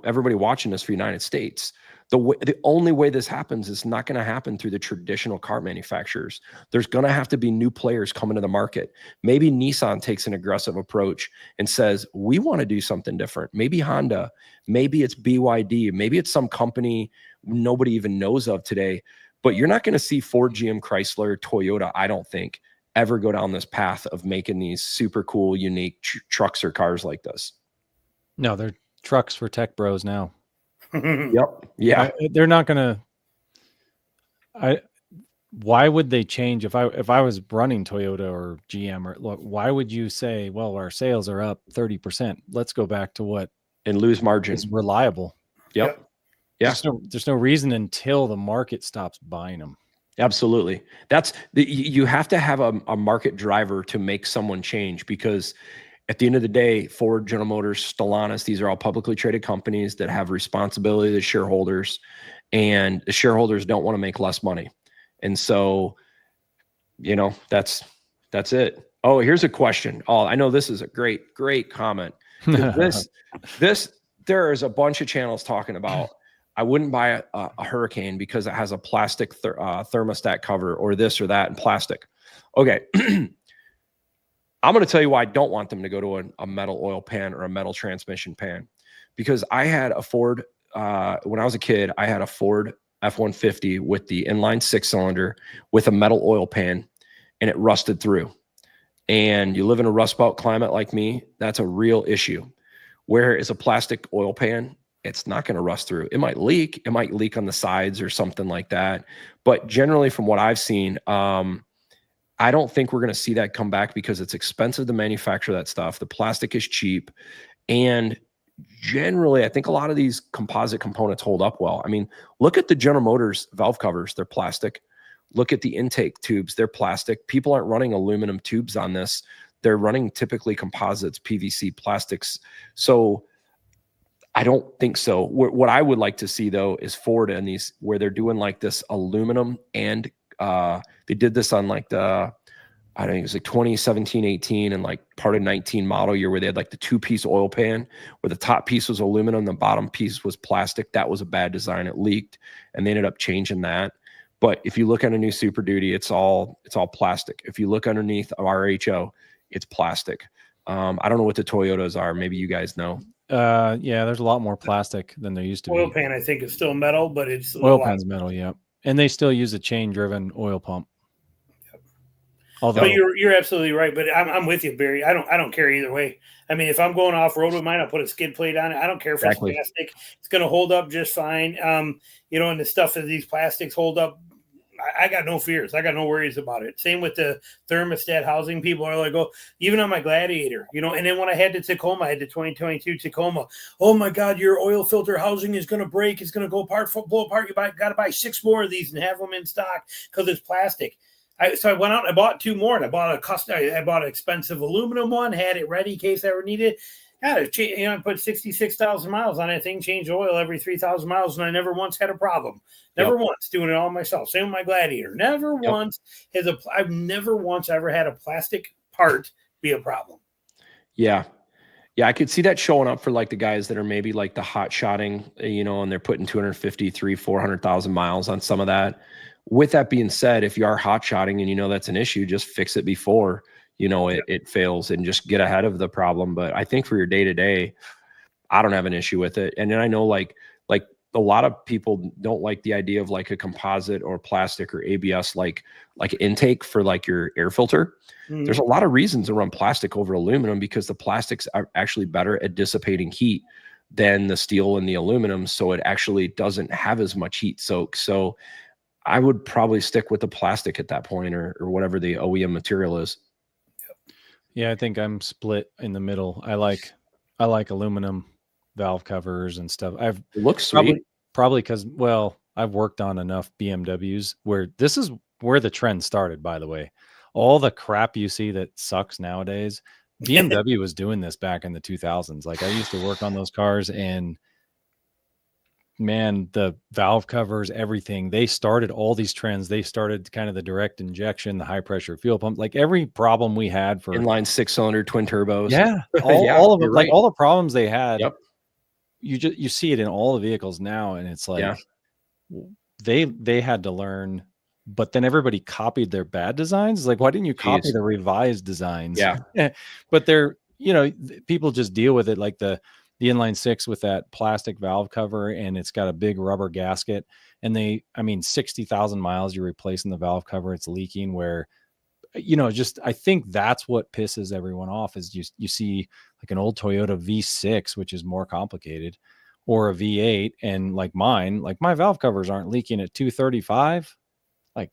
everybody watching this for the United States, the only way this happens is not going to happen through the traditional car manufacturers. There's going to have to be new players coming to the market. Maybe Nissan takes an aggressive approach and says, we want to do something different. Maybe Honda, maybe it's BYD, maybe it's some company nobody even knows of today. But you're not going to see Ford, GM, Chrysler, Toyota, I don't think, ever go down this path of making these super cool, unique trucks or cars like this. No, they're trucks for tech bros now. Yep. Yeah. They're not going to. Why would they change? If I was running Toyota or GM, or look, why would you say, well, our sales are up 30%? Let's go back to what and lose margin. Is reliable. Yep. Yeah. There's no reason until the market stops buying them. Absolutely. You have to have a market driver to make someone change, because at the end of the day, Ford, General Motors, Stellantis, these are all publicly traded companies that have responsibility to shareholders, and the shareholders don't want to make less money. And so, that's it. Oh, here's a question. Oh, I know this is a great comment. There is a bunch of channels talking about, I wouldn't buy a Hurricane because it has a plastic thermostat cover or this or that in plastic. Okay. I'm going to tell you why I don't want them to go to a metal oil pan or a metal transmission pan, because I had a Ford, when I was a kid, I had a Ford F-150 with the inline 6-cylinder with a metal oil pan, and it rusted through. And you live in a Rust Belt climate like me, that's a real issue. Where is a plastic oil pan? It's not going to rust through. It might leak. It might leak on the sides or something like that. But generally, from what I've seen, I don't think we're going to see that come back, because it's expensive to manufacture that stuff. The plastic is cheap. And generally, I think a lot of these composite components hold up well. I mean, look at the General Motors valve covers. They're plastic. Look at the intake tubes. They're plastic. People aren't running aluminum tubes on this. They're running typically composites, PVC, plastics. So I don't think so. What I would like to see, though, is Ford and these, where they're doing like this aluminum, and they did this on like I think it was like 2017, 18, and like part of 19 model year, where they had like the 2-piece oil pan where the top piece was aluminum, the bottom piece was plastic. That was a bad design. It leaked, and they ended up changing that. But if you look at a new Super Duty, it's all plastic. If you look underneath RHO, it's plastic. I don't know what the Toyotas are. Maybe you guys know. Yeah, there's a lot more plastic than there used to be. Oil pan, I think, is still metal, but it's oil pan's metal. Yeah, and they still use a chain-driven oil pump. Yep. Although, but you're absolutely right. But I'm with you, Barry. I don't care either way. I mean, if I'm going off road with mine, I'll put a skid plate on it. I don't care if it's plastic. It's going to hold up just fine. And the stuff that these plastics hold up, I got no fears. I got no worries about it. Same with the thermostat housing. People are like, oh, even on my Gladiator, and then when I had the Tacoma, I had the 2022 Tacoma. Oh my God, your oil filter housing is going to break. It's going to blow apart. You got to buy 6 more of these and have them in stock because it's plastic. So I went out and I bought 2 more, and I bought I bought an expensive aluminum one, had it ready in case I ever needed it. I put 66,000 miles on that thing, changed oil every 3,000 miles, and I never once had a problem. Never once, doing it all myself. Same with my Gladiator. Never once I've never once ever had a plastic part be a problem. Yeah. Yeah, I could see that showing up for like the guys that are maybe like the hot shotting, and they're putting 250, 300,000, 400,000 miles on some of that. With that being said, if you are hot shotting and that's an issue, just fix it before it fails, and just get ahead of the problem. But I think for your day-to-day, I don't have an issue with it. And then I know like a lot of people don't like the idea of like a composite or plastic or ABS, like intake for like your air filter. Mm-hmm. There's a lot of reasons to run plastic over aluminum, because the plastics are actually better at dissipating heat than the steel and the aluminum. So it actually doesn't have as much heat soak. So I would probably stick with the plastic at that point, or whatever the OEM material is. Yeah, I think I'm split in the middle. I like aluminum valve covers and stuff. It looks sweet. Probably because, well, I've worked on enough BMWs where this is where the trend started, by the way. All the crap you see that sucks nowadays, BMW was doing this back in the 2000s. Like I used to work on those cars, and man, the valve covers, everything, they started all these trends. They started kind of the direct injection, the high pressure fuel pump, like every problem we had for inline 6-cylinder twin turbos. Yeah, all of them, right. like all the problems they had. Yep. You see it in all the vehicles now, and it's like they had to learn, but then everybody copied their bad designs. Like, why didn't you copy the revised designs? Yeah. But they're, people just deal with it, like the inline 6 with that plastic valve cover, and it's got a big rubber gasket, and 60,000 miles you're replacing the valve cover, it's leaking, where I think that's what pisses everyone off is you see like an old Toyota V6, which is more complicated, or a V8, and like my valve covers aren't leaking at 235. Like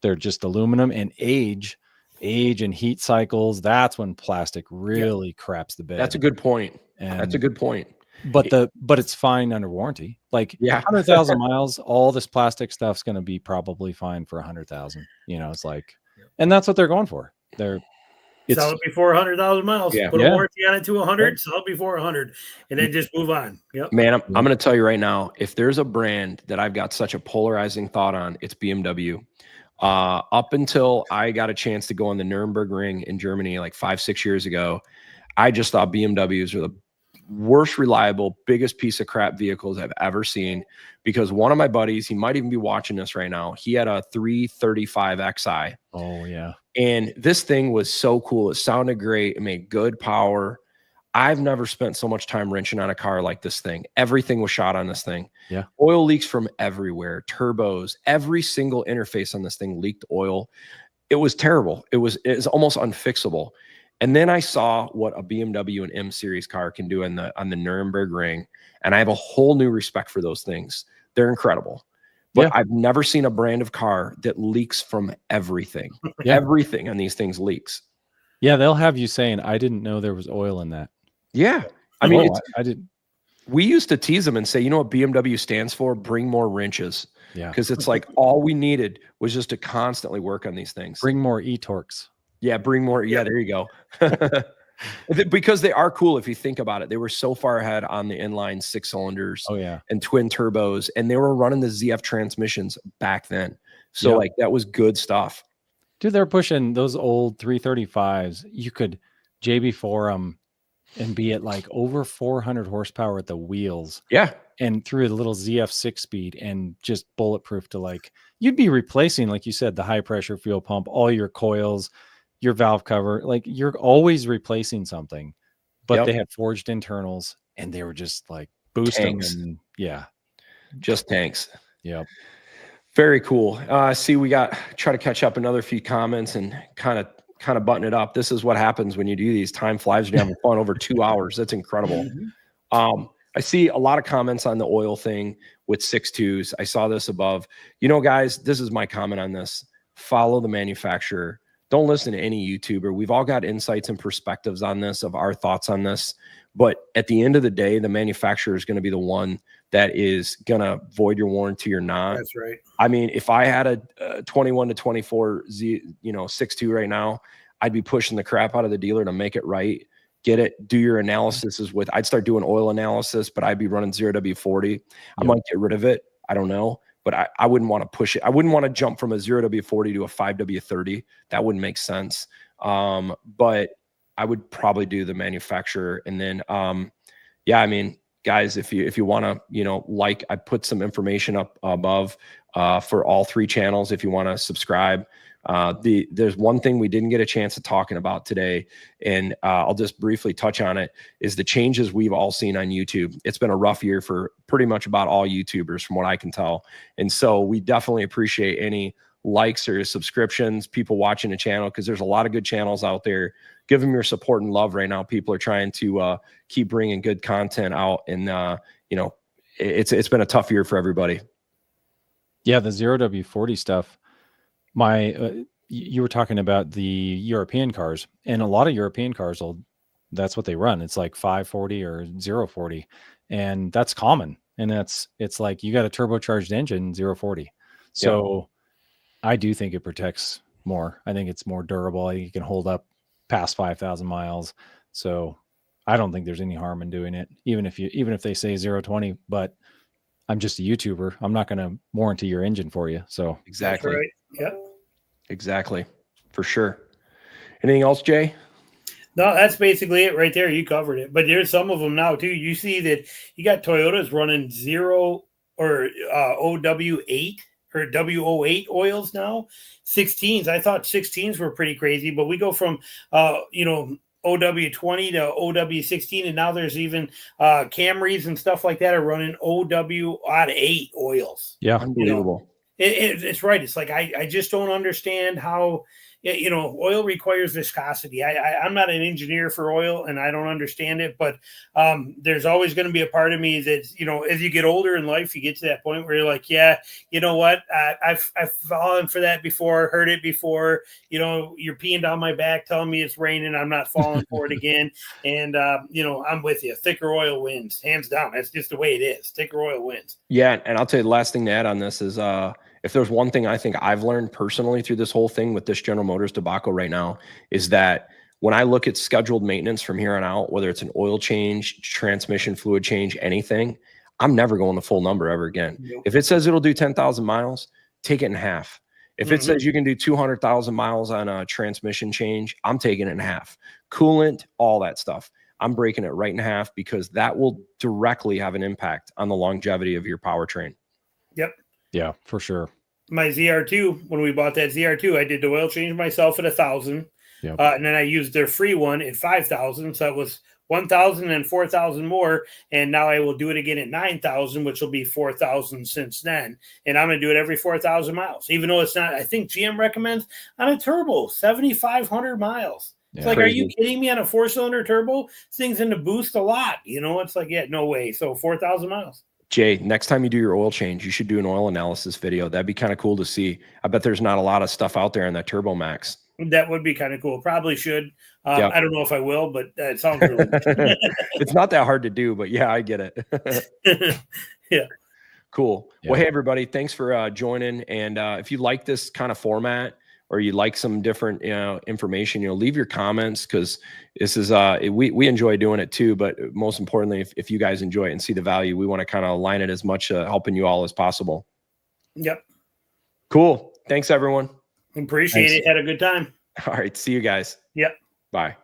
they're just aluminum, and age and heat cycles. That's when plastic really craps the bed. That's a good point. That's a good point. But it's fine under warranty. Like 100,000 miles, all this plastic stuff's going to be probably fine for 100,000. It's like, and that's what they're going for. Sell it before 100,000 miles. Yeah. Put a warranty on it to 100. Sell it before 100, and then just move on. Yep. Man, I'm going to tell you right now, if there's a brand that I've got such a polarizing thought on, it's BMW. Up until I got a chance to go on the Nürburgring in Germany like 5-6 years ago, I just thought BMWs were the worst reliable, biggest piece of crap vehicles I've ever seen. Because one of my buddies, he might even be watching this right now, he had a 335 Xi. Oh yeah. And this thing was so cool. It sounded great. It made good power. I've never spent so much time wrenching on a car like this thing. Everything was shot on this thing. Yeah. Oil leaks from everywhere, turbos, every single interface on this thing leaked oil. It was terrible. It was almost unfixable. And then I saw what a BMW and M series car can do on the Nürburgring, and I have a whole new respect for those things. They're incredible. But I've never seen a brand of car that leaks from everything. Everything on these things leaks. Yeah, they'll have you saying, "I didn't know there was oil in that." Yeah. I mean, I didn't. We used to tease them and say, you know what BMW stands for? Bring more wrenches. Yeah. Because it's like all we needed was just to constantly work on these things. Bring more e-torques. Yeah, bring more. Yeah, there you go. Because they are cool if you think about it. They were so far ahead on the inline 6 cylinders and twin turbos, and they were running the ZF transmissions back then. So like that was good stuff. Dude, they're pushing those old 335s. You could JB4 them and be at like over 400 horsepower at the wheels. Yeah. And through the little ZF 6-speed and just bulletproof to like, you'd be replacing, like you said, the high pressure fuel pump, all your coils, your valve cover, like you're always replacing something. But they had forged internals, and they were just like boosting. Tanks. And just tanks. Yep. Very cool. See, we try to catch up another few comments and kind of button it up. This is what happens when you do these. Time flies when you're having fun. Over 2 hours. That's incredible. I see a lot of comments on the oil thing with 6.2s. I saw this above. Guys, this is my comment on this. Follow the manufacturer. Don't listen to any YouTuber. We've all got insights and perspectives on this, of our thoughts on this. But at the end of the day, the manufacturer is going to be the one that is going to void your warranty or not. That's right. I mean, if I had a 21 to 24 6.2 right now, I'd be pushing the crap out of the dealer to make it right. Get it, do your analysis I'd start doing oil analysis, but I'd be running 0W40. I might get rid of it. I don't know. But I wouldn't want to push it. I wouldn't want to jump from a 0W40 to a 5W30. That wouldn't make sense. But I would probably do the manufacturer. And then, I mean, guys, if you want to, I put some information up above for all 3 channels if you want to subscribe. There's one thing we didn't get a chance of talking about today, and I'll just briefly touch on it, is the changes we've all seen on YouTube. It's been a rough year for pretty much about all YouTubers from what I can tell. And so we definitely appreciate any likes or subscriptions, people watching the channel, because there's a lot of good channels out there. Give them your support and love right now. People are trying to keep bringing good content out, and it's been a tough year for everybody. Yeah, the 0W40 stuff. My you were talking about the European cars, and a lot of European cars that's what they run. It's like 540 or 040, and that's common. And it's like you got a turbocharged engine 040. So I do think it protects more. I think it's more durable. I think it can hold up past 5,000 miles. So I don't think there's any harm in doing it, even if they say 020. But I'm just a YouTuber. I'm not going to warranty your engine for you. So Exactly. Right. Yep. Exactly. For sure. Anything else, Jay? No, that's basically it right there. You covered it. But there's some of them now too. You see that you got Toyotas running 0 or OW8 or WO8 oils now. 16s. I thought 16s were pretty crazy, but we go from OW20 to OW16, and now there's even Camrys and stuff like that are running OW8 oils. yeah, Unbelievable. It's right. It's like I just don't understand how, oil requires viscosity. I'm not an engineer for oil, and I don't understand it, but there's always going to be a part of me that's, as you get older in life, you get to that point where you're like, yeah, you know what? I've fallen for that before, heard it before. You're peeing down my back, telling me it's raining. I'm not falling for it again. And, I'm with you. Thicker oil wins, hands down. That's just the way it is. Thicker oil wins. Yeah. And I'll tell you the last thing to add on this is, if there's one thing I think I've learned personally through this whole thing with this General Motors debacle right now, is that when I look at scheduled maintenance from here on out, whether it's an oil change, transmission fluid change, anything, I'm never going the full number ever again. Nope. If it says it'll do 10,000 miles, take it in half. If it says you can do 200,000 miles on a transmission change, I'm taking it in half. Coolant, all that stuff. I'm breaking it right in half, because that will directly have an impact on the longevity of your powertrain. Yep. Yeah, for sure. My ZR2, when we bought that ZR2, I did the oil change myself at 1,000. Yep. And then I used their free one at 5,000. So it was 1,000 and 4,000 more. And now I will do it again at 9,000, which will be 4,000 since then. And I'm going to do it every 4,000 miles, even though it's not, I think GM recommends on a turbo, 7,500 miles. It's like, Crazy. are you kidding me? On a 4-cylinder turbo, this thing's in the boost a lot. It's like, yeah, no way. So 4,000 miles. Jay, next time you do your oil change, you should do an oil analysis video. That'd be kind of cool to see. I bet there's not a lot of stuff out there in that Turbo Max. That would be kind of cool. Probably should. Yep. I don't know if I will, but it sounds really good. It's not that hard to do, but yeah, I get it. Yeah. Cool. Yeah. Well, hey, everybody, thanks for joining. And if you like this kind of format, or you like some different information, leave your comments, because this is we enjoy doing it too. But most importantly, if you guys enjoy it and see the value, we want to kind of align it as much helping you all as possible. Yep. Cool. Thanks, everyone. Appreciate it. Had a good time. All right. See you guys. Yep. Bye.